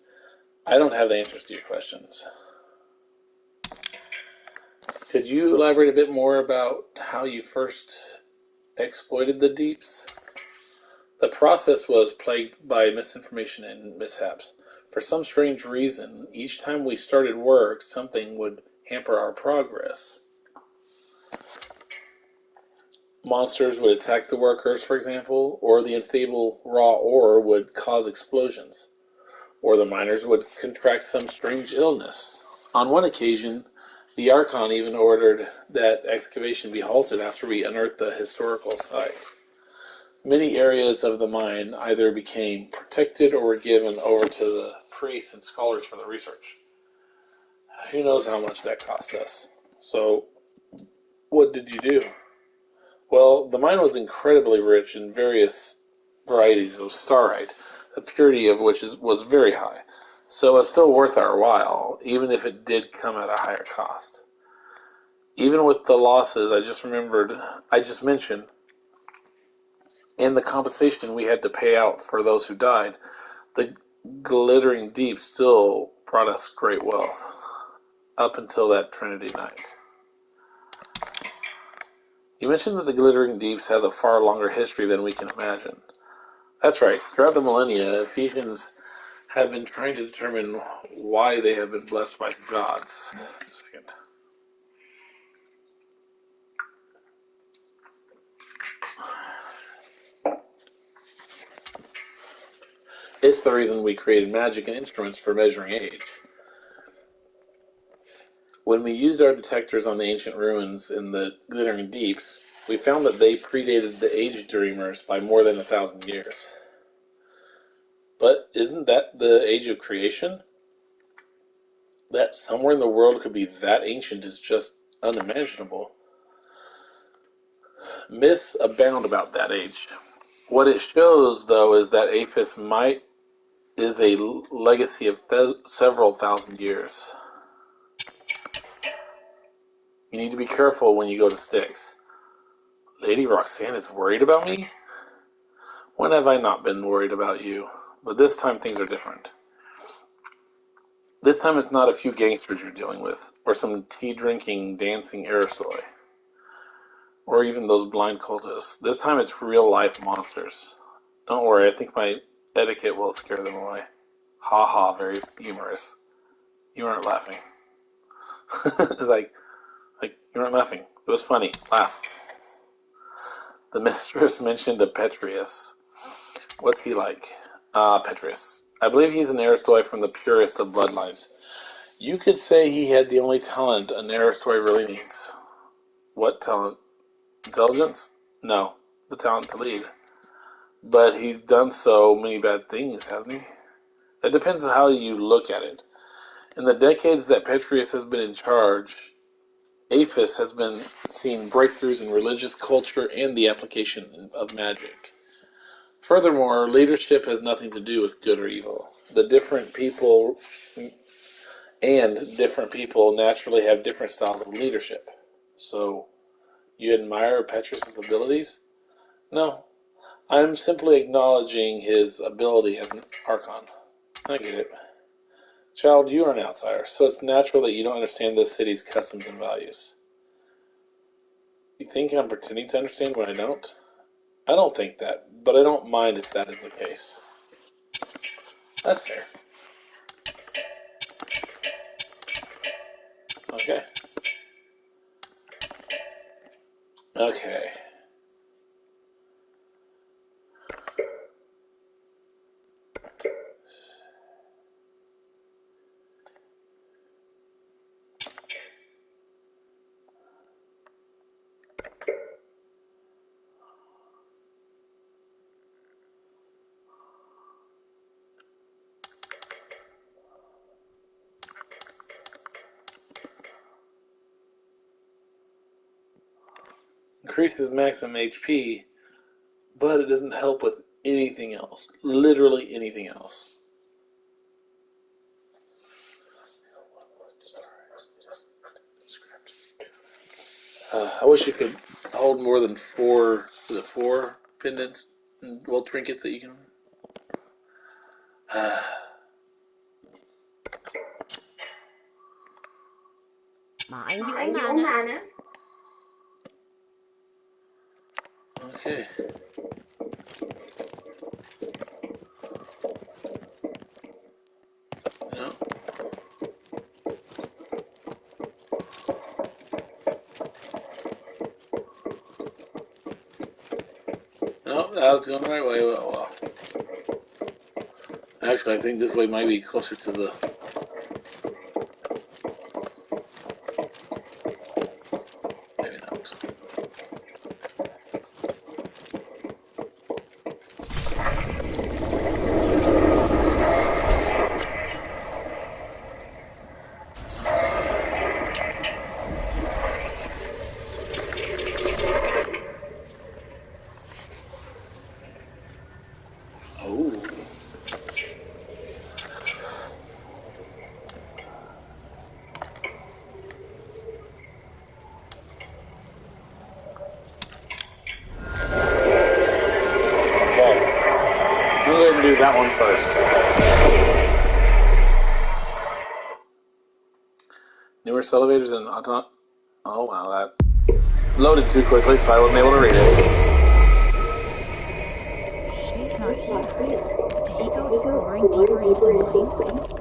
S1: I don't have the answers to your questions. Could you elaborate a bit more about how you first exploited the deeps? The process was plagued by misinformation and mishaps. For some strange reason, each time we started work, something would hamper our progress. Monsters would attack the workers, for example, or the unstable raw ore would cause explosions, or the miners would contract some strange illness. On one occasion, the Archon even ordered that excavation be halted after we unearthed the historical site. Many areas of the mine either became protected or were given over to the priests and scholars for the research. Who knows how much that cost us? So, what did you do? Well, the mine was incredibly rich in various varieties of starite, the purity of which was very high. So it's still worth our while, even if it did come at a higher cost. Even with the losses I just mentioned, and the compensation we had to pay out for those who died, the glittering deep still brought us great wealth, up until that Trinity night. You mentioned that the glittering deeps has a far longer history than we can imagine. That's right. Throughout the millennia, Ephesians have been trying to determine why they have been blessed by the gods. A second. It's the reason we created magic and instruments for measuring age. When we used our detectors on the ancient ruins in the glittering deeps, we found that they predated the age dreamers by more than 1,000 years. But isn't that the age of creation? That somewhere in the world could be that ancient is just unimaginable. Myths abound about that age. What it shows, though, is that Apis is a legacy of several thousand years. You need to be careful when you go to Styx. Lady Roxanne is worried about me? When have I not been worried about you? But this time things are different. This time it's not a few gangsters you're dealing with, or some tea-drinking, dancing aristoi, or even those blind cultists. This time it's real-life monsters. Don't worry, I think my etiquette will scare them away. Ha ha, very humorous. You aren't laughing. like you weren't laughing. It was funny. Laugh. The mistress mentioned a Petrius. What's he like? Petrius. I believe he's an Aristoi from the purest of bloodlines. You could say he had the only talent an Aristoi really needs. What talent? Intelligence? No. The talent to lead. But he's done so many bad things, hasn't he? It depends on how you look at it. In the decades that Petrius has been in charge, Apis has been seeing breakthroughs in religious culture and the application of magic. Furthermore, leadership has nothing to do with good or evil. Different people naturally have different styles of leadership. So, you admire Petrus's abilities? No, I'm simply acknowledging his ability as an Archon. I get it. Child, you are an outsider, so it's natural that you don't understand this city's customs and values. You think I'm pretending to understand when I don't? I don't think that, but I don't mind if that is the case. That's fair. Okay. Okay. Increases maximum HP, but it doesn't help with anything else. Literally anything else. I wish you could hold more than four pendants, well, trinkets that you can.
S7: Mind your manners.
S1: Okay. No. No, that was going the right way. Well, actually, I think this way might be closer to the... Maybe not. to do that one first. Newer elevators and auto... Oh, wow, that loaded too quickly, so I wasn't able to read it.
S4: Shay's not here. Did he go exploring deeper into the mine?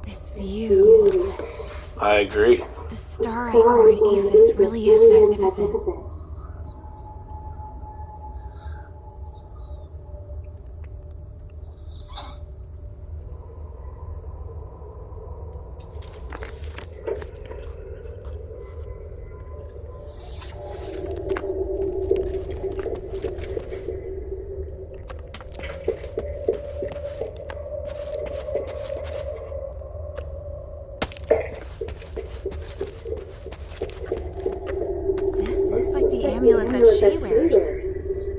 S4: This view.
S1: I agree.
S4: The star I wore in Aphis really is magnificent. She wears.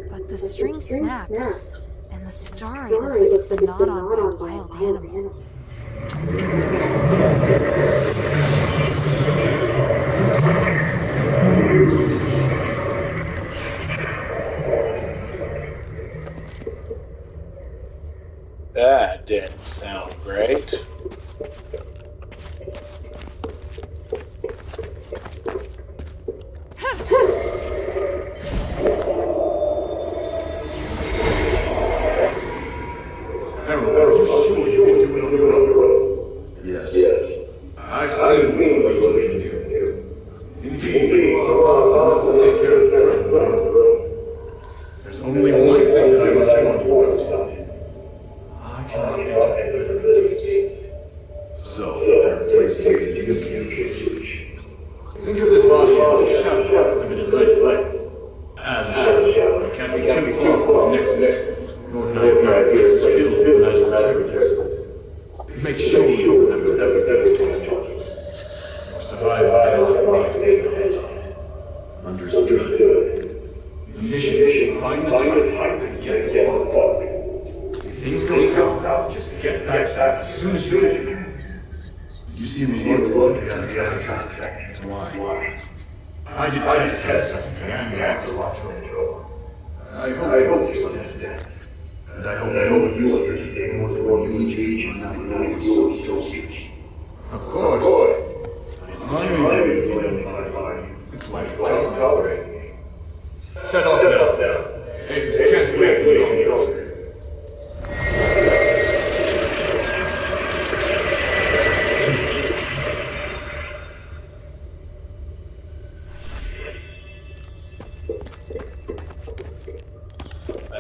S4: But the string snapped, and the star looks like it's been gnawed on by a wild animal.
S1: That didn't sound great.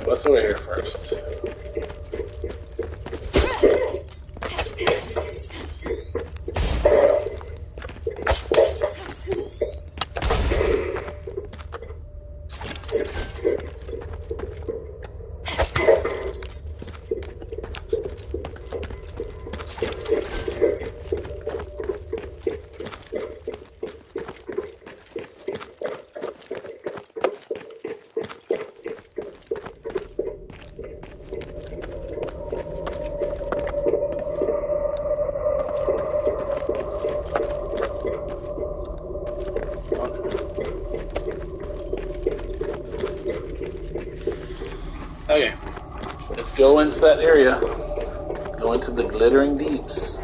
S1: What's over here first? Okay, let's go into that area. Go into the glittering deeps.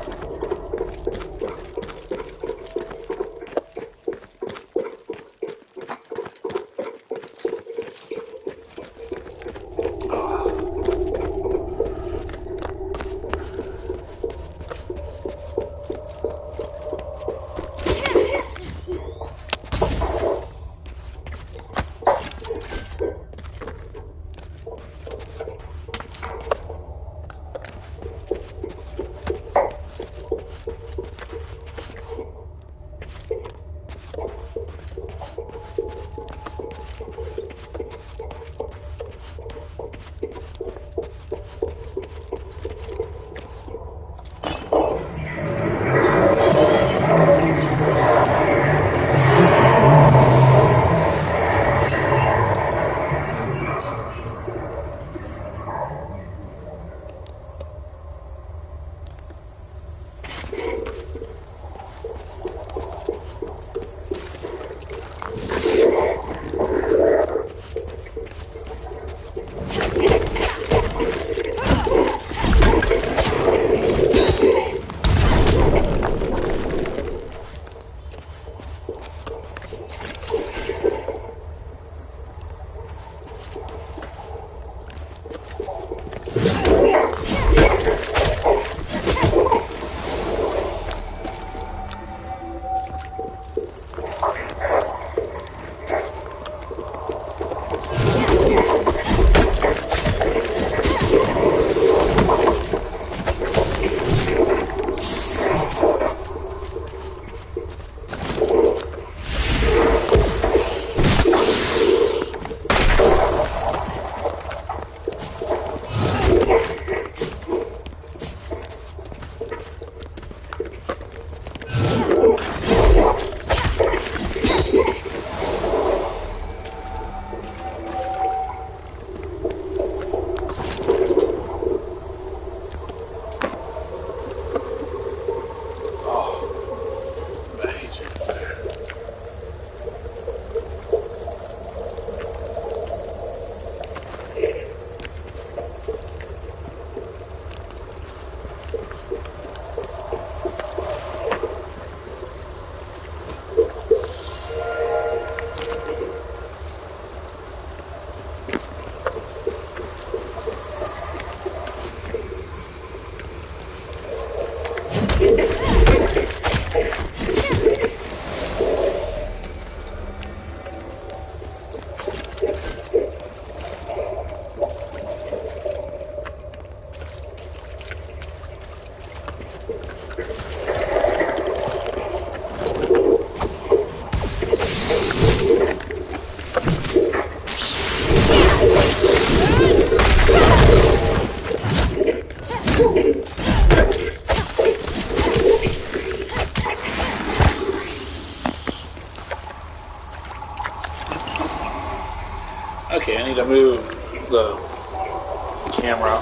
S1: camera.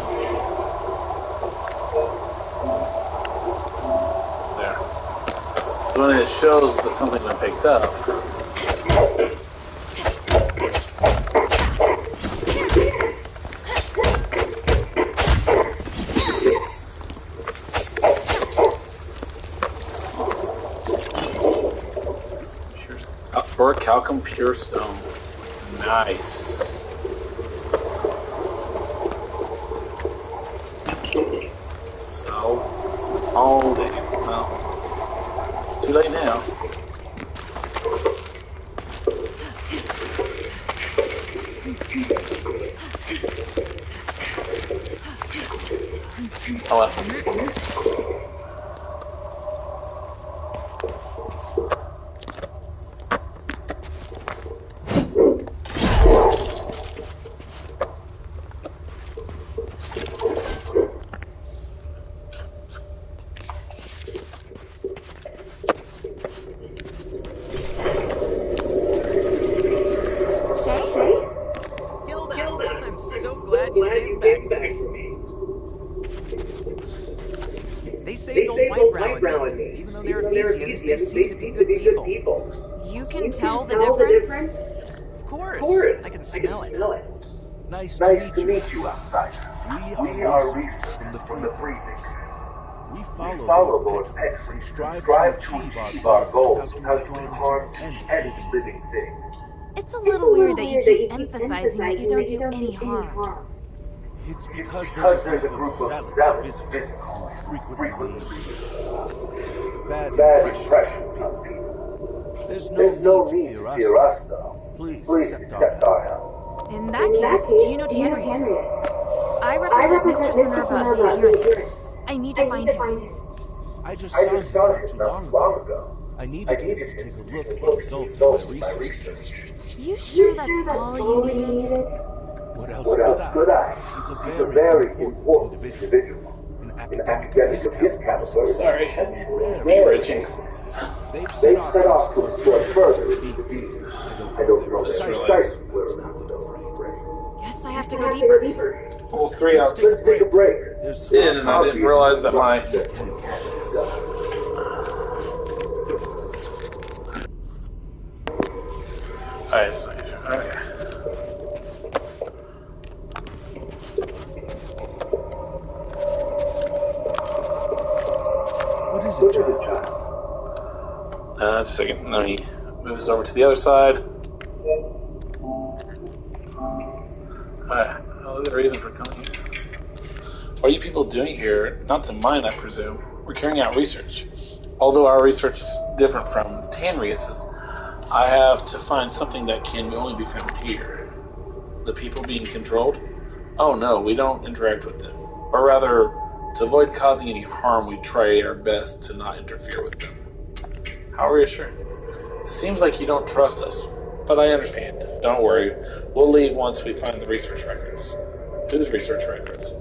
S1: There. So when it shows that something's been picked up. Orichalcum pure stone. Nice. So, all day. Well, too late now. Oh well.
S4: They seem to be good You can tell the difference?
S6: Of course. I can smell it.
S3: Nice to meet you, outsider. We are researchers from the Freethinkers. We follow Lord Pex and strive to achieve our goals without doing harm to any living thing.
S4: It's a little weird that you keep emphasizing that you don't do any harm.
S3: It's because there's a group of zealots physical frequently bad impressions on people. There's no need to fear us, though. Please accept our help.
S4: In that case, do you know Tanrius? I represent Mistress Minerva of the Adherents. I need to find him.
S3: I just saw him not too long ago. I needed to take a look at the results of my research.
S4: You sure that's all you needed?
S3: What else could I? He's a very important individual. In academic of his caliber,
S1: sorry, encouraging.
S3: They've set off to explore further into the beach. I don't know precisely where it is.
S4: Guess I have to go deeper.
S1: Almost 3 hours.
S3: Let's take a break.
S1: And I didn't realize that my... Alright, okay.
S3: What is it, child?
S1: Just a second. Let me move this over to the other side. The reason for coming here. What are you people doing here? Not to mine, I presume. We're carrying out research. Although our research is different from Tanrius's, I have to find something that can only be found here. The people being controlled? Oh no, we don't interact with them. Or rather, to avoid causing any harm, we try our best to not interfere with them. How reassuring. It seems like you don't trust us, but I understand. Don't worry. We'll leave once we find the research records. Whose research records?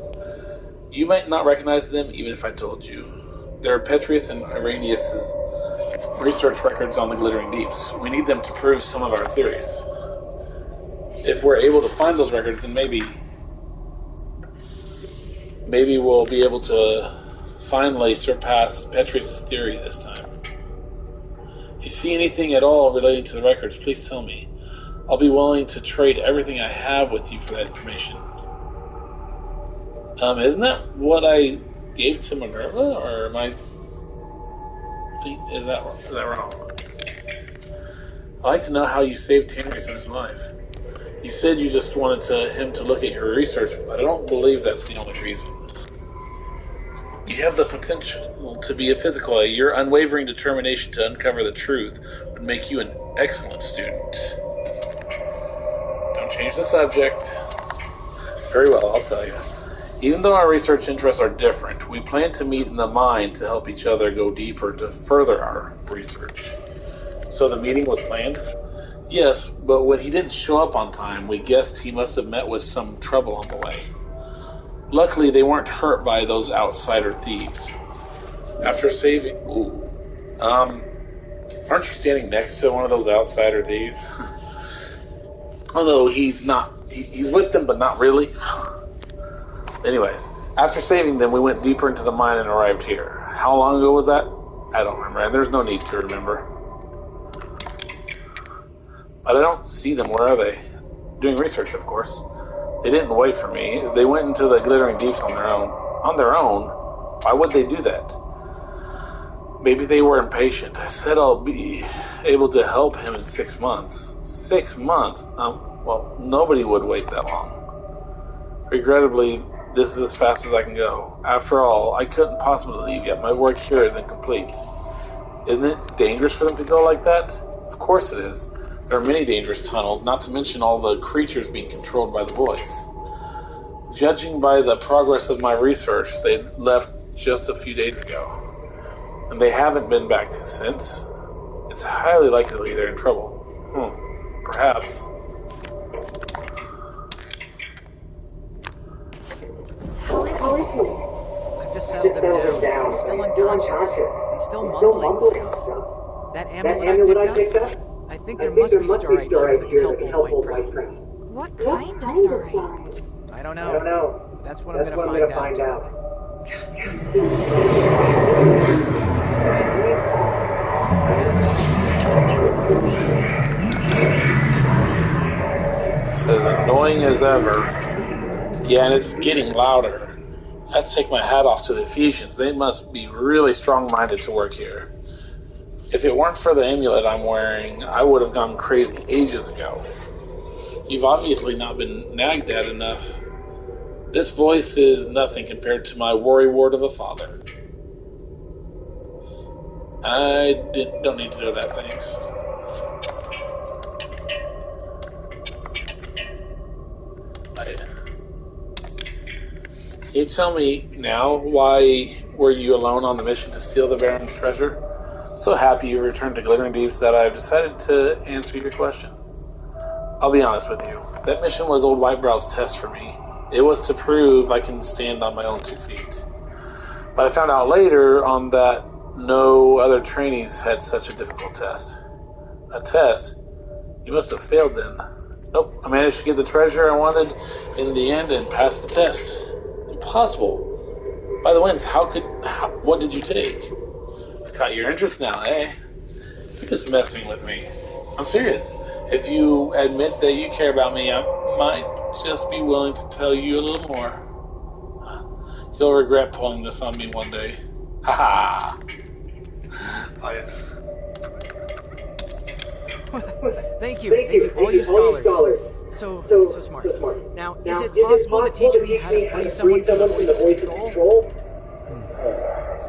S1: You might not recognize them even if I told you. They're Petrius and Irenaeus' research records on the Glittering Deeps. We need them to prove some of our theories. If we're able to find those records, then maybe we'll be able to finally surpass Petrius' theory this time. If you see anything at all relating to the records, please tell me. I'll be willing to trade everything I have with you for that information. Isn't that what I gave to Minerva, or am I... Is that wrong? I'd like to know how you saved Tanrius and his wife. You said you just wanted him to look at your research, but I don't believe that's the only reason. You have the potential to be a physical. Your unwavering determination to uncover the truth would make you an excellent student. Don't change the subject. Very well, I'll tell you. Even though our research interests are different, we plan to meet in the mine to help each other go deeper to further our research. So the meeting was planned? Yes, but when he didn't show up on time, we guessed he must have met with some trouble on the way. Luckily, they weren't hurt by those outsider thieves. After saving... aren't you standing next to one of those outsider thieves? Although he's not... He's with them, but not really. Anyways, after saving them, we went deeper into the mine and arrived here. How long ago was that? I don't remember, and there's no need to remember. But I don't see them. Where are they? Doing research, of course. They didn't wait for me. They went into the glittering deeps on their own. On their own? Why would they do that? Maybe they were impatient. I said I'll be able to help him in 6 months. 6 months? Well, nobody would wait that long. Regrettably, this is as fast as I can go. After all, I couldn't possibly leave yet. My work here isn't complete. Isn't it dangerous for them to go like that? Of course it is. There are many dangerous tunnels, not to mention all the creatures being controlled by the voice. Judging by the progress of my research, they left just a few days ago. And they haven't been back since. It's highly likely they're in trouble. Perhaps.
S7: How is he?
S9: I've just settled him down. He's still unconscious. And still mumbling stuff. That amulet I picked up? I think there must be starite here that can help old White Crane.
S4: What kind of starite?
S9: I don't know. That's what I'm gonna find out.
S1: As annoying as ever. Yeah, and it's getting louder. I have to take my hat off to the Ephesians. They must be really strong-minded to work here. If it weren't for the amulet I'm wearing, I would have gone crazy ages ago. You've obviously not been nagged at enough. This voice is nothing compared to my worrywart of a father. I don't need to know that, thanks. Can you tell me now, why were you alone on the mission to steal the Baron's treasure? So happy you returned to Glittering Deeps that I've decided to answer your question. I'll be honest with you. That mission was old Whitebrow's test for me. It was to prove I can stand on my own 2 feet. But I found out later on that no other trainees had such a difficult test. A test? You must have failed then. Nope, I managed to get the treasure I wanted in the end and passed the test. Impossible. By the winds, what did you take? I caught your interest now, eh? You're just messing with me. I'm serious. If you admit that you care about me, I might just be willing to tell you a little more. You'll regret pulling this on me one day. Ha ha! Oh, yeah.
S9: Thank you, all you scholars. So smart. Now, is it possible to teach me how to free someone from the voice's control?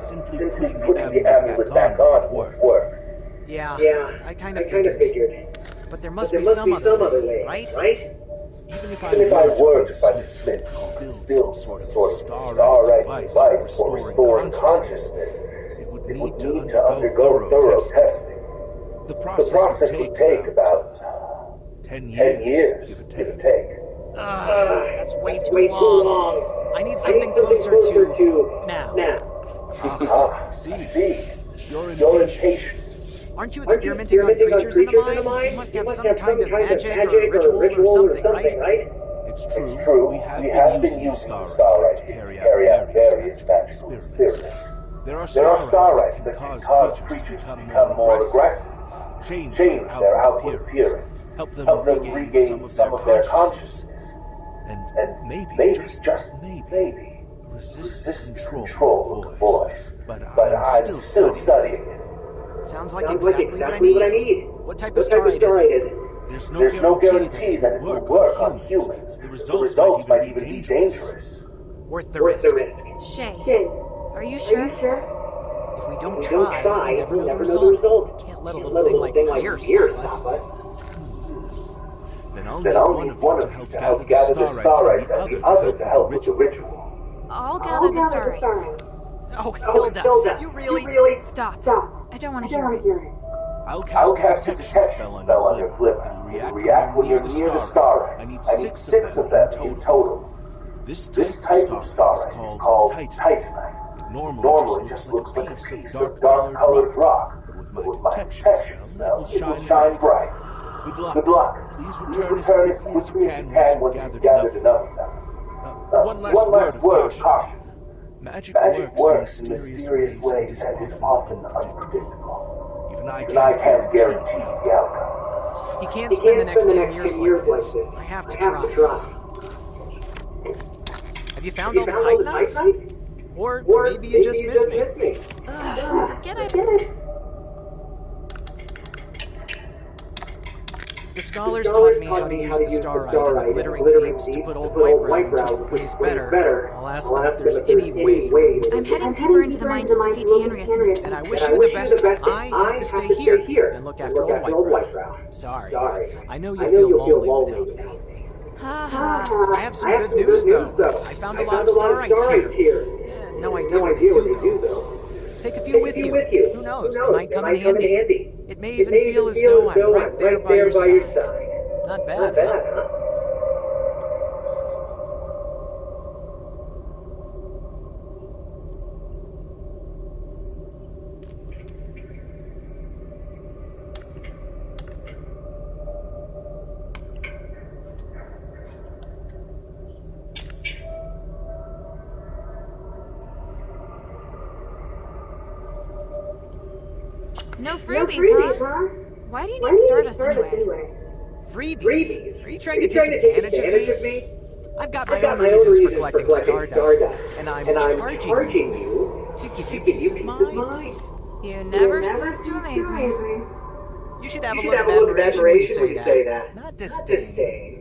S3: Simply putting the amulet back on won't work.
S9: Yeah, I kind of figured. But there must be some other way, right?
S3: Even if I were to find a smith who build some sort of starlight device for restoring consciousness, it would need to undergo thorough testing. The process would take about 10 years, give or take.
S9: That's way too long. I need something closer to now.
S3: See. You're impatient.
S9: Aren't you experimenting on creatures in the mine? You must have some kind of magic or ritual or something, right?
S3: It's true. We have been using starlight to carry out various magical experiments. There are starlights that can cause creatures to become more aggressive, change their outward appearance, help them regain some of their consciousness, and maybe, just maybe, resist control of the voice. But I'm still studying it.
S9: Sounds like exactly what I need. What type of starlight is it?
S3: There's no guarantee that it will work on humans. The results might even be dangerous.
S9: Worth the risk.
S4: Shay, are you sure?
S9: If we don't try, we'll never know the result. Can't let a little thing like fear stop us.
S3: Then I'll need one of you to help gather the starlights and the other to help with the ritual.
S4: I'll gather the starlights.
S9: Oh, Hilda, you really...
S4: Stop. I don't want to hear it.
S3: I'll cast a detection spell on your flip. It'll react when you're near the starlight. I need 6 of them in total. This type of starlight is called titanite. It normally just looks like a piece of dark-colored rock, but with my detection spell, it will shine bright. Good luck. Please return as quickly as you can once you've gathered enough of them.
S10: One last word of caution. Magic works in mysterious ways and is often unpredictable. Even I can't guarantee the outcome.
S9: He can't spend the next 10 years like this. I have to try. Have you found all the Titanites? Or maybe you just missed me.
S4: Ugh, forget it.
S9: The scholars taught me how to use the starite and glittering deeps to put old Whitebrow into a place better. I'll ask them if there's any way.
S4: I'm heading deeper into the mine to locate Tanrius,
S9: And I wish you the best. I have to stay here and look after old Whitebrow. Sorry. I know you feel lonely without me. I have some good news, though. I found a lot of starites here. No idea what they do, though. Take a few with you. Who knows? They might come in handy. It may even feel as though I'm right there by your side. Not bad, huh?
S4: No freebies, huh? Why do you need Stardust anyway?
S9: Freebies? Are you trying to take advantage of me? I've got my own reasons for collecting Stardust, and I'm charging you to give you peace of mind.
S4: You never cease to amaze me.
S9: You should have a little bit of admiration when you say that. Not disdain.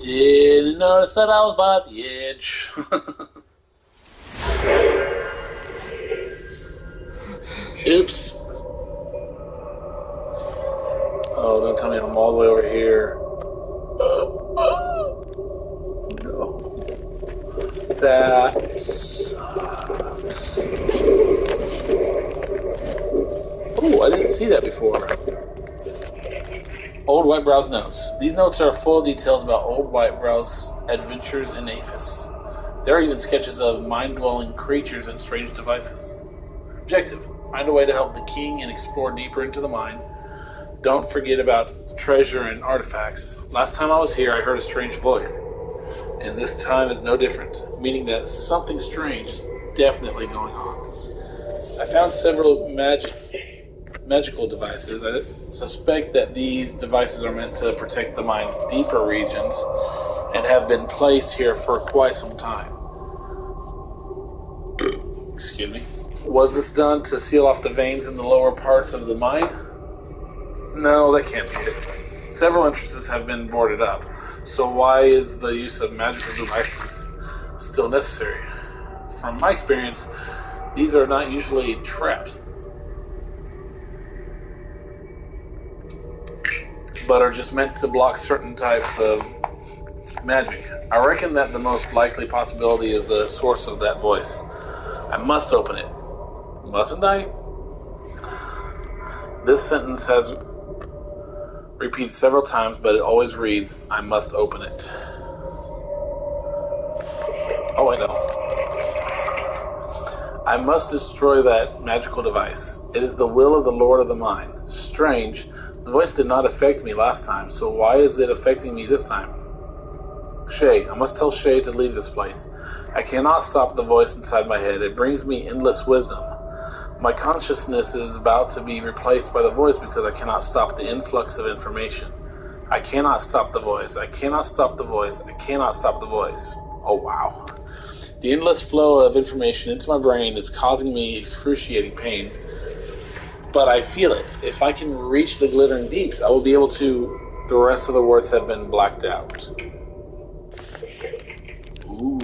S1: Didn't notice that I was by the edge. Oops. Oh, don't tell me I'm all the way over here. No. That sucks. Oh, I didn't see that before. Old Whitebrow's notes. These notes are full of details about Old Whitebrow's adventures in Aphis. There are even sketches of mind-dwelling creatures and strange devices. Objective: find a way to help the king and explore deeper into the mine. Don't forget about treasure and artifacts. Last time I was here, I heard a strange voice, and this time is no different, meaning that something strange is definitely going on. I found several magical devices. I suspect that these devices are meant to protect the mine's deeper regions and have been placed here for quite some time. Excuse me. Was this done to seal off the veins in the lower parts of the mine? No, that can't be it. Several entrances have been boarded up, so why is the use of magical devices still necessary? From my experience, these are not usually traps, but are just meant to block certain types of magic. I reckon that the most likely possibility is the source of that voice. I must open it. Mustn't I? This sentence has repeated several times, but it always reads, I must open it. Oh, I know. I must destroy that magical device. It is the will of the Lord of the Mine. Strange. The voice did not affect me last time, so why is it affecting me this time? Shay. I must tell Shay to leave this place. I cannot stop the voice inside my head. It brings me endless wisdom. My consciousness is about to be replaced by the voice because I cannot stop the influx of information. I cannot stop the voice. I cannot stop the voice. I cannot stop the voice. Oh, wow. The endless flow of information into my brain is causing me excruciating pain. But I feel it. If I can reach the glittering deeps, I will be able to... The rest of the words have been blacked out. Ooh.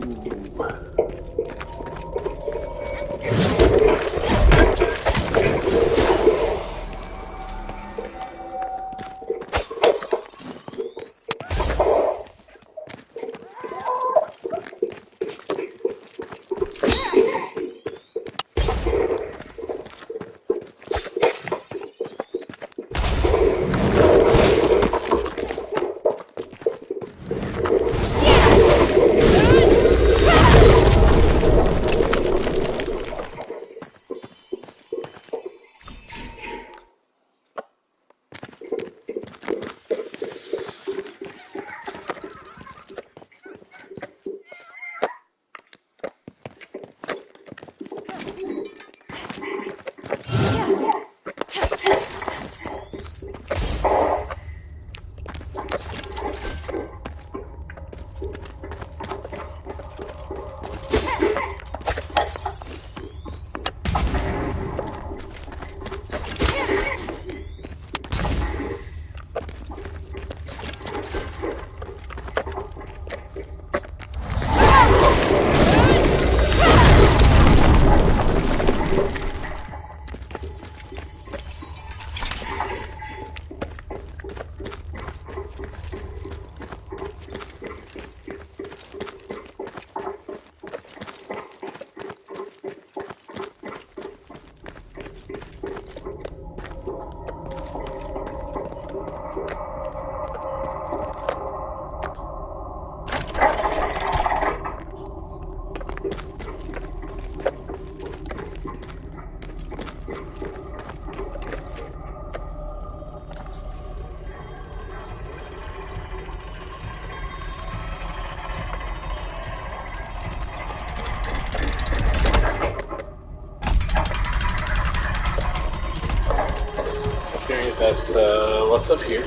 S1: As to what's up here.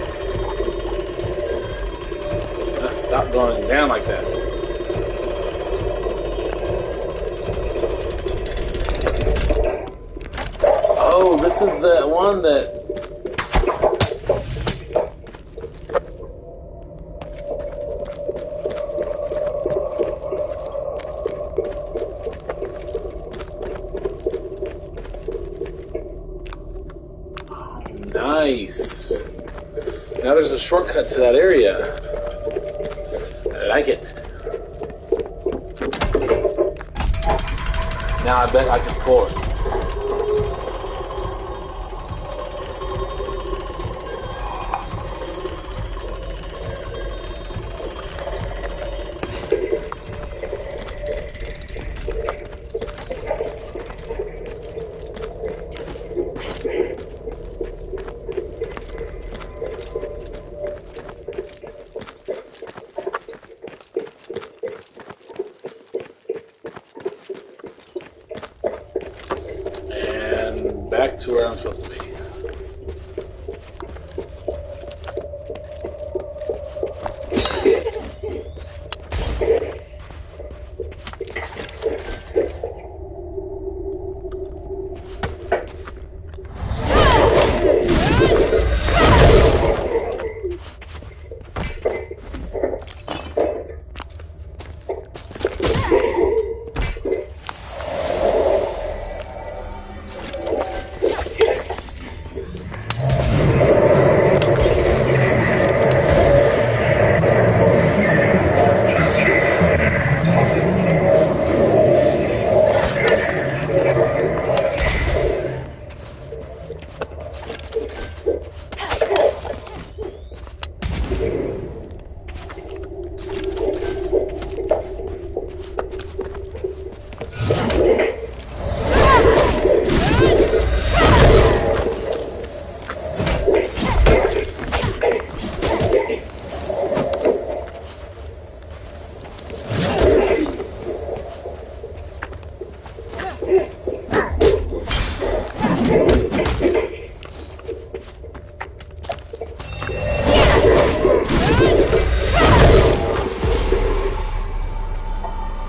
S1: Let's stop going down like that. Oh, this is the one that... Now there's a shortcut to that area. I like it. Now I bet I can pull it. Back to where I'm supposed to be.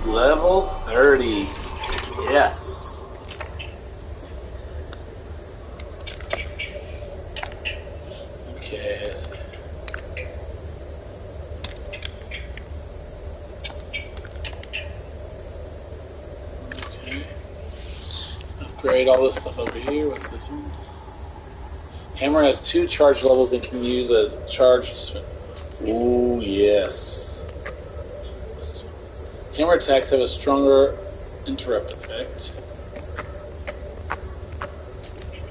S1: Level 30. Yes. Okay. Okay. Upgrade all this stuff over here. What's this one? Hammer has 2 charge levels and can use a charge. Ooh, yes. Hammer attacks have a stronger interrupt effect.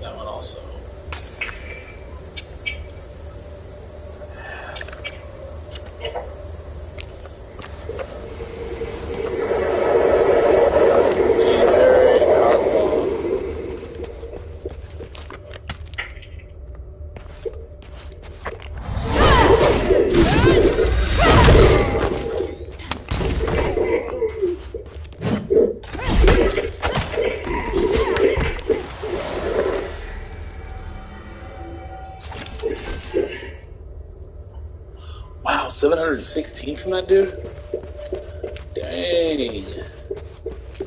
S1: That one also. Wow, 716 from that dude? Dang.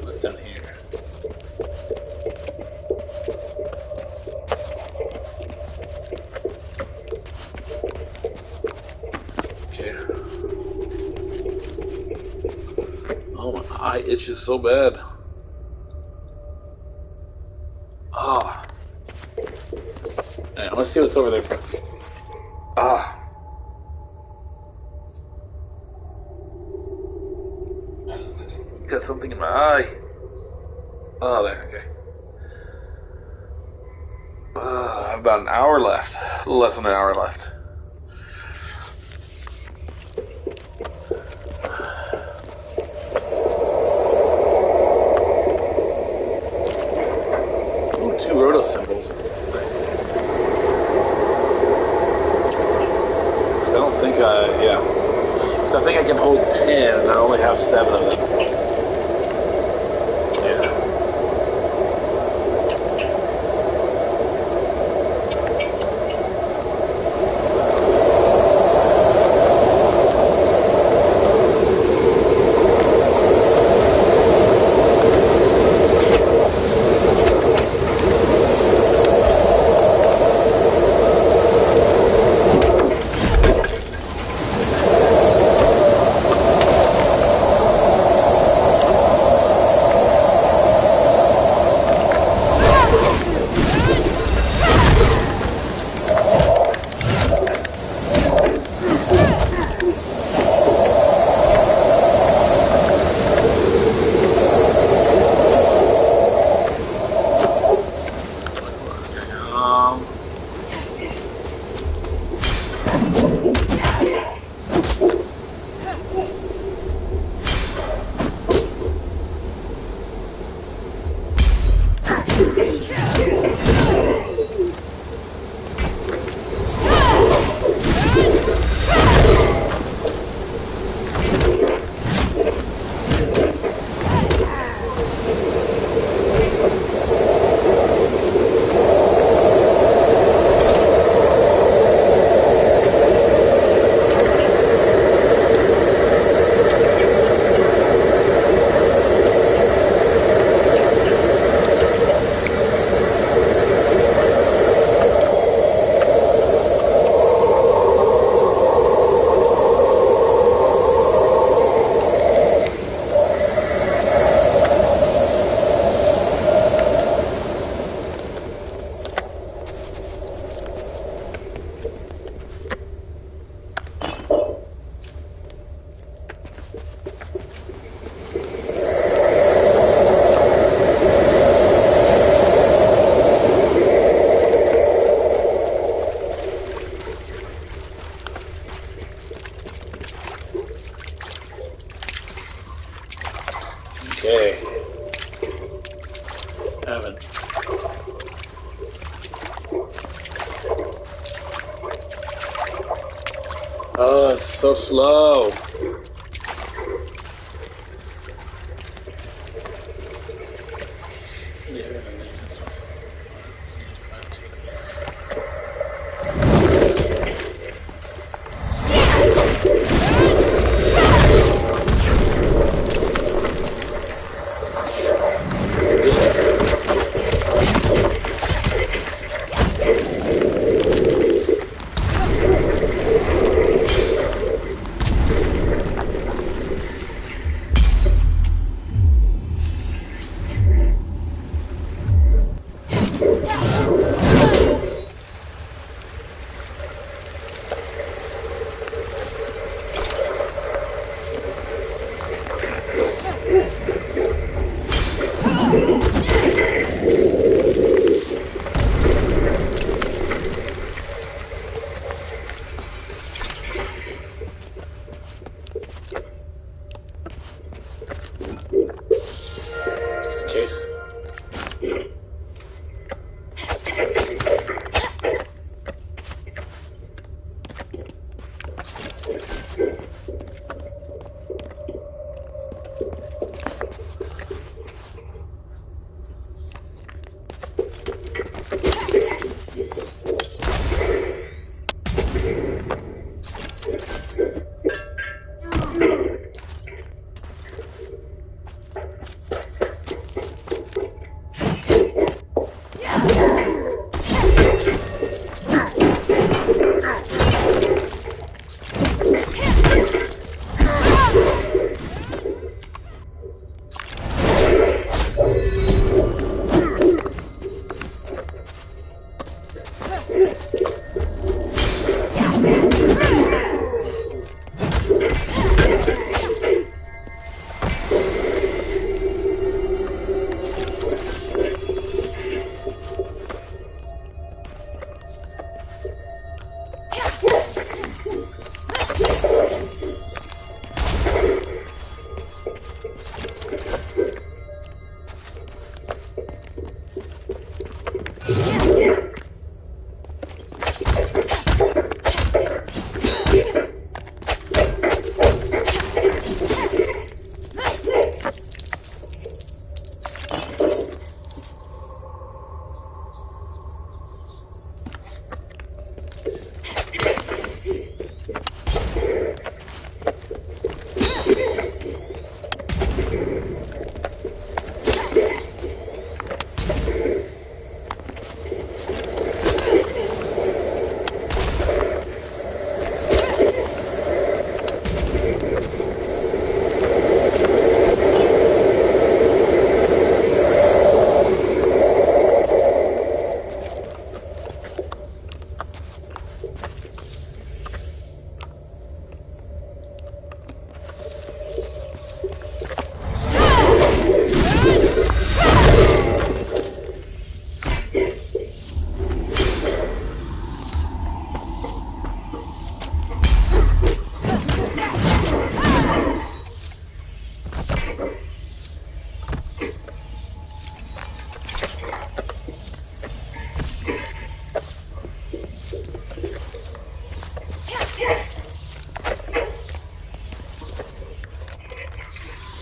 S1: What's down here? Okay. Oh, my eye itches so bad. Ah. Right, let's see what's over there for. Ah. Got something in my eye. Oh, there, okay. I have about an hour left. A little less than an hour left. Ooh, 2 roto symbols. Nice. I don't think yeah. So I think I can hold 10, and I only have 7 of them. so slow.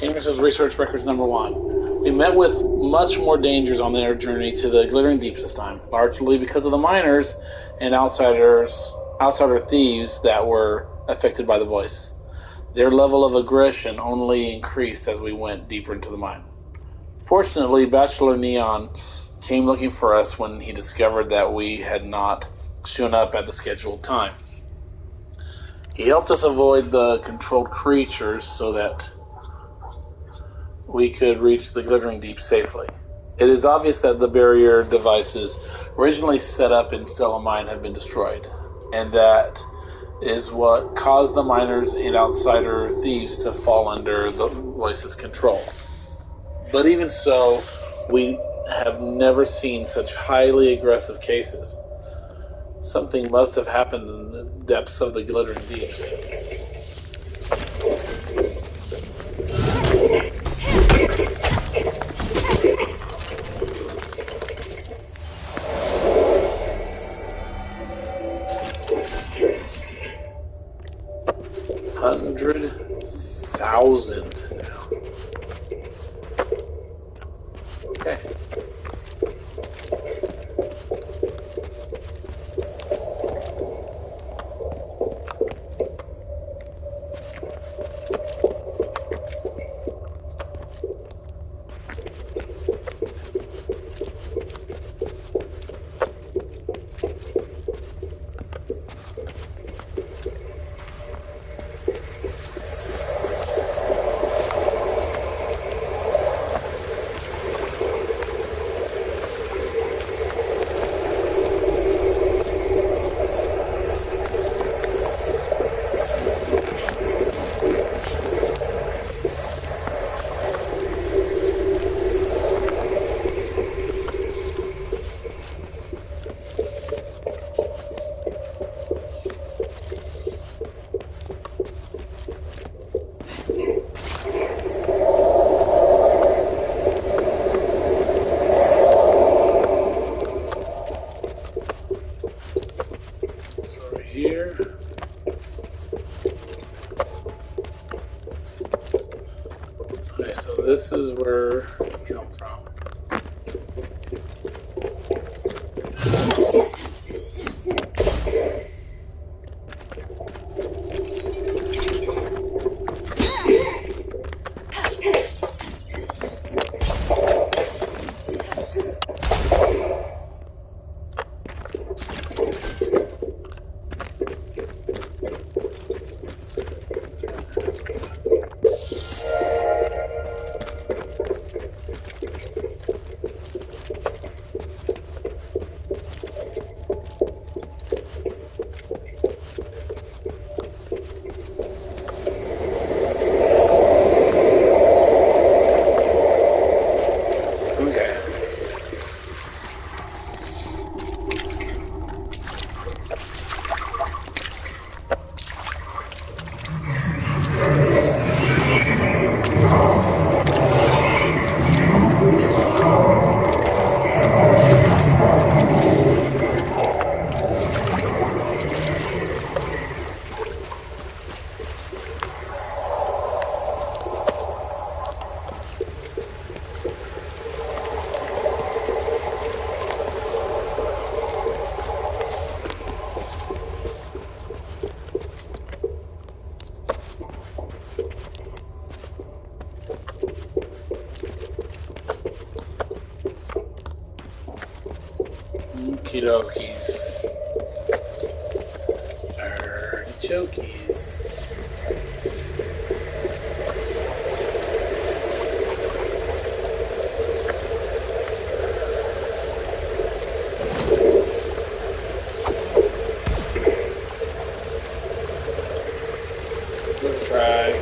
S11: Amos' research records #1. We met with much more dangers on their journey to the Glittering Deeps this time, largely because of the miners and outsider thieves that were affected by the voice. Their level of aggression only increased as we went deeper into the mine. Fortunately, Bachelor Neon came looking for us when he discovered that we had not shown up at the scheduled time. He helped us avoid the controlled creatures so that we could reach the Glittering Deep safely. It is obvious that the barrier devices originally set up in Stella Mine have been destroyed, and that is what caused the miners and outsider thieves to fall under the voice's control. But even so, we have never seen such highly aggressive cases. Something must have happened in the depths of the Glittering Deeps. 100,000 now. Okay. Here. Okay, so this is where we come from. Okie dokies. Artichokes. Let's try.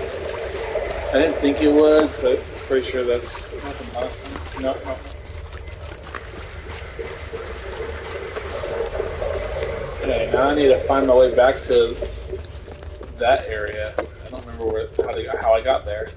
S11: I didn't think it would, because I'm pretty sure that's happened last time. No. Okay, now I need to find my way back to that area. I don't remember how I got there.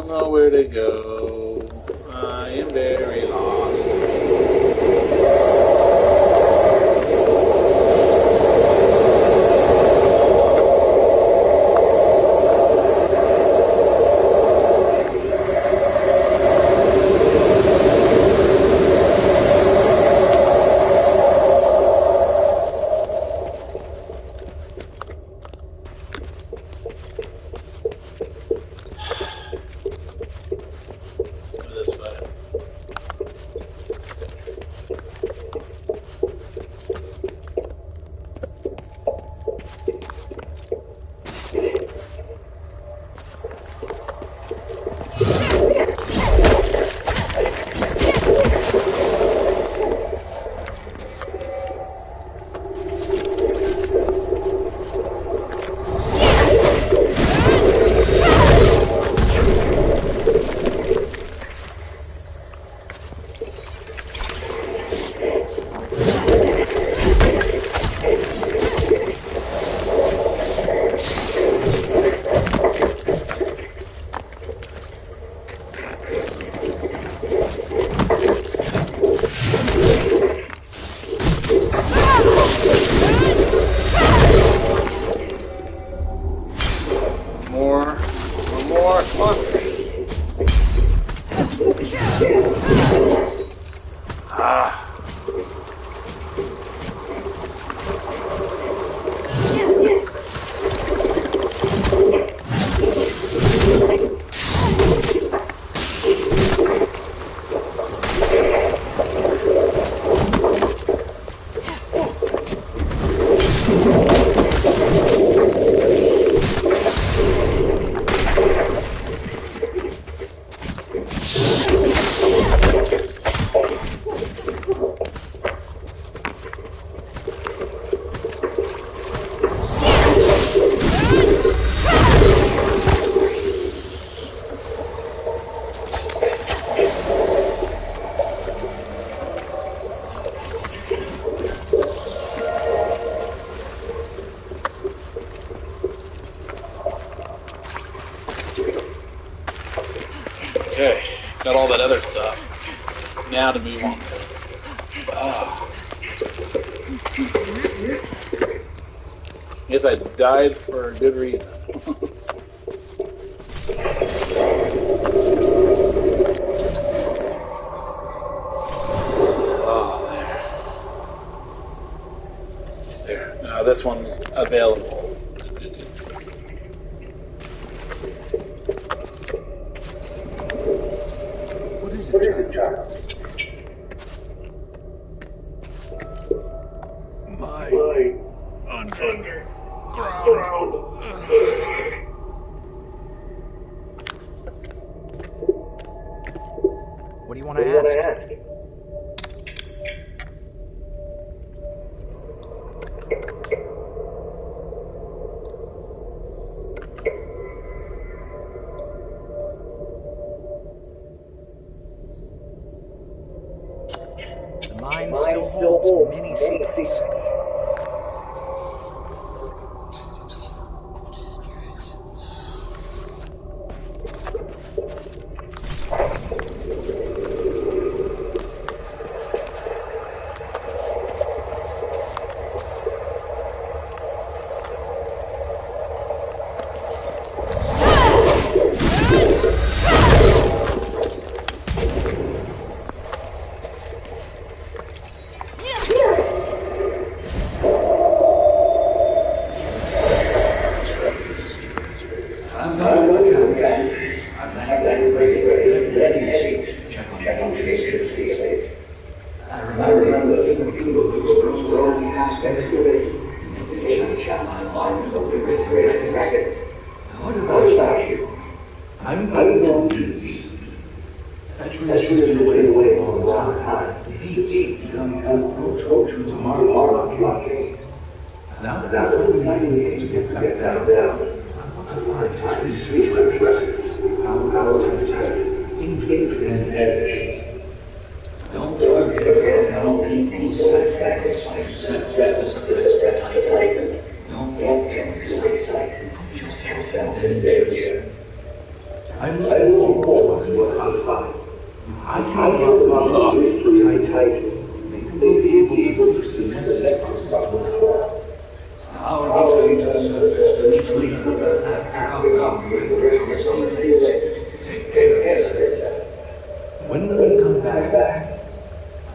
S11: don't know where to go. I am very lost. This way. Okay, got all that other stuff. Now to move on. Guess I died for a good reason. Oh, there. There. Now this one's available.
S10: What is it, child?
S8: My underground.
S9: What do you want to ask? The mine still holds many secrets.
S10: What about you? I'm going to do this. That tree has been away for a long time. The heat become approachable to tomorrow's blockade. Now that we need to get back down, I want to find his research records. How to attack independent edge. Don't forget how people set us up this tight. Don't get excited. Put yourself in danger. I will release the Nexus particles without. I'll return to the surface to leave after coming take care of it. When we come back,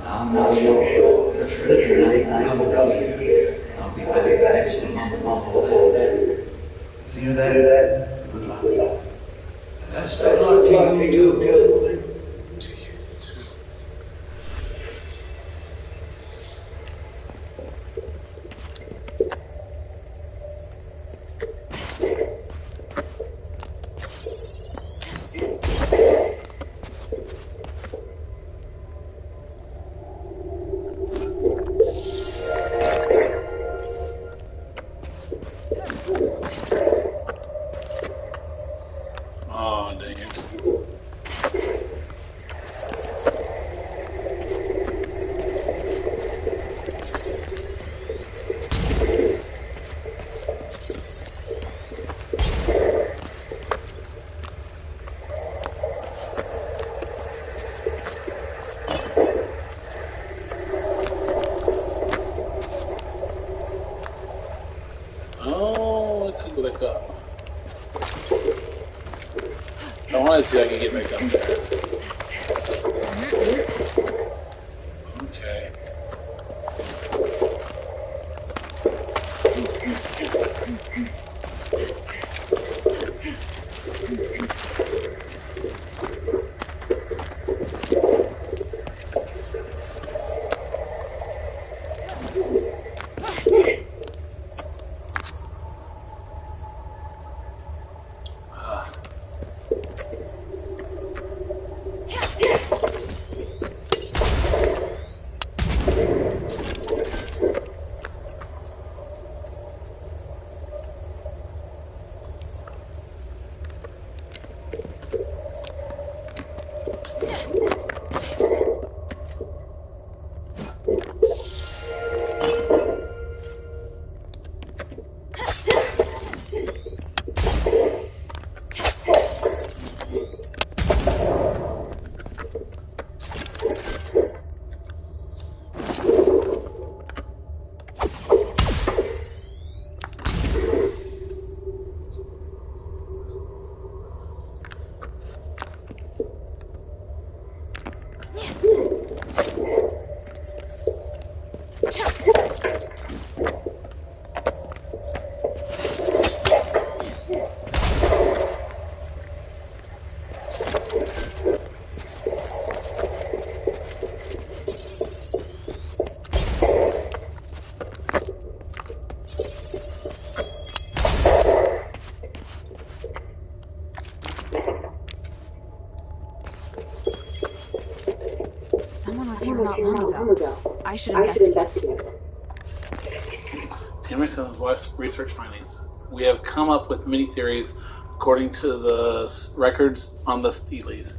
S10: I'm not sure the trip might come here. I'll be back next month. See you then. Good luck. Best of luck to you too.
S11: Oh, dang it. Oh, it could go back up. I wanted to see if I could get back up there. Okay.
S4: Someone was here not long ago. I should investigate.
S11: Timerson's West research findings. We have come up with many theories according to the records on the Steles.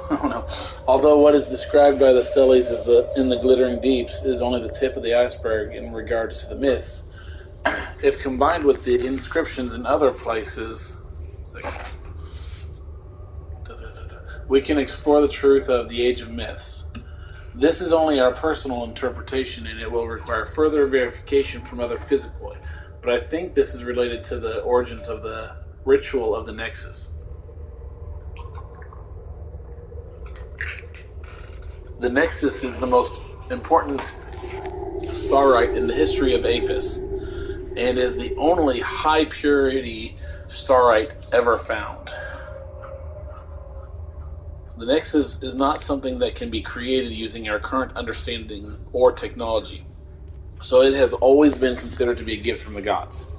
S11: I don't know. Although what is described by the Steles in the glittering deeps is only the tip of the iceberg in regards to the myths. If combined with the inscriptions in other places, we can explore the truth of the Age of Myths. This is only our personal interpretation, and it will require further verification from other physically. But I think this is related to the origins of the ritual of the Nexus. The Nexus is the most important starite in the history of Apis, and is the only high-purity starite ever found. The Nexus is not something that can be created using our current understanding or technology, so it has always been considered to be a gift from the gods.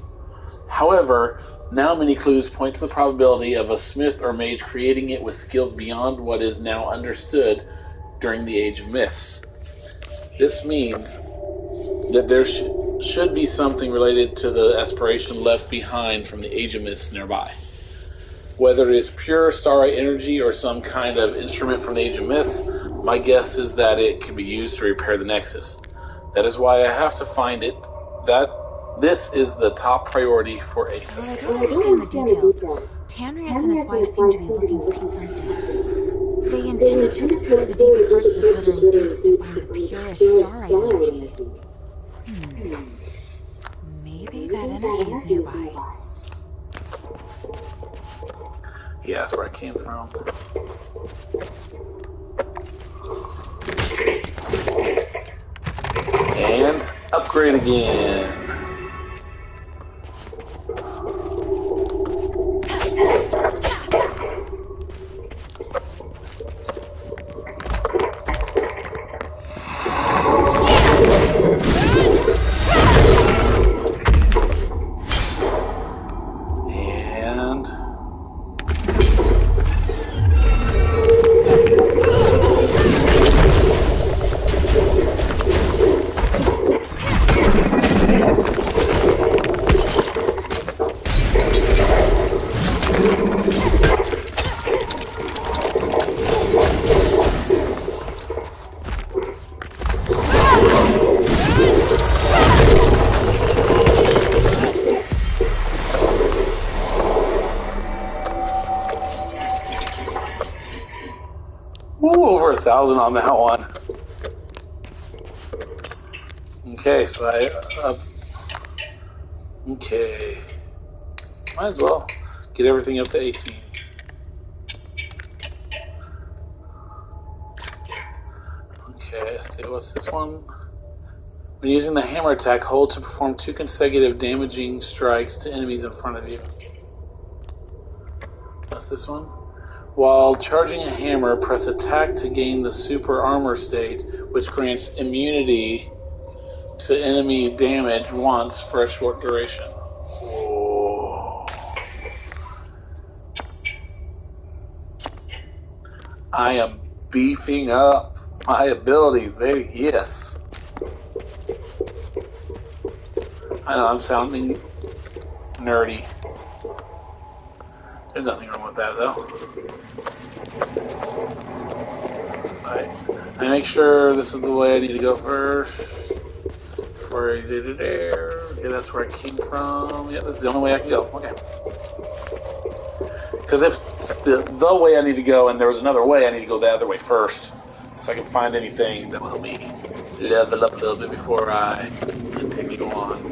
S11: However, now many clues point to the probability of a smith or mage creating it with skills beyond what is now understood during the Age of Myths. This means that there should be something related to the aspiration left behind from the Age of Myths nearby. Whether it is pure starry energy or some kind of instrument from the Age of Myths, my guess is that it can be used to repair the Nexus. That is why I have to find it. This is the top priority for Apis.
S4: Well, I don't understand the details. Tanrius and his wife seem to be looking for something. They intended to explore the deeper parts of the glittering deeps to find the purest starry energy. Maybe that energy is nearby.
S1: Yeah, that's where I came from. And upgrade again. Over 1,000 on that one. Okay, so okay. Might as well get everything up to 18. Okay, let's see, what's this one? When using the hammer attack, hold to perform 2 consecutive damaging strikes to enemies in front of you. That's this one. While charging a hammer, press attack to gain the super armor state, which grants immunity to enemy damage once for a short duration. Whoa. I am beefing up my abilities, baby. Yes. I know I'm sounding nerdy. There's nothing wrong with that, though. I make sure this is the way I need to go first. Before I did it there. Okay, that's where I came from. Yeah, this is the only way I can go. Okay. Because if it's the way I need to go and there was another way, I need to go the other way first. So I can find anything that will help me level up a little bit before I continue on.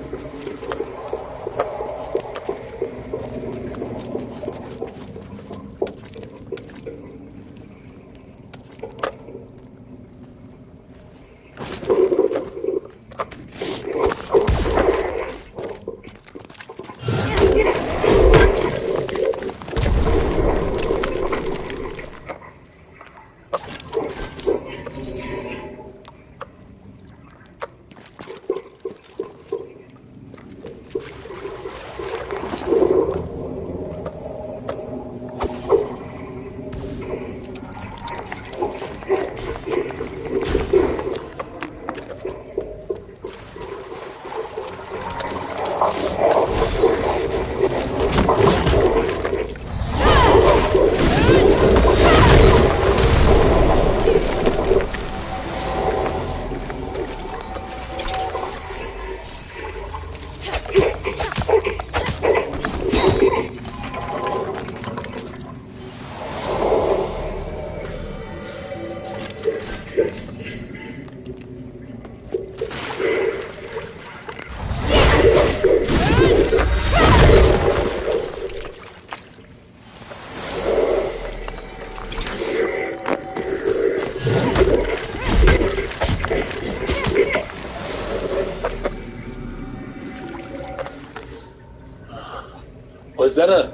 S1: Was that a...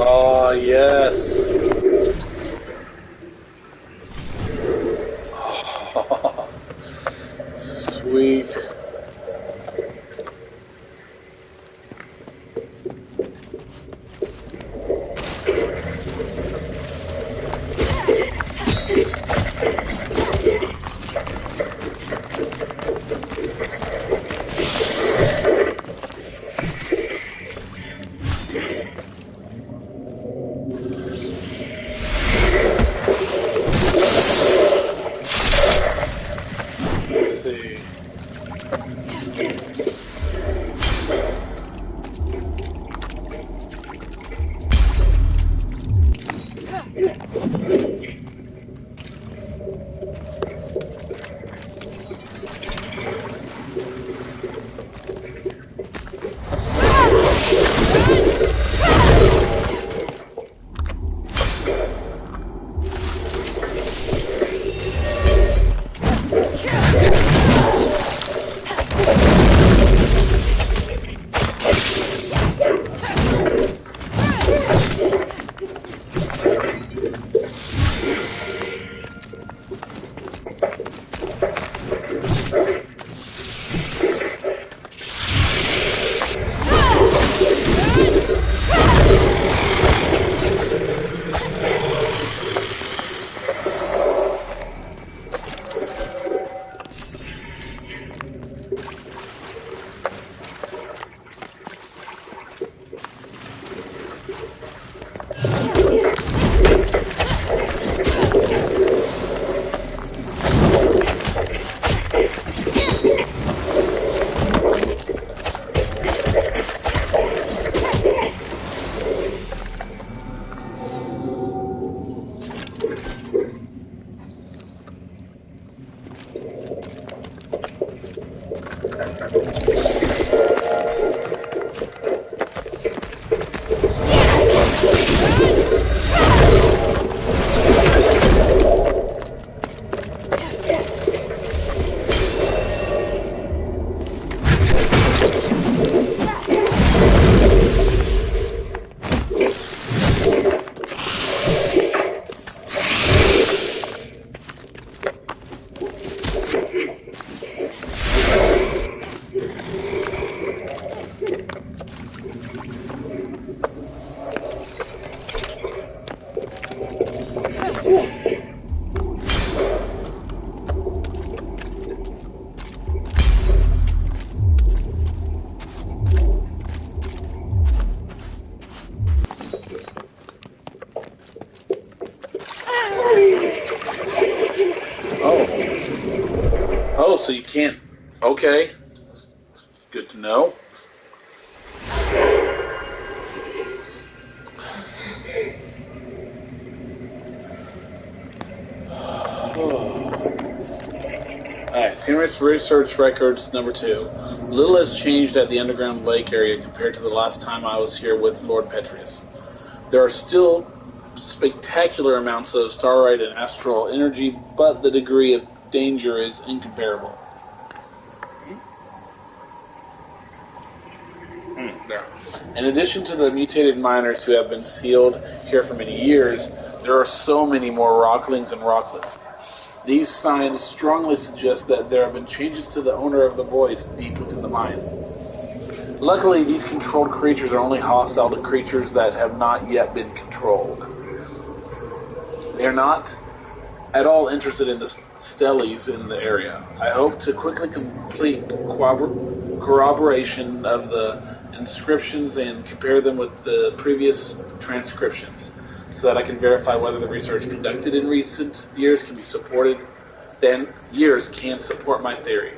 S1: Oh, yes. Oh, sweet.
S11: see. Oh, so you can't... Okay. Good to know. Alright, Famous Research Records number 2. Little has changed at the underground lake area compared to the last time I was here with Lord Petrius. There are still spectacular amounts of starlight and astral energy, but the degree of danger is incomparable. There. In addition to the mutated miners who have been sealed here for many years, there are so many more rocklings and rocklets. These signs strongly suggest that there have been changes to the owner of the voice deep within the mine. Luckily, these controlled creatures are only hostile to creatures that have not yet been controlled. They are not at all interested in the stellies in the area. I hope to quickly complete corroboration of the inscriptions and compare them with the previous transcriptions, so that I can verify whether the research conducted in recent years can be supported. Then years can support my theory.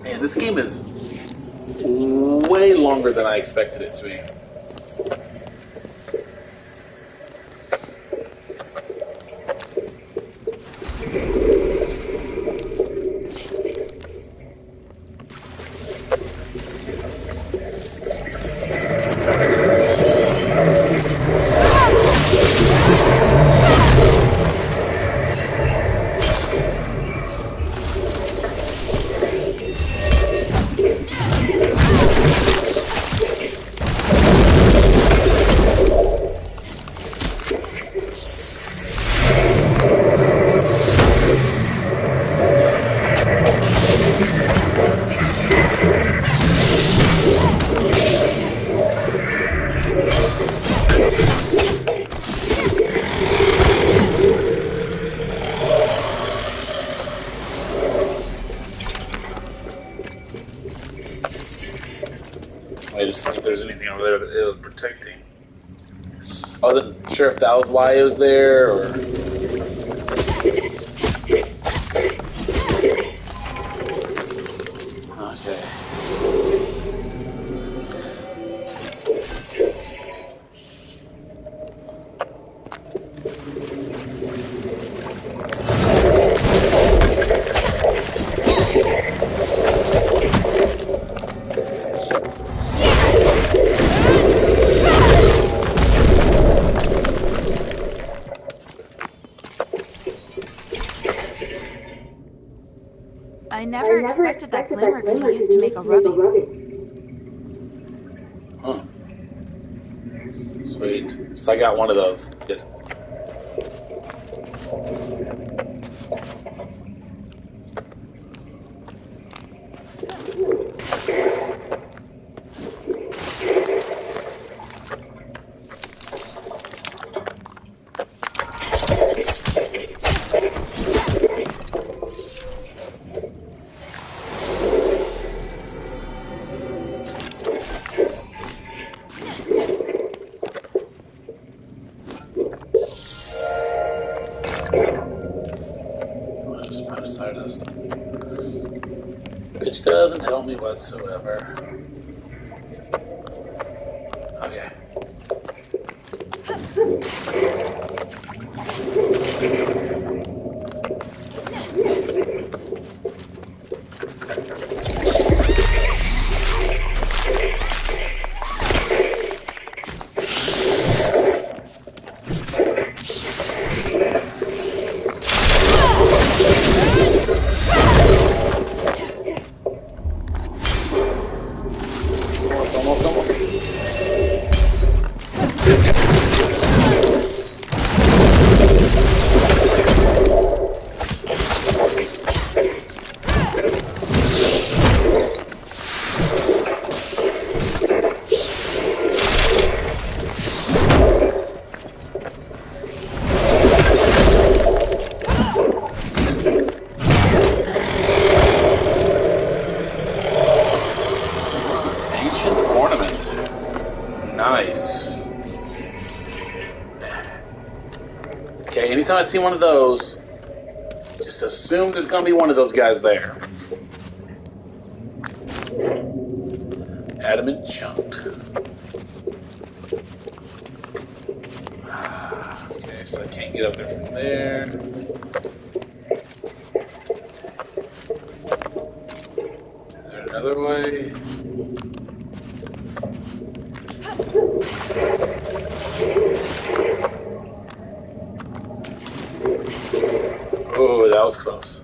S11: Man, this game is way longer than I expected it to be. Wait to see if there's anything over there that is protecting. I wasn't sure if that was why it was there, or... Okay.
S4: I never expected that glimmer could be used to make a rubbing.
S11: Huh. Sweet. So I got one of those. Good. Which doesn't help me whatsoever. Okay. Nice. Okay, anytime I see one of those, just assume there's going to be one of those guys there. Adamant chunk. Okay, so I can't get up there from there. Is there another way? Oh, that was close.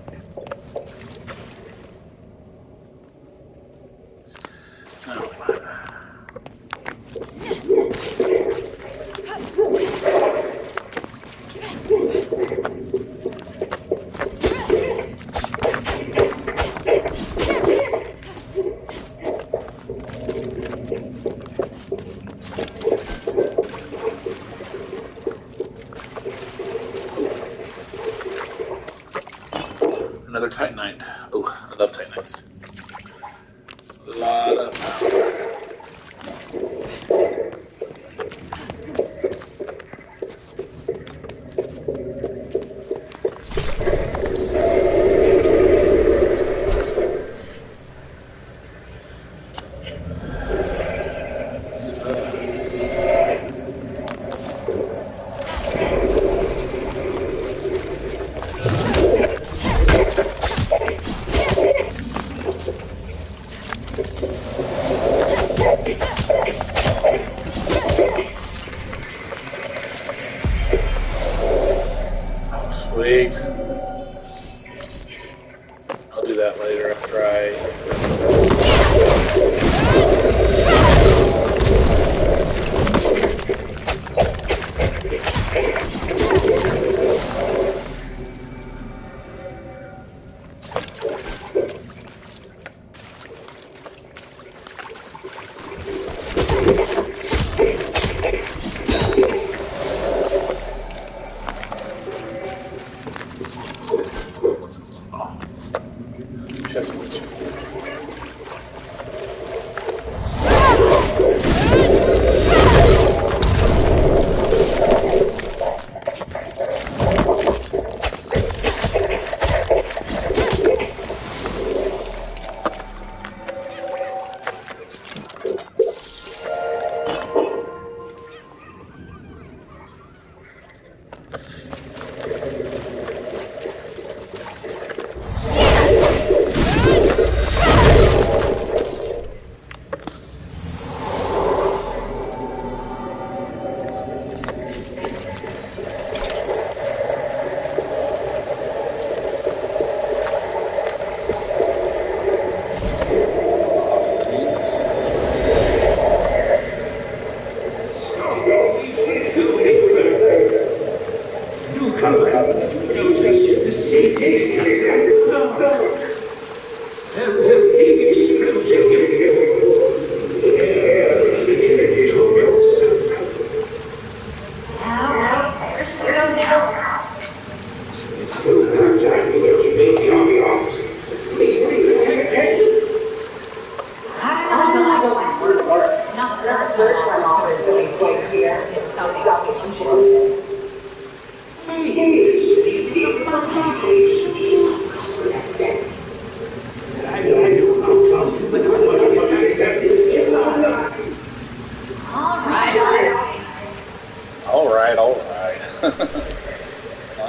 S11: Another Titanite. Oh, I love Titanites. A lot of power.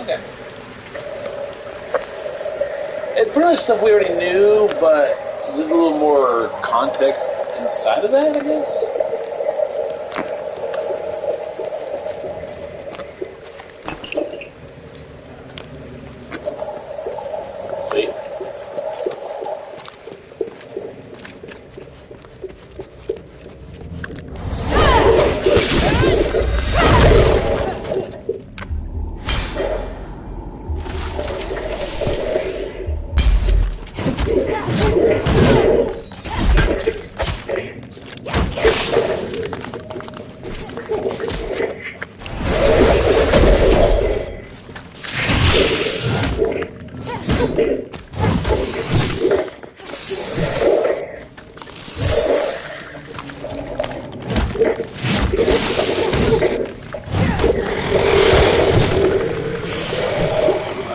S11: Okay. It's pretty much stuff we already knew, but with a little more context inside of that, I guess. Sweet.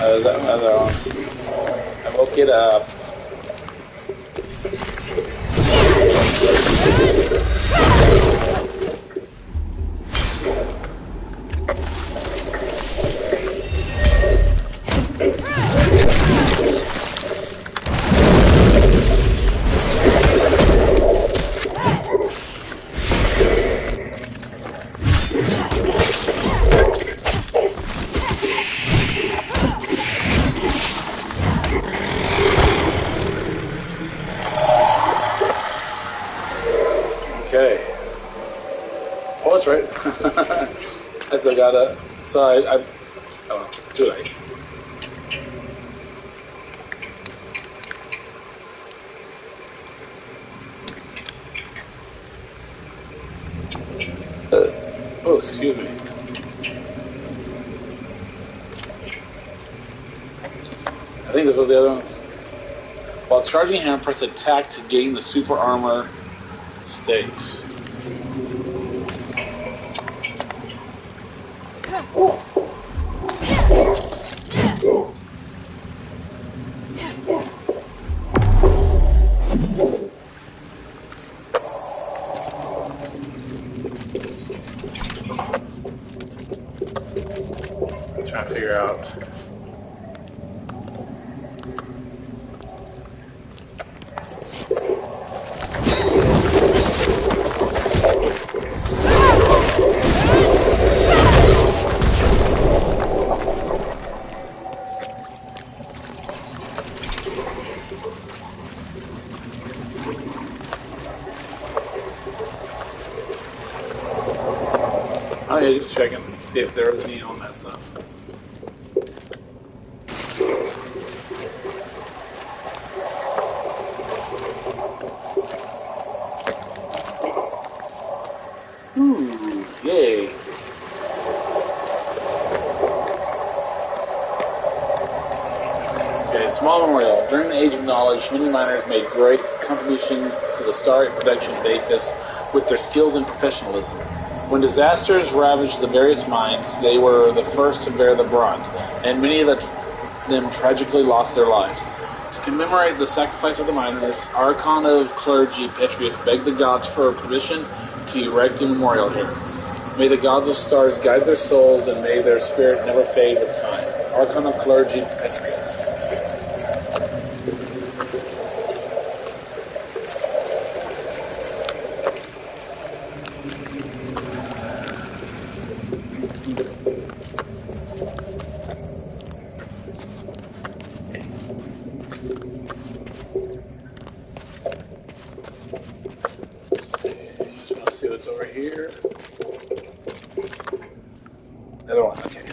S11: Is that another one? I woke it up. Okay. Oh, that's right. I still got it. So oh, too late. Oh, excuse me. I think this was the other one. While charging him, press attack to gain the super armor state. Trying to figure out. Oh yeah, just checking, see if there was any on that stuff. Yay. Okay, small memorial. During the Age of Knowledge, many miners made great contributions to the starry production of Aethys with their skills and professionalism. When disasters ravaged the various mines, they were the first to bear the brunt, and many of them tragically lost their lives. To commemorate the sacrifice of the miners, Archon of Clergy Petrius begged the gods for permission to erect a memorial here. May the gods of stars guide their souls, and may their spirit never fade with time. Archon of Clergy, Petrius. Just want to see what's over here. Another one, okay.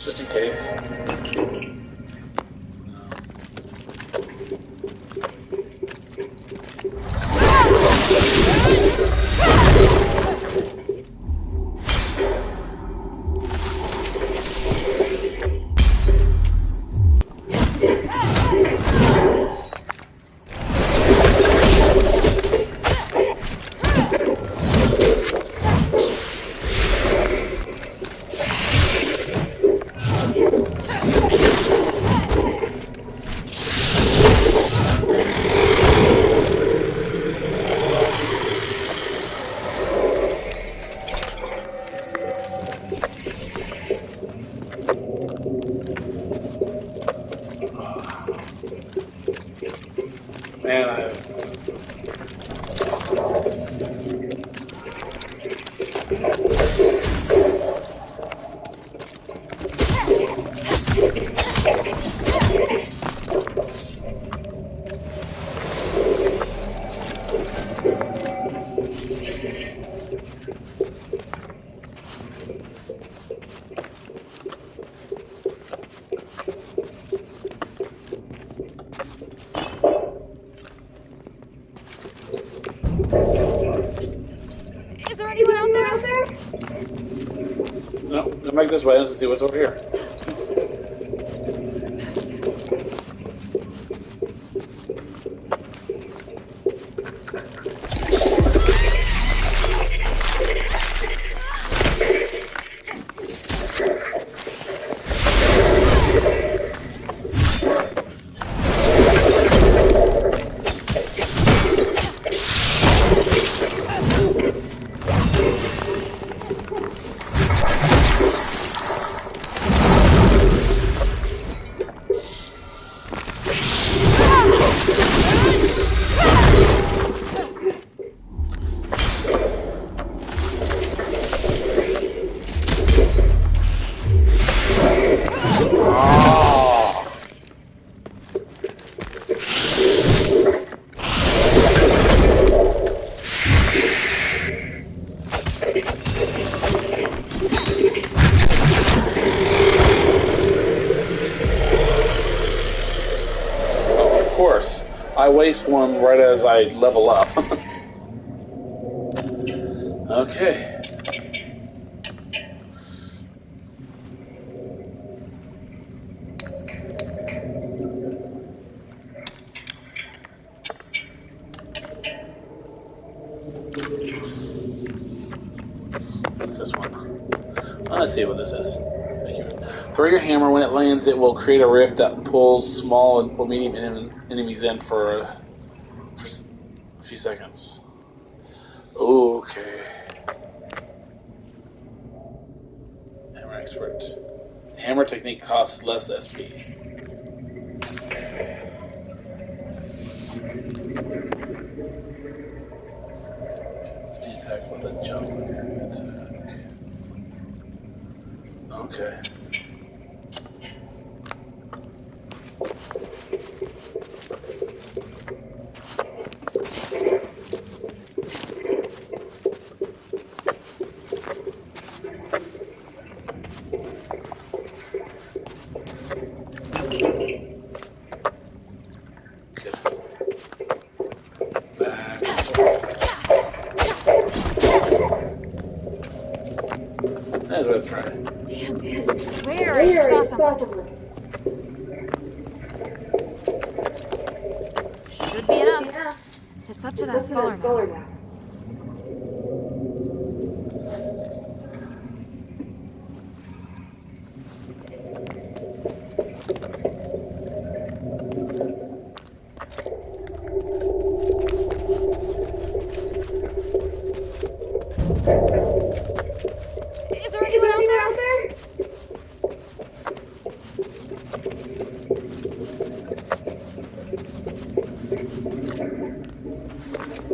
S11: Just in case. Man,
S6: Is there anyone out there?
S11: no, come back this way. Let's see what's over here. I waste one right as I level up. Okay. Let's see what this is. Throw your hammer. When it lands, it will create a rift that pulls small or medium enemies in for a few seconds. Okay. Hammer expert. Hammer technique costs less SP. Speed attack with a jump. Okay. That's worth trying.
S4: Damn, I swear I just saw someone. Should be enough. It's up to that scholar now. Is there anyone out there?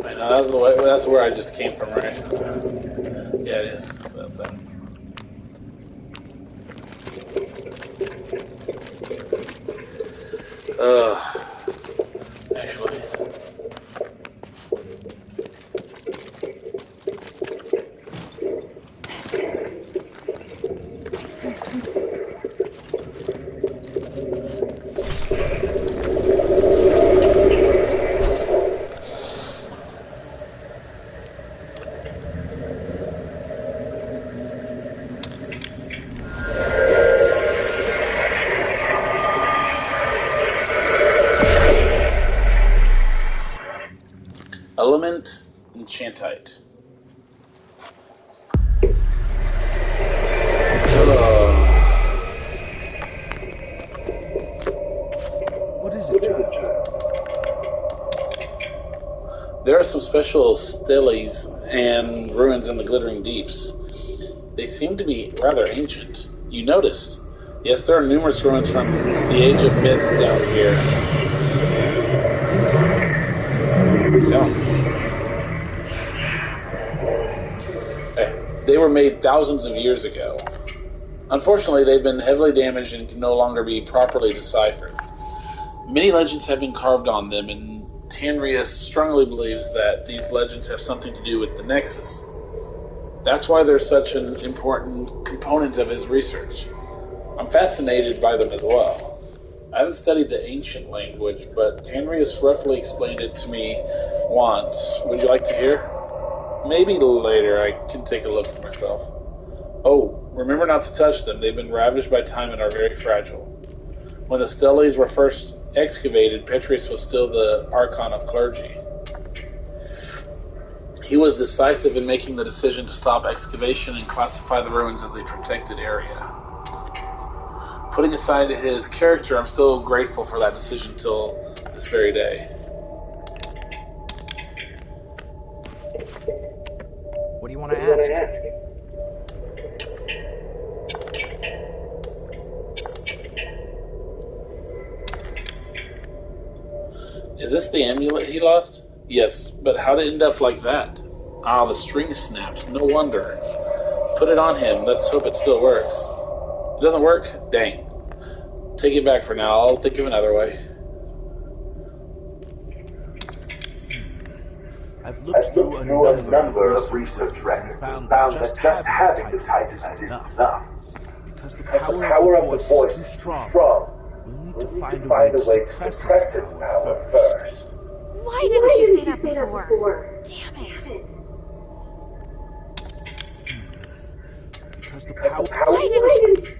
S11: I know, that's the way. That's where I just came from, right? Yeah, it is. That's that. Actually. Element enchantite.
S10: What is it, child?
S11: There are some special steles and ruins in the Glittering Deeps. They seem to be rather ancient. You noticed? Yes, there are numerous ruins from the Age of Myths down here. Come on. They were made thousands of years ago. Unfortunately, they've been heavily damaged and can no longer be properly deciphered. Many legends have been carved on them, and Tanrius strongly believes that these legends have something to do with the Nexus. That's why they're such an important component of his research. I'm fascinated by them as well. I haven't studied the ancient language, but Tanrius roughly explained it to me once. Would you like to hear? Maybe later I can take a look for myself. Oh, remember not to touch them. They've been ravaged by time and are very fragile. When the steles were first excavated, Petrus was still the Archon of Clergy. He was decisive in making the decision to stop excavation and classify the ruins as a protected area. Putting aside his character, I'm still grateful for that decision till this very day.
S9: What do you want to ask?
S11: Is this the amulet he lost? Yes, but how'd it end up like that? Ah, the string snapped. No wonder. Put it on him. Let's hope it still works. It doesn't work? Dang. Take it back for now. I'll think of another way.
S10: I've looked through a number of research records and found that just having the Titan isn't enough. Because the power of the voice is too strong, we'll need to find a way to suppress its power first.
S4: Why didn't you say that before? Damn it.
S10: Because the power...
S4: Why didn't you...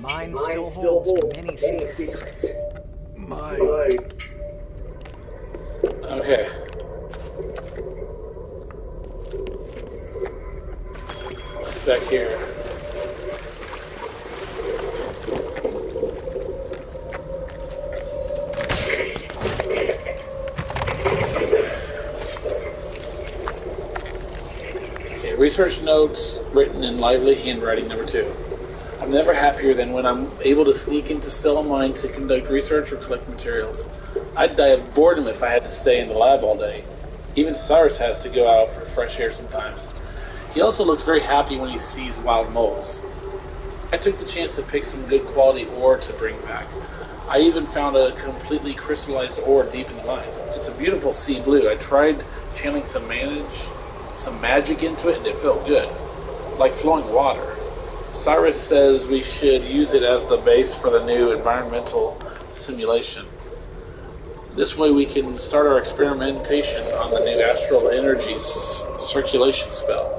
S9: mine still holds many secrets.
S11: Okay. What's back here? Okay, research notes written in lively handwriting number 2. I'm never happier than when I'm able to sneak into Stella Mine to conduct research or collect materials. I'd die of boredom if I had to stay in the lab all day. Even Cyrus has to go out for fresh air sometimes. He also looks very happy when he sees wild moles. I took the chance to pick some good quality ore to bring back. I even found a completely crystallized ore deep in the mine. It's a beautiful sea blue. I tried channeling some magic into it and it felt good, like flowing water. Cyrus says we should use it as the base for the new environmental simulation. This way we can start our experimentation on the new astral energy circulation spell.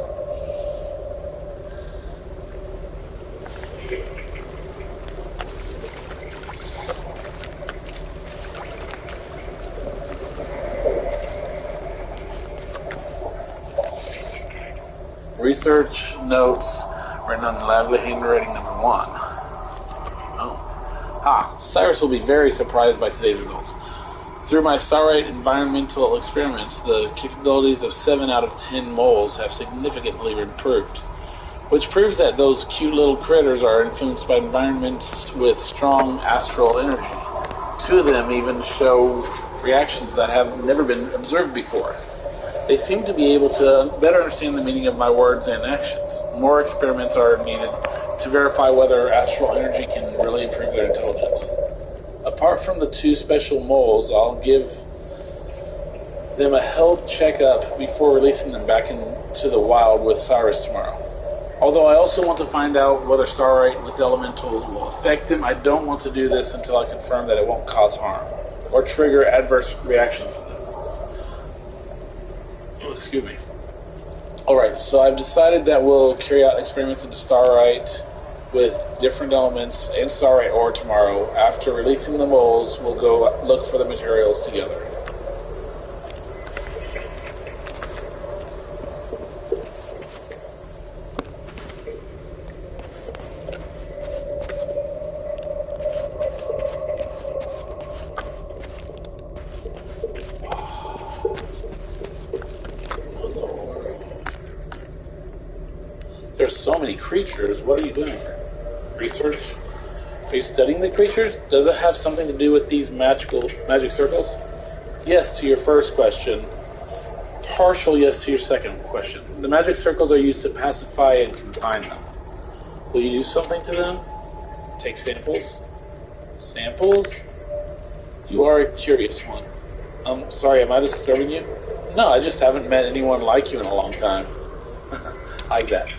S11: Research notes written on lively handwriting number 1. Cyrus will be very surprised by today's results. Through my starlight environmental experiments, the capabilities of 7 out of 10 moles have significantly improved, which proves that those cute little critters are influenced by environments with strong astral energy. 2 of them even show reactions that have never been observed before. They seem to be able to better understand the meaning of my words and actions. More experiments are needed to verify whether astral energy can really improve their intelligence. Apart from the 2 special moles, I'll give them a health checkup before releasing them back into the wild with Cyrus tomorrow. Although I also want to find out whether starlight with elementals will affect them, I don't want to do this until I confirm that it won't cause harm or trigger adverse reactions to them. Excuse me. Alright, so I've decided that we'll carry out experiments into starlight with different elements and starlight ore tomorrow. After releasing the moles, we'll go look for the materials together. There's so many creatures. What are you doing? Research? Are you studying the creatures? Does it have something to do with these magic circles? Yes to your first question. Partial yes to your second question. The magic circles are used to pacify and confine them. Will you do something to them? Take samples? Samples? You are a curious one. Sorry, am I disturbing you? No, I just haven't met anyone like you in a long time. Like that.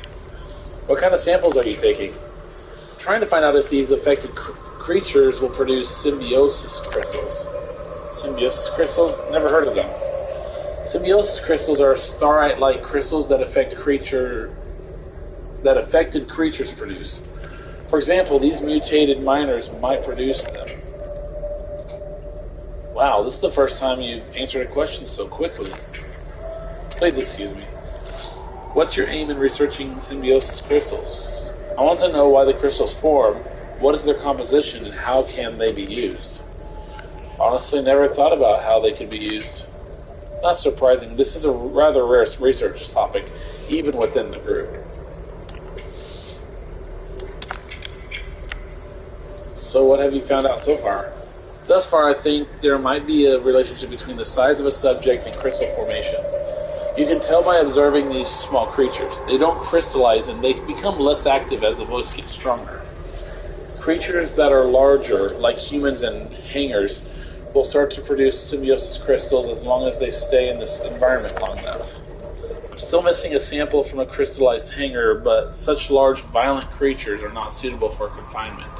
S11: What kind of samples are you taking? I'm trying to find out if these affected creatures will produce symbiosis crystals. Symbiosis crystals? Never heard of them. Symbiosis crystals are starlight-like crystals that affected creatures produce. For example, these mutated miners might produce them. Wow, this is the first time you've answered a question so quickly. Please excuse me. What's your aim in researching symbiosis crystals? I want to know why the crystals form, what is their composition, and how can they be used. Honestly, never thought about how they could be used. Not surprising, this is a rather rare research topic, even within the group. So what have you found out so far? Thus far, I think there might be a relationship between the size of a subject and crystal formation. You can tell by observing these small creatures. They don't crystallize and they become less active as the voice gets stronger. Creatures that are larger, like humans and hangers, will start to produce symbiosis crystals as long as they stay in this environment long enough. I'm still missing a sample from a crystallized hanger, but such large, violent creatures are not suitable for confinement.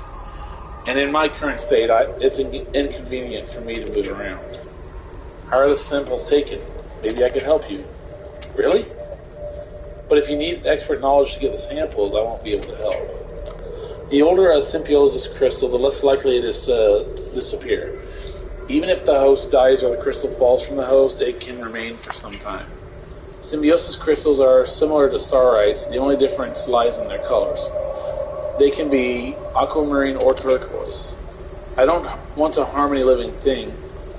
S11: And in my current state, it's inconvenient for me to move around. How are the samples taken? Maybe I could help you. Really? But if you need expert knowledge to get the samples, I won't be able to help. The older a symbiosis crystal, the less likely it is to disappear. Even if the host dies or the crystal falls from the host, it can remain for some time. Symbiosis crystals are similar to starites, the only difference lies in their colors. They can be aquamarine or turquoise. I don't want to harm any living thing,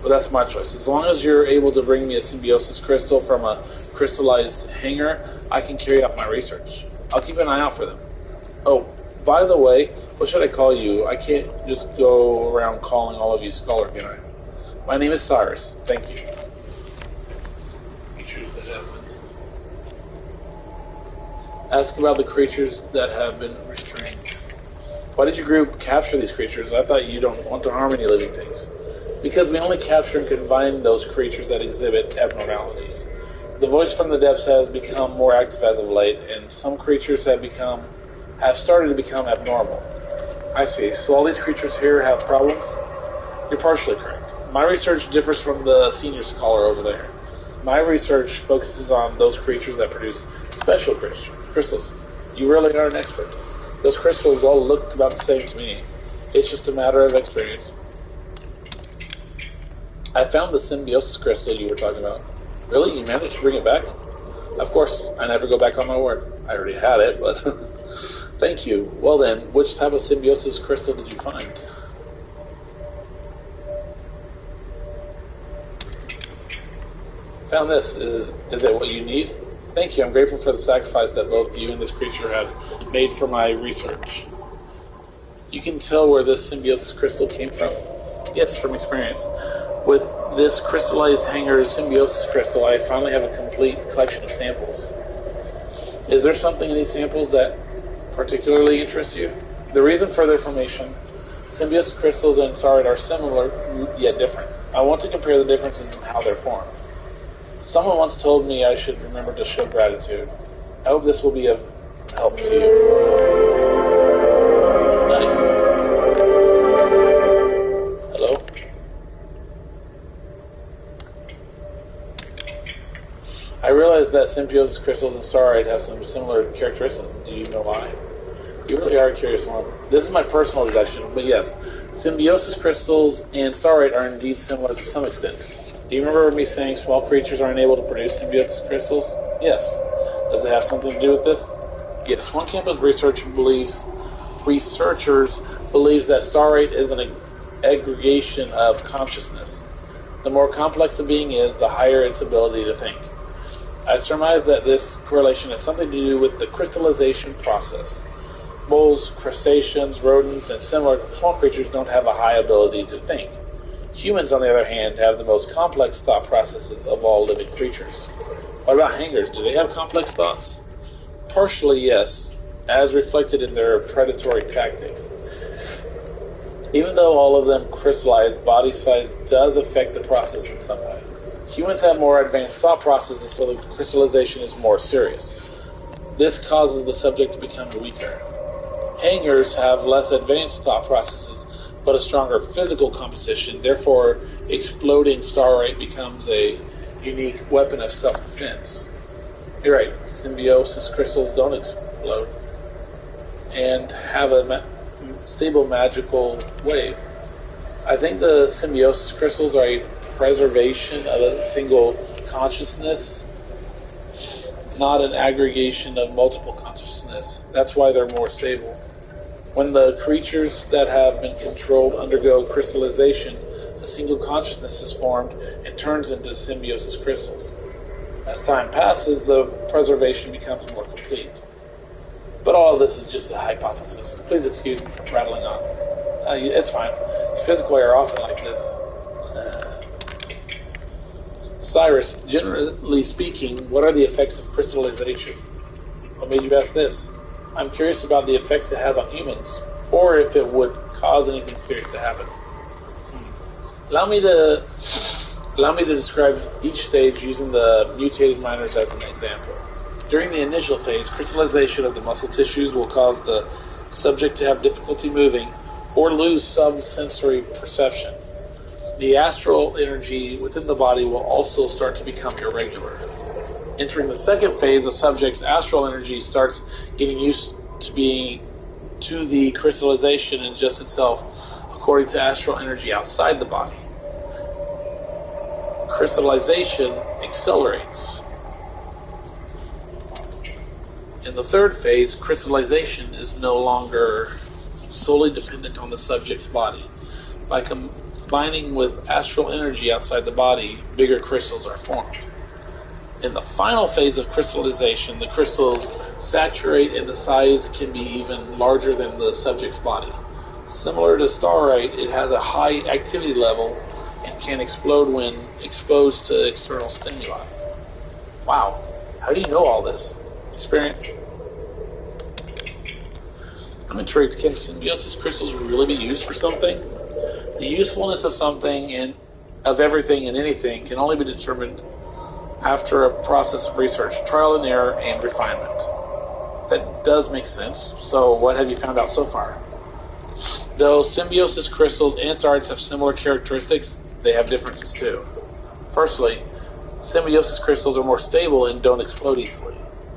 S11: but that's my choice. As long as you're able to bring me a symbiosis crystal from a crystallized hanger, I can carry out my research. I'll keep an eye out for them. Oh, by the way, what should I call you? I can't just go around calling all of you Scholar, can I? My name is Cyrus. Thank you. Creatures that have been... Ask about the creatures that have been restrained. Why did your group capture these creatures? I thought you don't want to harm any living things. Because we only capture and confine those creatures that exhibit abnormalities. The voice from the depths has become more active as of late, and some creatures have started to become abnormal. I see. So all these creatures here have problems? You're partially correct. My research differs from the senior scholar over there. My research focuses on those creatures that produce special crystals. You really are an expert. Those crystals all look about the same to me. It's just a matter of experience. I found the symbiosis crystal you were talking about. Really? You managed to bring it back? Of course, I never go back on my word. I already had it, but... Thank you. Well then, which type of symbiosis crystal did you find? Found this. Is it what you need? Thank you. I'm grateful for the sacrifice that both you and this creature have made for my research. You can tell where this symbiosis crystal came from? Yes, from experience. With this crystallized hanger's symbiosis crystal, I finally have a complete collection of samples. Is there something in these samples that particularly interests you? The reason for their formation, symbiosis crystals and starite are similar, yet different. I want to compare the differences in how they're formed. Someone once told me I should remember to show gratitude. I hope this will be of help to you. Nice. Hello? I realize that symbiosis crystals and starite have some similar characteristics. Do you know why? You really are a curious one. This is my personal deduction, but yes, symbiosis crystals and starite are indeed similar to some extent. Do you remember me saying small creatures are unable to produce symbiosis crystals? Yes. Does it have something to do with this? Yes. One camp of researchers believes that starite is an aggregation of consciousness. The more complex a being is, the higher its ability to think. I surmise that this correlation has something to do with the crystallization process. Moles, crustaceans, rodents, and similar small creatures don't have a high ability to think. Humans, on the other hand, have the most complex thought processes of all living creatures. What about hangers? Do they have complex thoughts? Partially, yes, as reflected in their predatory tactics. Even though all of them crystallize, body size does affect the process in some way. Humans have more advanced thought processes, so the crystallization is more serious. This causes the subject to become weaker. Hangers have less advanced thought processes, but a stronger physical composition. Therefore, exploding starite becomes a unique weapon of self-defense. You're right, symbiosis crystals don't explode and have a stable magical wave. I think the symbiosis crystals are a preservation of a single consciousness, not an aggregation of multiple consciousness. That's why they're more stable. When the creatures that have been controlled undergo crystallization, a single consciousness is formed and turns into symbiosis crystals. As time passes, the preservation becomes more complete. But all of this is just a hypothesis. Please excuse me for prattling on. It's fine. Physical are often like this. Cyrus, generally speaking, what are the effects of crystallization? What made you ask this? I'm curious about the effects it has on humans, or if it would cause anything serious to happen. Allow me to describe each stage using the mutated miners as an example. During the initial phase, crystallization of the muscle tissues will cause the subject to have difficulty moving or lose some sensory perception. The astral energy within the body will also start to become irregular. Entering the second phase, the subject's astral energy starts getting used to to the crystallization and adjusts itself according to astral energy outside the body. Crystallization accelerates. In the third phase, crystallization is no longer solely dependent on the subject's body. By combining with astral energy outside the body, bigger crystals are formed. In the final phase of crystallization, the crystals saturate and the size can be even larger than the subject's body. Similar to starite, it has a high activity level and can explode when exposed to external stimuli. Wow, how do you know all this? Experience? I'm intrigued. Can symbiosis crystals really be used for something? The usefulness of something and of everything and anything can only be determined after a process of research, trial and error, and refinement. That does make sense. So what have you found out so far? Though symbiosis crystals and starites have similar characteristics, they have differences too. Firstly, symbiosis crystals are more stable and don't explode easily.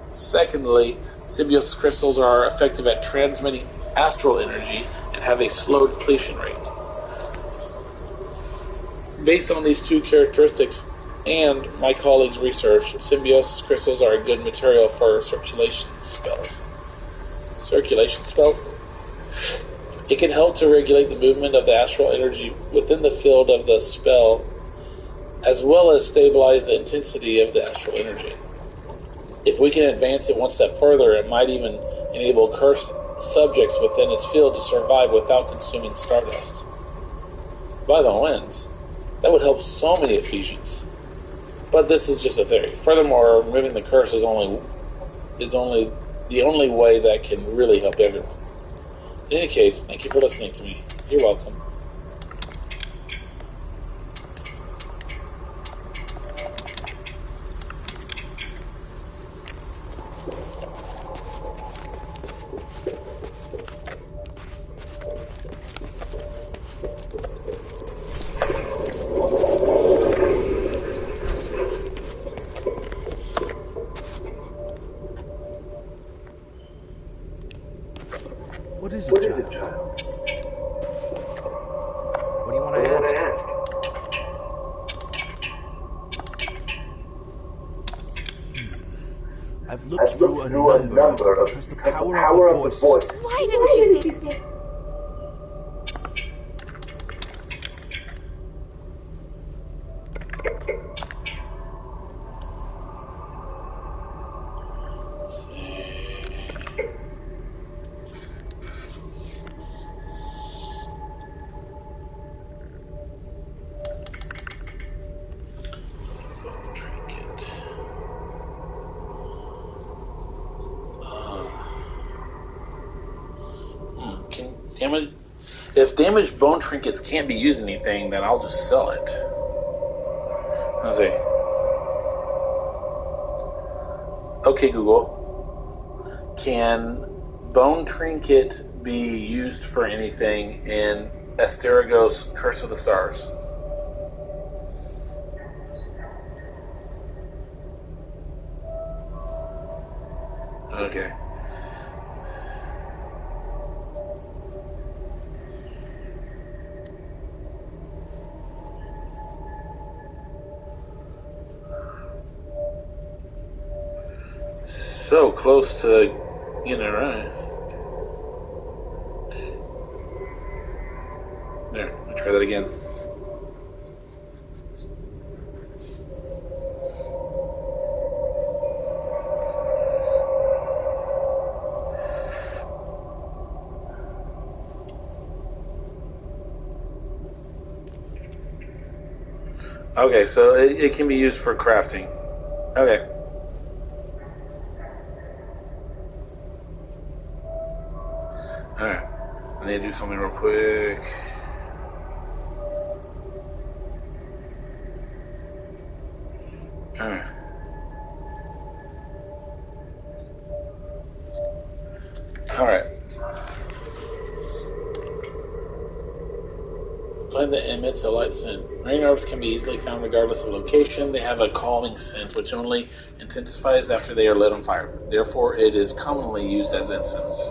S11: Secondly, symbiosis crystals are effective at transmitting astral energy and have a slow depletion rate. Based on these two characteristics and my colleagues' research, symbiosis crystals are a good material for circulation spells. Circulation spells? It can help to regulate the movement of the astral energy within the field of the spell, as well as stabilize the intensity of the astral energy. If we can advance it one step further, it might even enable cursed subjects within its field to survive without consuming stardust. By the winds, that would help so many Ephesians. But this is just a theory. Furthermore, removing the curse is only the only way that can really help everyone. In any case, thank you for listening to me. You're welcome.
S10: What is it, child?
S9: What do you want to ask?
S10: I've looked through a number of trust the power of the voice.
S7: Why didn't you say...
S11: If damaged bone trinkets can't be used in anything, then I'll just sell it. Let's see. Okay, Google. Can bone trinket be used for anything in Asterigos' Curse of the Stars? Okay. So close to getting it right. There, let me try that again. Okay, so it can be used for crafting. Okay. Alright, I need to do something real quick. Alright. Alright. Flame that emits a light scent. Marine herbs can be easily found regardless of location. They have a calming scent which only intensifies after they are lit on fire. Therefore, it is commonly used as incense.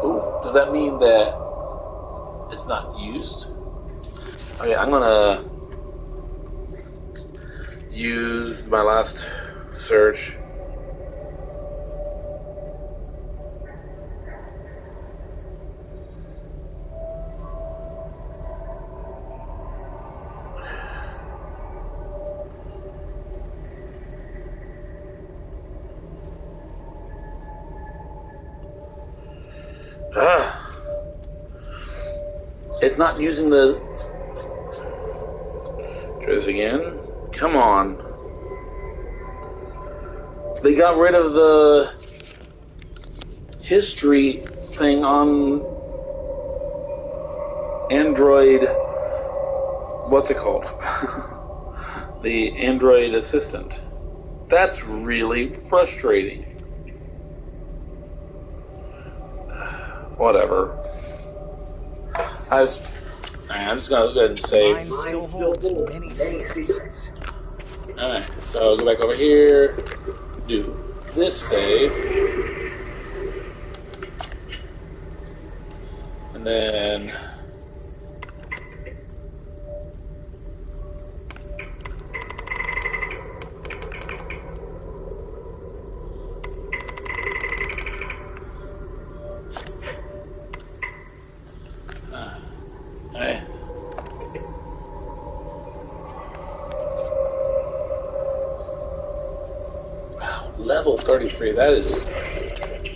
S1: Ooh, does that mean that it's not used? Okay, I'm gonna use my last search. It's not using the... Try this again. Come on. They got rid of the history thing on Android... What's it called? The Android Assistant. That's really frustrating. Whatever. I'm just gonna go ahead and save.
S9: Mine still holds many secrets.
S1: Alright, so go back over here, do this save, and then alright. Level 33, that is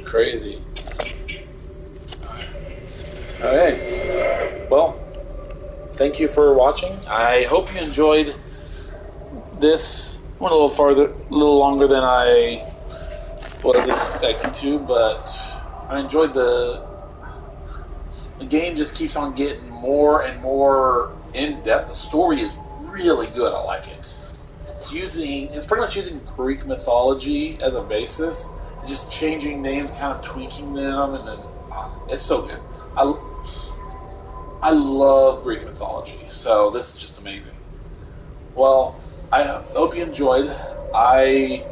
S1: crazy. Okay, well, thank you for watching. I hope you enjoyed this. Went a little longer than I was expecting to, but I enjoyed the game. Just keeps on getting more and more in depth. The story is really good. I like it. It's pretty much using Greek mythology as a basis, just changing names, kind of tweaking them, and then it's so good. I love Greek mythology, so this is just amazing. Well, I hope you enjoyed. I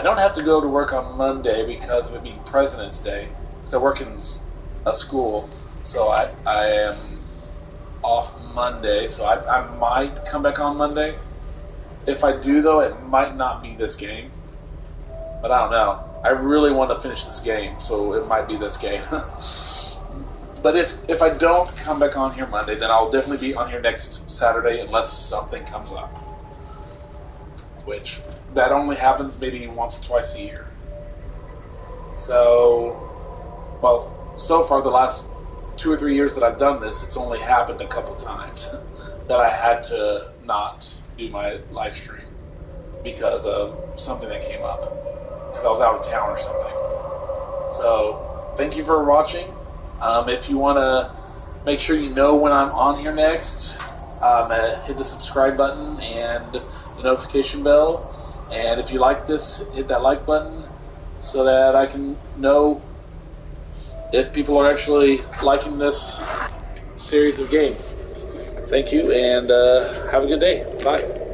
S1: don't have to go to work on Monday because of it being President's Day. I work in a school, so I am off Monday, so I might come back on Monday. If I do, though, it might not be this game, but I don't know. I really want to finish this game, so it might be this game. But if I don't come back on here Monday, then I'll definitely be on here next Saturday unless something comes up, which that only happens maybe once or twice a year. So, well, so far the last 2 or 3 years that I've done this, it's only happened a couple times that I had to not do my live stream because of something that came up, because I was out of town or something. So, thank you for watching. If you want to make sure you know when I'm on here next, hit the subscribe button and the notification bell. And if you like this, hit that like button so that I can know if people are actually liking this series of games. Thank you, and have a good day. Bye.